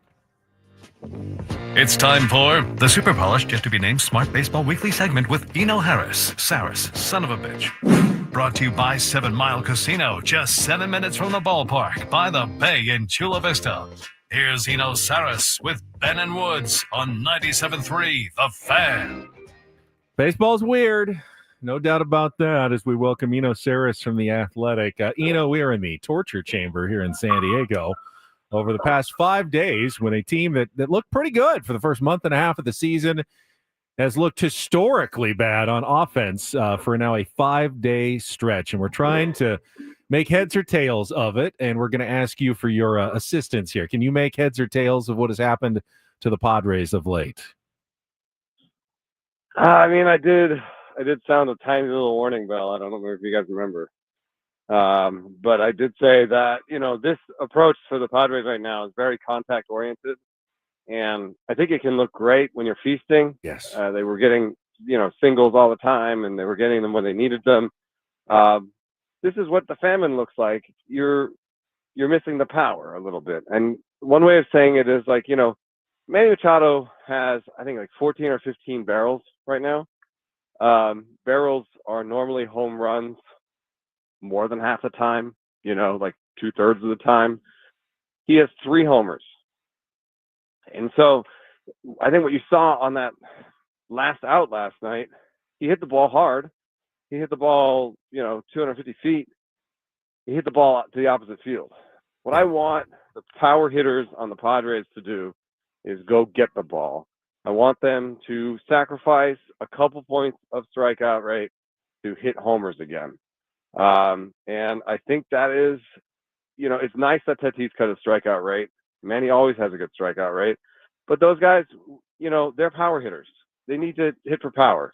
It's time for the super polished, yet to be named Smart Baseball Weekly segment with Eno Sarris, son of a bitch. Brought to you by 7 Mile Casino, just 7 minutes from the ballpark by the bay in Chula Vista. Here's Eno Sarris with Ben and Woods on 97.3 The Fan. Baseball's weird. No doubt about that as we welcome Eno Sarris from The Athletic. Eno, we are in the torture chamber here in San Diego over the past 5 days when a team that looked pretty good for the first month and a half of the season has looked historically bad on offense for now a 5-day stretch. And we're trying to make heads or tails of it, and we're going to ask you for your assistance here. Can you make heads or tails of what has happened to the Padres of late? I mean, I did sound a tiny little warning bell. I don't know if you guys remember. But I did say that, this approach for the Padres right now is very contact oriented. And I think it can look great when you're feasting. Yes. They were getting, singles all the time, and they were getting them when they needed them. This is what the famine looks like. You're missing the power a little bit. And one way of saying it is like, Manny Machado has, I think, like 14 or 15 barrels right now. Barrels are normally home runs more than half the time, like 2/3 of the time. He has 3 homers. And so I think what you saw on that last out last night, he hit the ball hard. He hit the ball, 250 feet. He hit the ball to the opposite field. What I want the power hitters on the Padres to do is go get the ball. I want them to sacrifice a couple points of strikeout rate to hit homers again. And I think that is, it's nice that Tatis cut his strikeout rate. Manny always has a good strikeout rate. But those guys, they're power hitters. They need to hit for power.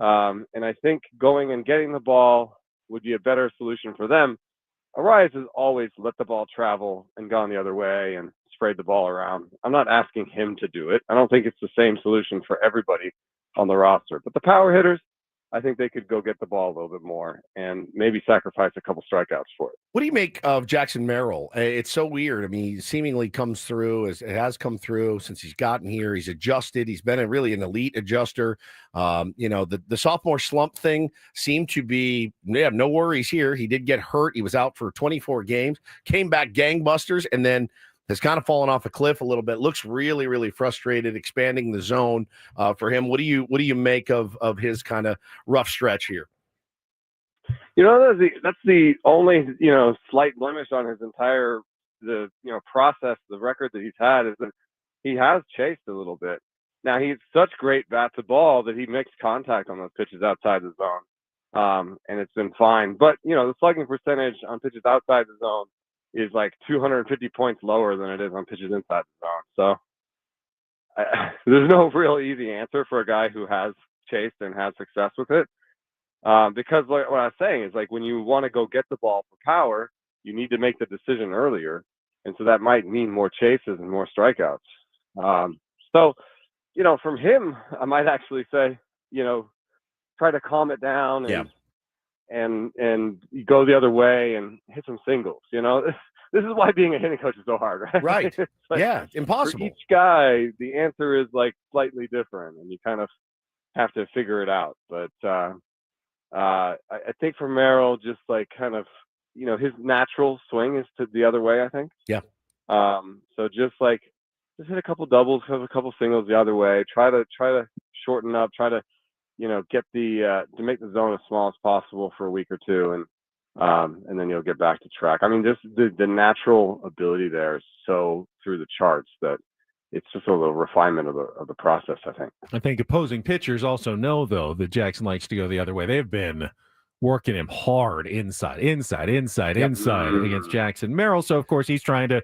And I think going and getting the ball would be a better solution for them. Arias has always let the ball travel and gone the other way and sprayed the ball around. I'm not asking him to do it. I don't think it's the same solution for everybody on the roster. But the power hitters, I think they could go get the ball a little bit more and maybe sacrifice a couple strikeouts for it. What do you make of Jackson Merrill? It's so weird. I mean, he seemingly comes through, it has come through since he's gotten here. He's adjusted. He's been really an elite adjuster. The sophomore slump thing seemed to be, no worries here. He did get hurt. He was out for 24 games, came back gangbusters, and then has kind of fallen off a cliff a little bit. Looks really, really frustrated, expanding the zone for him. What do you make of his kind of rough stretch here? That's the only, slight blemish on his entire, process, the record that he's had is that he has chased a little bit. Now, he's such great bat to ball that he makes contact on those pitches outside the zone. And it's been fine. But, the slugging percentage on pitches outside the zone is like 250 points lower than it is on pitches inside the zone. So there's no real easy answer for a guy who has chased and has success with it. Because what I was saying is like when you want to go get the ball for power, you need to make the decision earlier. And so that might mean more chases and more strikeouts. So, from him, I might actually say, try to calm it down and go the other way and hit some singles. This is why being a hitting coach is so hard, right? Right. Like, impossible. For each guy, the answer is like slightly different, and you kind of have to figure it out. But I think for Merrill, just like kind of, his natural swing is to the other way, I think. Yeah. So just hit a couple doubles, have a couple singles the other way. Try to shorten up. Try to get to make the zone as small as possible for a week or two, and then you'll get back to track. I mean, just the natural ability there is so through the charts that it's just a little refinement of the process, I think. I think opposing pitchers also know, though, that Jackson likes to go the other way. They've been working him hard inside against Jackson Merrill. So, of course, he's trying to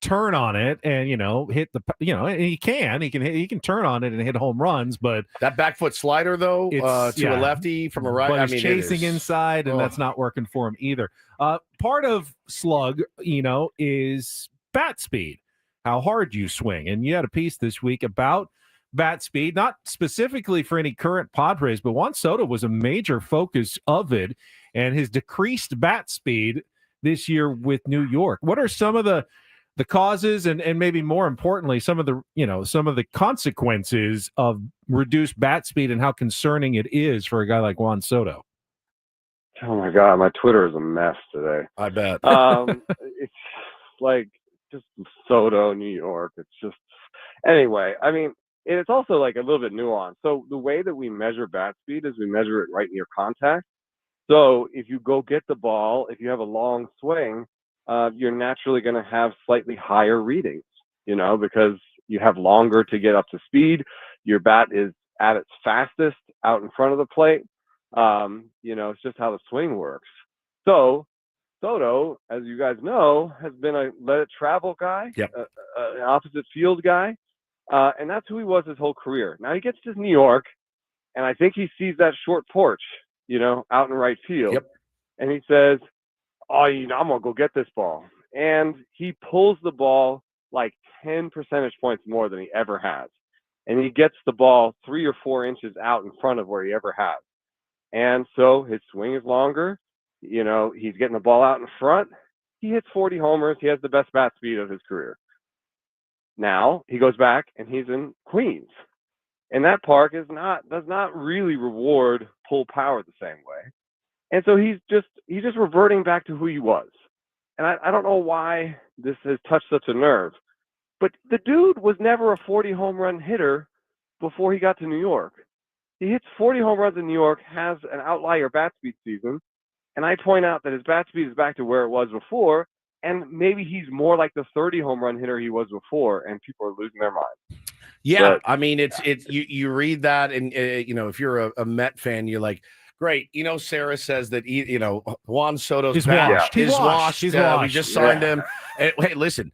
turn on it and hit the and he can turn on it and hit home runs, but that back foot slider though to a lefty from a right, but he's chasing inside, and that's not working for him either. Part of slug is bat speed, how hard you swing, and you had a piece this week about bat speed, not specifically for any current Padres, but Juan Soto was a major focus of it, and his decreased bat speed this year with New York. What are some of the causes and maybe more importantly, some of the consequences of reduced bat speed and how concerning it is for a guy like Juan Soto? Oh my God, my Twitter is a mess today. I bet. It's like just Soto, New York. It's just, anyway, I mean, it's also like a little bit nuanced. So the way that we measure bat speed is we measure it right near contact. So if you go get the ball, if you have a long swing, you're naturally going to have slightly higher readings, because you have longer to get up to speed. Your bat is at its fastest out in front of the plate. It's just how the swing works. So Soto, as you guys know, has been a let it travel guy, an opposite field guy, and that's who he was his whole career. Now he gets to New York, and I think he sees that short porch, out in right field, and he says, "Oh, I'm gonna go get this ball," and he pulls the ball like 10 percentage points more than he ever has, and he gets the ball 3 or 4 inches out in front of where he ever has. And so his swing is longer. He's getting the ball out in front. He hits 40 homers. He has the best bat speed of his career. Now he goes back and he's in Queens. And that park does not really reward pull power the same way. And so he's just reverting back to who he was. And I don't know why this has touched such a nerve. But the dude was never a 40 home run hitter before he got to New York. He hits 40 home runs in New York, has an outlier bat speed season, and I point out that his bat speed is back to where it was before, and maybe he's more like the 30 home run hitter he was before, and people are losing their minds. Yeah, but, I mean, it's you read that, and if you're a Met fan, you're like, great. Eno Sarris says that Juan Soto's bat is washed. He's washed. We just signed him. And, hey, listen.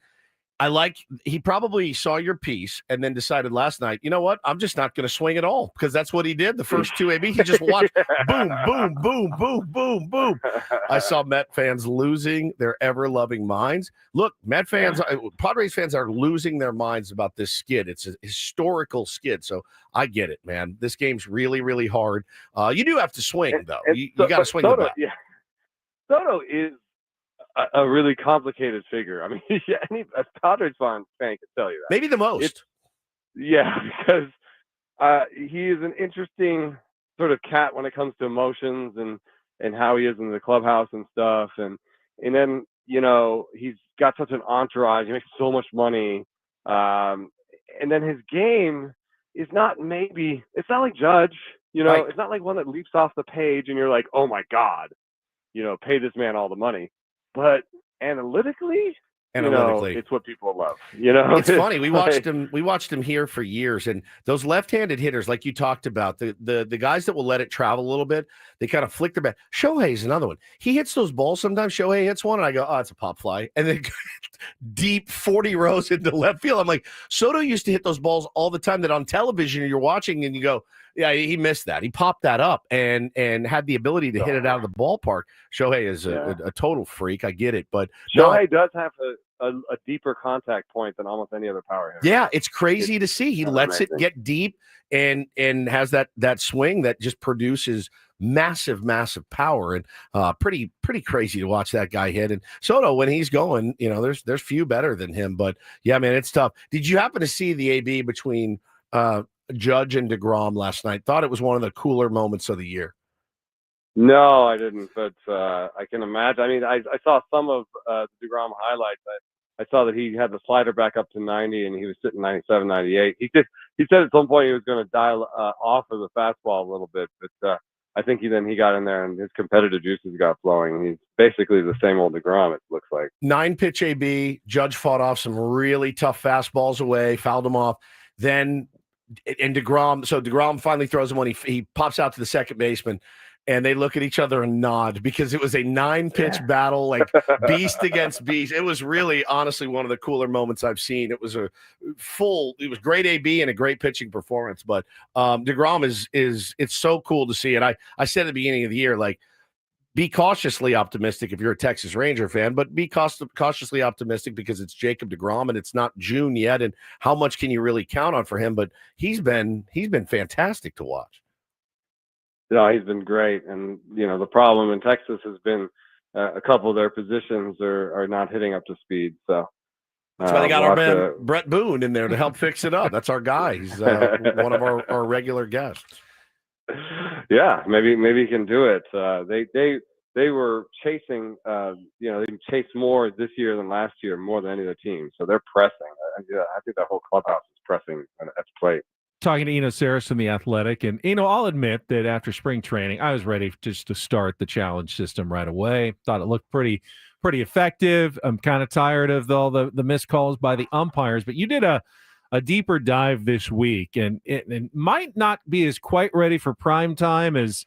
He probably saw your piece and then decided last night, you know what? I'm just not going to swing at all, because that's what he did. The first two AB, he just watched boom, boom, boom, boom, boom, boom. I saw Met fans losing their ever-loving minds. Look, Padres fans are losing their minds about this skid. It's a historical skid. So I get it, man. This game's really, really hard. You do have to swing, though. You got to swing the bat. Yeah. Soto is a really complicated figure. I mean, any Padres fan can tell you that. Maybe the most. Because he is an interesting sort of cat when it comes to emotions and how he is in the clubhouse and stuff. And then, he's got such an entourage. He makes so much money. And then his game is not it's not like Judge, Right. It's not like one that leaps off the page and you're like, oh my God, pay this man all the money. But analytically, it's what people love. It's funny. We watched him here for years, and those left-handed hitters, like you talked about, the guys that will let it travel a little bit, they kind of flick their bat. Shohei's another one. He hits those balls sometimes. Shohei hits one, and I go, "Oh, it's a pop fly," and then deep 40 rows into left field. I'm like, Soto used to hit those balls all the time. That on television you're watching, and you go, yeah, he missed that. He popped that up and had the ability to hit it out of the ballpark. Shohei is a total freak. I get it, but Shohei does have a deeper contact point than almost any other power hitter. Yeah, it's crazy to see. He lets it get deep and has that swing that just produces massive power, and pretty crazy to watch that guy hit. And Soto, when he's going, there's few better than him. But yeah, man, it's tough. Did you happen to see the AB between Judge and DeGrom last night? Thought it was one of the cooler moments of the year. No, I didn't, but I can imagine. I mean, I saw some of the DeGrom highlights. I saw that he had the slider back up to 90, and he was sitting 97, 98. He said at some point he was going to dial off of the fastball a little bit, but I think he got in there and his competitive juices got flowing. He's basically the same old DeGrom, it looks like. 9-pitch AB. Judge fought off some really tough fastballs away, fouled him off. Then, and DeGrom finally throws him when he pops out to the second baseman, and they look at each other and nod, because it was a 9-pitch battle, like beast against beast. It was really, honestly, one of the cooler moments I've seen. It was it was great AB and a great pitching performance. But DeGrom is it's so cool to see. And I said at the beginning of the year, like, be cautiously optimistic if you're a Texas Ranger fan, but be cautiously optimistic because it's Jacob deGrom and it's not June yet. And how much can you really count on for him? But he's been fantastic to watch. No, he's been great. And, the problem in Texas has been a couple of their positions are not hitting up to speed. So that's why they got our man Brett Boone in there to help fix it up. That's our guy. He's one of our regular guests. Yeah, maybe he can do it. They were chasing, they chased more this year than last year, more than any other team. So they're pressing. I think that whole clubhouse is pressing at the plate. Talking to Eno Sarris from The Athletic, and I'll admit that after spring training, I was ready just to start the challenge system right away. Thought it looked pretty effective. I'm kind of tired of all the missed calls by the umpires, but you did a deeper dive this week, and it might not be as quite ready for prime time as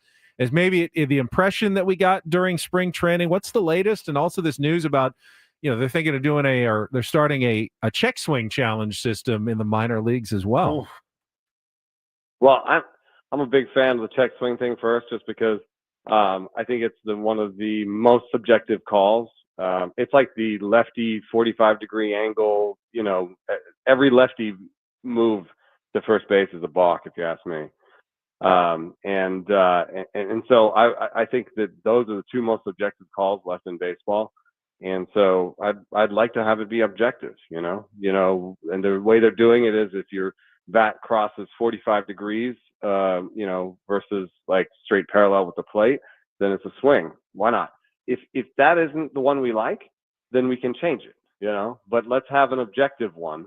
maybe the impression that we got during spring training. What's the latest? And also this news about, they're thinking of doing they're starting a check swing challenge system in the minor leagues as well. Oh. Well, I'm a big fan of the check swing thing first, just because I think it's one of the most subjective calls. It's like the lefty 45-degree angle. Every lefty move to first base is a balk, if you ask me. And so I think that those are the two most objective calls left in baseball. And so I'd like to have it be objective, and the way they're doing it is if your bat crosses 45 degrees, versus like straight parallel with the plate, then it's a swing. Why not? If that isn't the one we like, then we can change it, but let's have an objective one,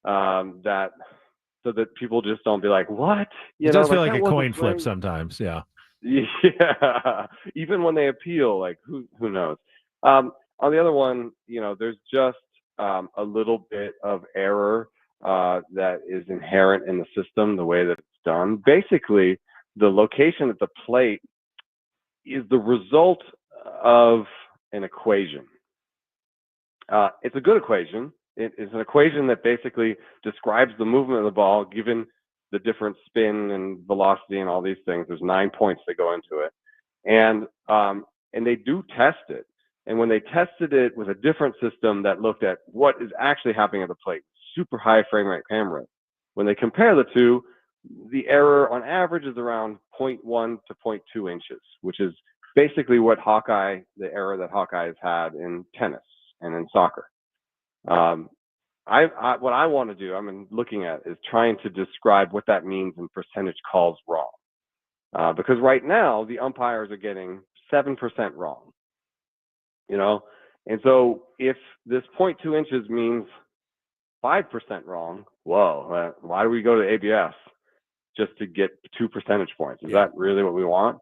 so that people just don't be like, what? It does feel like a coin flip sometimes. Yeah. Yeah. Even when they appeal, like who knows? On the other one, there's just a little bit of error that is inherent in the system, the way that it's done. Basically, the location at the plate is the result of an equation. It's a good equation. It is an equation that basically describes the movement of the ball given the different spin and velocity and all these things. There's 9 points that go into it. And they do test it. And when they tested it with a different system that looked at what is actually happening at the plate, super high frame rate camera, when they compare the two, the error on average is around 0.1 to 0.2 inches, which is basically what the error that Hawkeye has had in tennis and in soccer. What I want to do, looking at, is trying to describe what that means in percentage calls wrong. Because right now, the umpires are getting 7% wrong. And so if this 0.2 inches means 5% wrong, whoa, why do we go to ABS just to get 2 percentage points? Is that really what we want?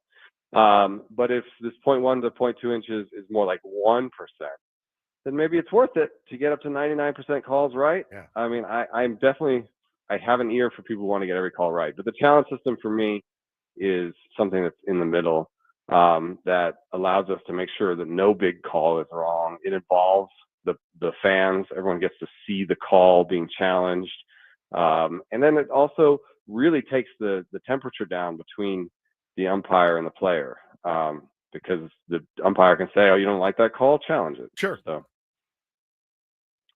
But if this 0.1 to 0.2 inches is more like 1%, then maybe it's worth it to get up to 99% calls right. Yeah. I have an ear for people who want to get every call right. But the challenge system for me is something that's in the middle, that allows us to make sure that no big call is wrong. It involves the fans. Everyone gets to see the call being challenged. And then it also really takes the temperature down between the umpire and the player, because the umpire can say, oh, you don't like that call? Challenge it. Sure. So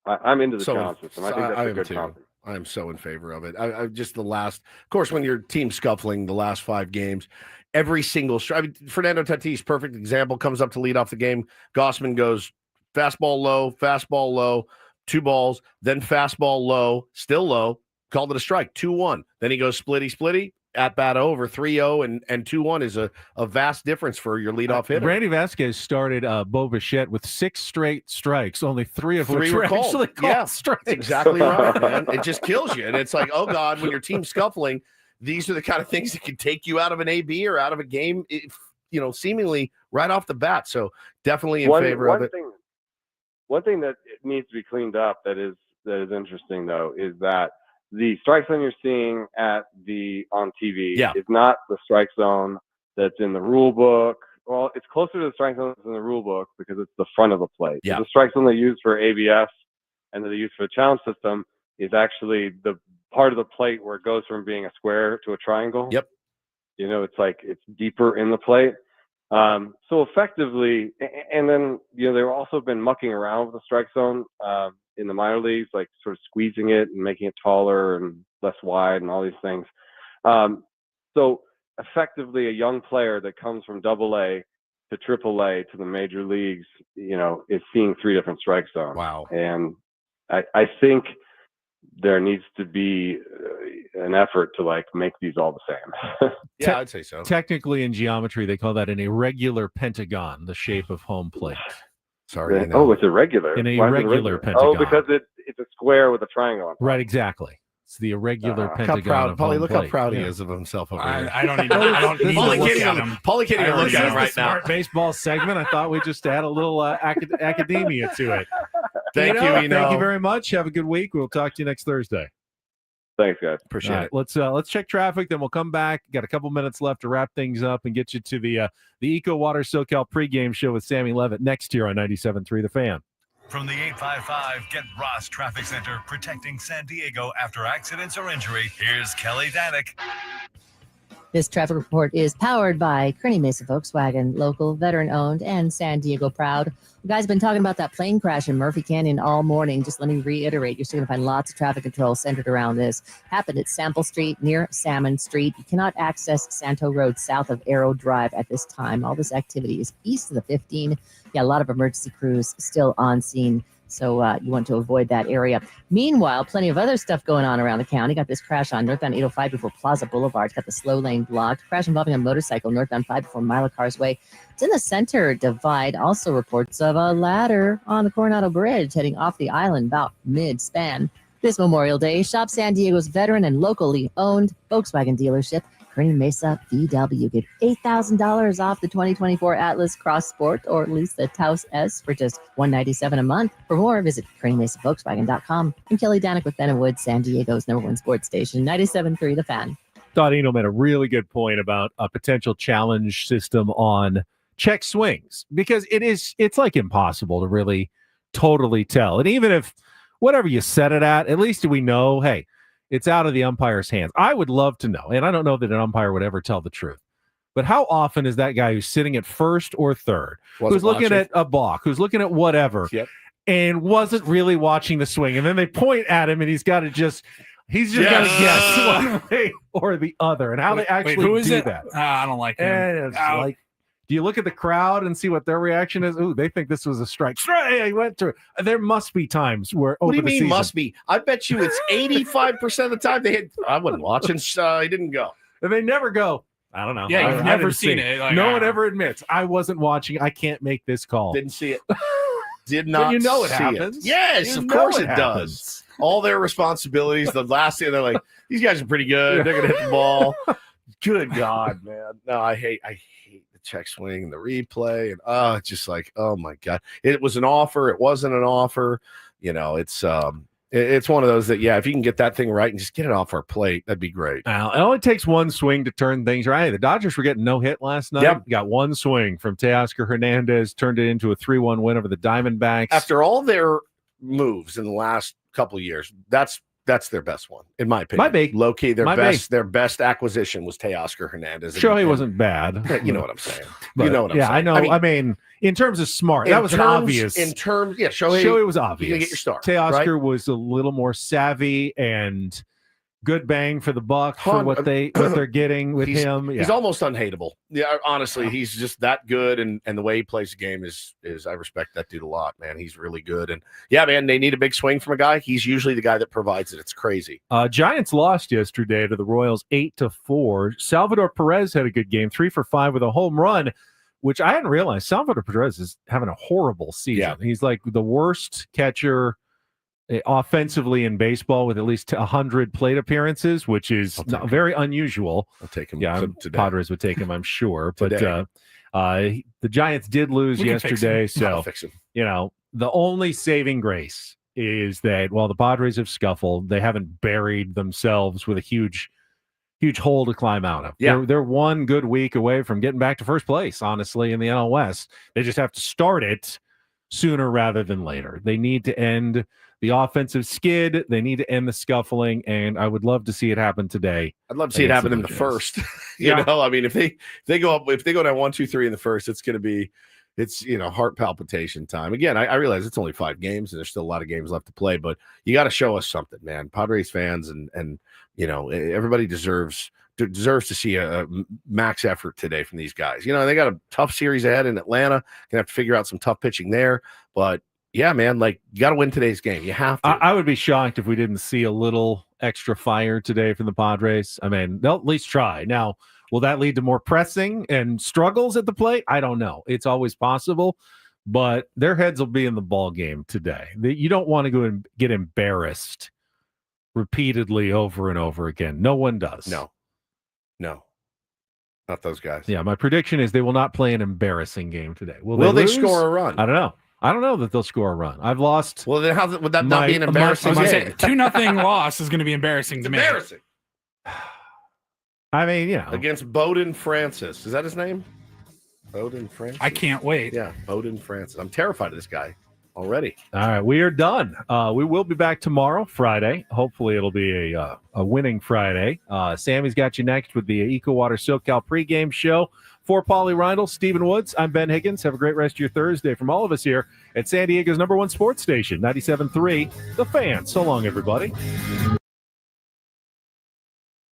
I'm into the challenge system. I think that's a good concept. I'm so in favor of it. I just of course, when your team's scuffling the last 5 games, every single strike. Fernando Tatis, perfect example, comes up to lead off the game. Gossman goes fastball low, 2 balls, then fastball low, still low, called it a strike, 2-1. Then he goes splitty, at bat over, 3-0 and 2-1 is a vast difference for your leadoff hitter. Randy Vasquez started Bo Bichette with 6 straight strikes, only 3 of which were actually called strikes. That's exactly right, man. It just kills you. And it's like, oh God, when your team's scuffling, these are the kind of things that can take you out of an AB or out of a game, seemingly right off the bat. So definitely in favor of it. One thing that needs to be cleaned up that is interesting though is that the strike zone you're seeing on TV is not the strike zone that's in the rule book. Well, it's closer to the strike zone that's in the rule book because it's the front of the plate. Yeah. The strike zone they use for ABS and that they use for the challenge system is actually the part of the plate where it goes from being a square to a triangle. Yep. It's like it's deeper in the plate. So effectively, and then they've also been mucking around with the strike zone in the minor leagues, like sort of squeezing it and making it taller and less wide and all these things. So effectively, a young player that comes from AA to AAA to the major leagues, is seeing 3 different strike zones. Wow. And I think there needs to be an effort to make these all the same. Yeah, I'd say so. Technically, in geometry, they call that an irregular pentagon, the shape of home plate. Sorry. Oh, it's irregular. An Why is it irregular pentagon. Oh, because it's a square with a triangle on top. Right, exactly. It's the irregular pentagon. Paulie, look how proud he is of himself over here. I don't even. I don't need to look at him. Paulie can't even look at him right now. Smart baseball segment. I thought we'd just add a little academia to it. Thank you, Eno. Thank you very much. Have a good week. We'll talk to you next Thursday. Thanks, guys. Appreciate it. Let's check traffic. Then we'll come back. Got a couple minutes left to wrap things up and get you to the Eco Water SoCal pregame show with Sammy Levitt next year on 97.3 The Fan. From the 855 Get Ross Traffic Center, protecting San Diego after accidents or injury, here's Kelly Danick. This traffic report is powered by Kearney Mesa Volkswagen, local, veteran-owned, and San Diego proud. You guys have been talking about that plane crash in Murphy Canyon all morning. Just let me reiterate, you're still going to find lots of traffic control centered around this. Happened at Sample Street near Salmon Street. You cannot access Santo Road south of Arrow Drive at this time. All this activity is east of the 15. Yeah, a lot of emergency crews still on scene. So you want to avoid that area. Meanwhile, plenty of other stuff going on around the county. Got this crash on northbound 805 before Plaza Boulevard. Got the slow lane blocked. Crash involving a motorcycle northbound 5 before Mila Carsway. It's in the center divide. Also reports of a ladder on the Coronado Bridge heading off the island about mid-span. This Memorial Day, shop San Diego's veteran and locally owned Volkswagen dealership, Kearney Mesa VW. Get $8,000 off the 2024 Atlas Cross Sport or lease the Taos S for just $197 a month. For more, visit KearneyMesaVolkswagen.com. I'm Kelly Danick with Ben and Wood, San Diego's #1 sports station, 97.3 The Fan. Thought Eno made a really good point about a potential challenge system on check swings, because it's like impossible to really totally tell. And even if whatever you set it at least we know, hey, it's out of the umpire's hands. I would love to know, and I don't know that an umpire would ever tell the truth, but how often is that guy who's sitting at first or third, who's looking at a balk, who's looking at whatever, and wasn't really watching the swing, and then they point at him and he's got to just got to guess one way or the other, and how they actually do that. I don't like him. And it's like, do you look at the crowd and see what their reaction is? Ooh, they think this was a strike. Strike! Went through. There must be times where. What do you mean must be? I bet you it's 85% of the time they hit. I wasn't watching. He didn't go. And they never go. I don't know. Yeah, you've never seen it. Like, no one ever admits I wasn't watching. I can't make this call. Didn't see it. Did not. But you know it see happens. Yes, of course it does. All their responsibilities. The last thing they're like, these guys are pretty good. They're gonna hit the ball. Good God, man. No, I hate the check swing and the replay, and it's just like, oh my God. It was an offer, it wasn't an offer. It's one of those that, if you can get that thing right and just get it off our plate, that'd be great. Now, it only takes one swing to turn things right. The Dodgers were getting no hit last night. Yep. Got one swing from Teoscar Hernandez, turned it into a 3-1 win over the Diamondbacks. After all their moves in the last couple of years, that's their best one, in my opinion. Might be. Low-key, their best acquisition was Teoscar Hernandez. Shohei wasn't bad. You know what I'm saying. But, you know what I'm saying. I know. I mean, in terms of smart, that was obvious. In terms, Shohei was obvious. You get your start. Teoscar was a little more savvy and good bang for the buck for what they're getting with him. He's almost unhateable. Yeah, honestly, he's just that good, and the way he plays the game is I respect that dude a lot, man. He's really good, and man, they need a big swing from a guy. He's usually the guy that provides it. It's crazy. Giants lost yesterday to the Royals 8-4. Salvador Perez had a good game, 3 for 5 with a home run, which I hadn't realized. Salvador Perez is having a horrible season. Yeah. He's like the worst catcher offensively in baseball with at least 100 plate appearances, which is very unusual. I'll take him. Yeah, today. Padres would take him, I'm sure. But Today. the Giants did lose yesterday, so the only saving grace is that while the Padres have scuffled, they haven't buried themselves with a huge hole to climb out of. Yeah. They're one good week away from getting back to first place, honestly, in the NL West. They just have to start it sooner rather than later. They need to end the offensive skid. They need to end the scuffling, and I would love to see it happen today. I'd love to see it happen in the first. you know, I mean, if they go down 1-2-3 in the first, it's going to be, heart palpitation time. Again, I realize it's only 5 games, and there's still a lot of games left to play, but you got to show us something, man. Padres fans and everybody deserves to see a max effort today from these guys. They got a tough series ahead in Atlanta. Gonna have to figure out some tough pitching there, but yeah, man, like you got to win today's game. You have to. I would be shocked if we didn't see a little extra fire today from the Padres. I mean, they'll at least try. Now, will that lead to more pressing and struggles at the plate? I don't know. It's always possible, but their heads will be in the ball game today. You don't want to go and get embarrassed repeatedly over and over again. No one does. No, not those guys. Yeah, my prediction is they will not play an embarrassing game today. Will they score a run? I don't know. I don't know that they'll score a run. I've lost. Well, then how would that not be an embarrassing game? 2-0 loss is going to be embarrassing to me. Embarrassing. I mean, against Bowden Francis. Is that his name? Bowden Francis. I can't wait. Yeah, Bowden Francis. I'm terrified of this guy already. All right, we are done. We will be back tomorrow, Friday. Hopefully, it'll be a winning Friday. Sammy's got you next with the EcoWater SoCal pregame show. For Paulie Reindl, Stephen Woods, I'm Ben Higgins. Have a great rest of your Thursday from all of us here at San Diego's #1 sports station, 97.3 The Fan. So long, everybody.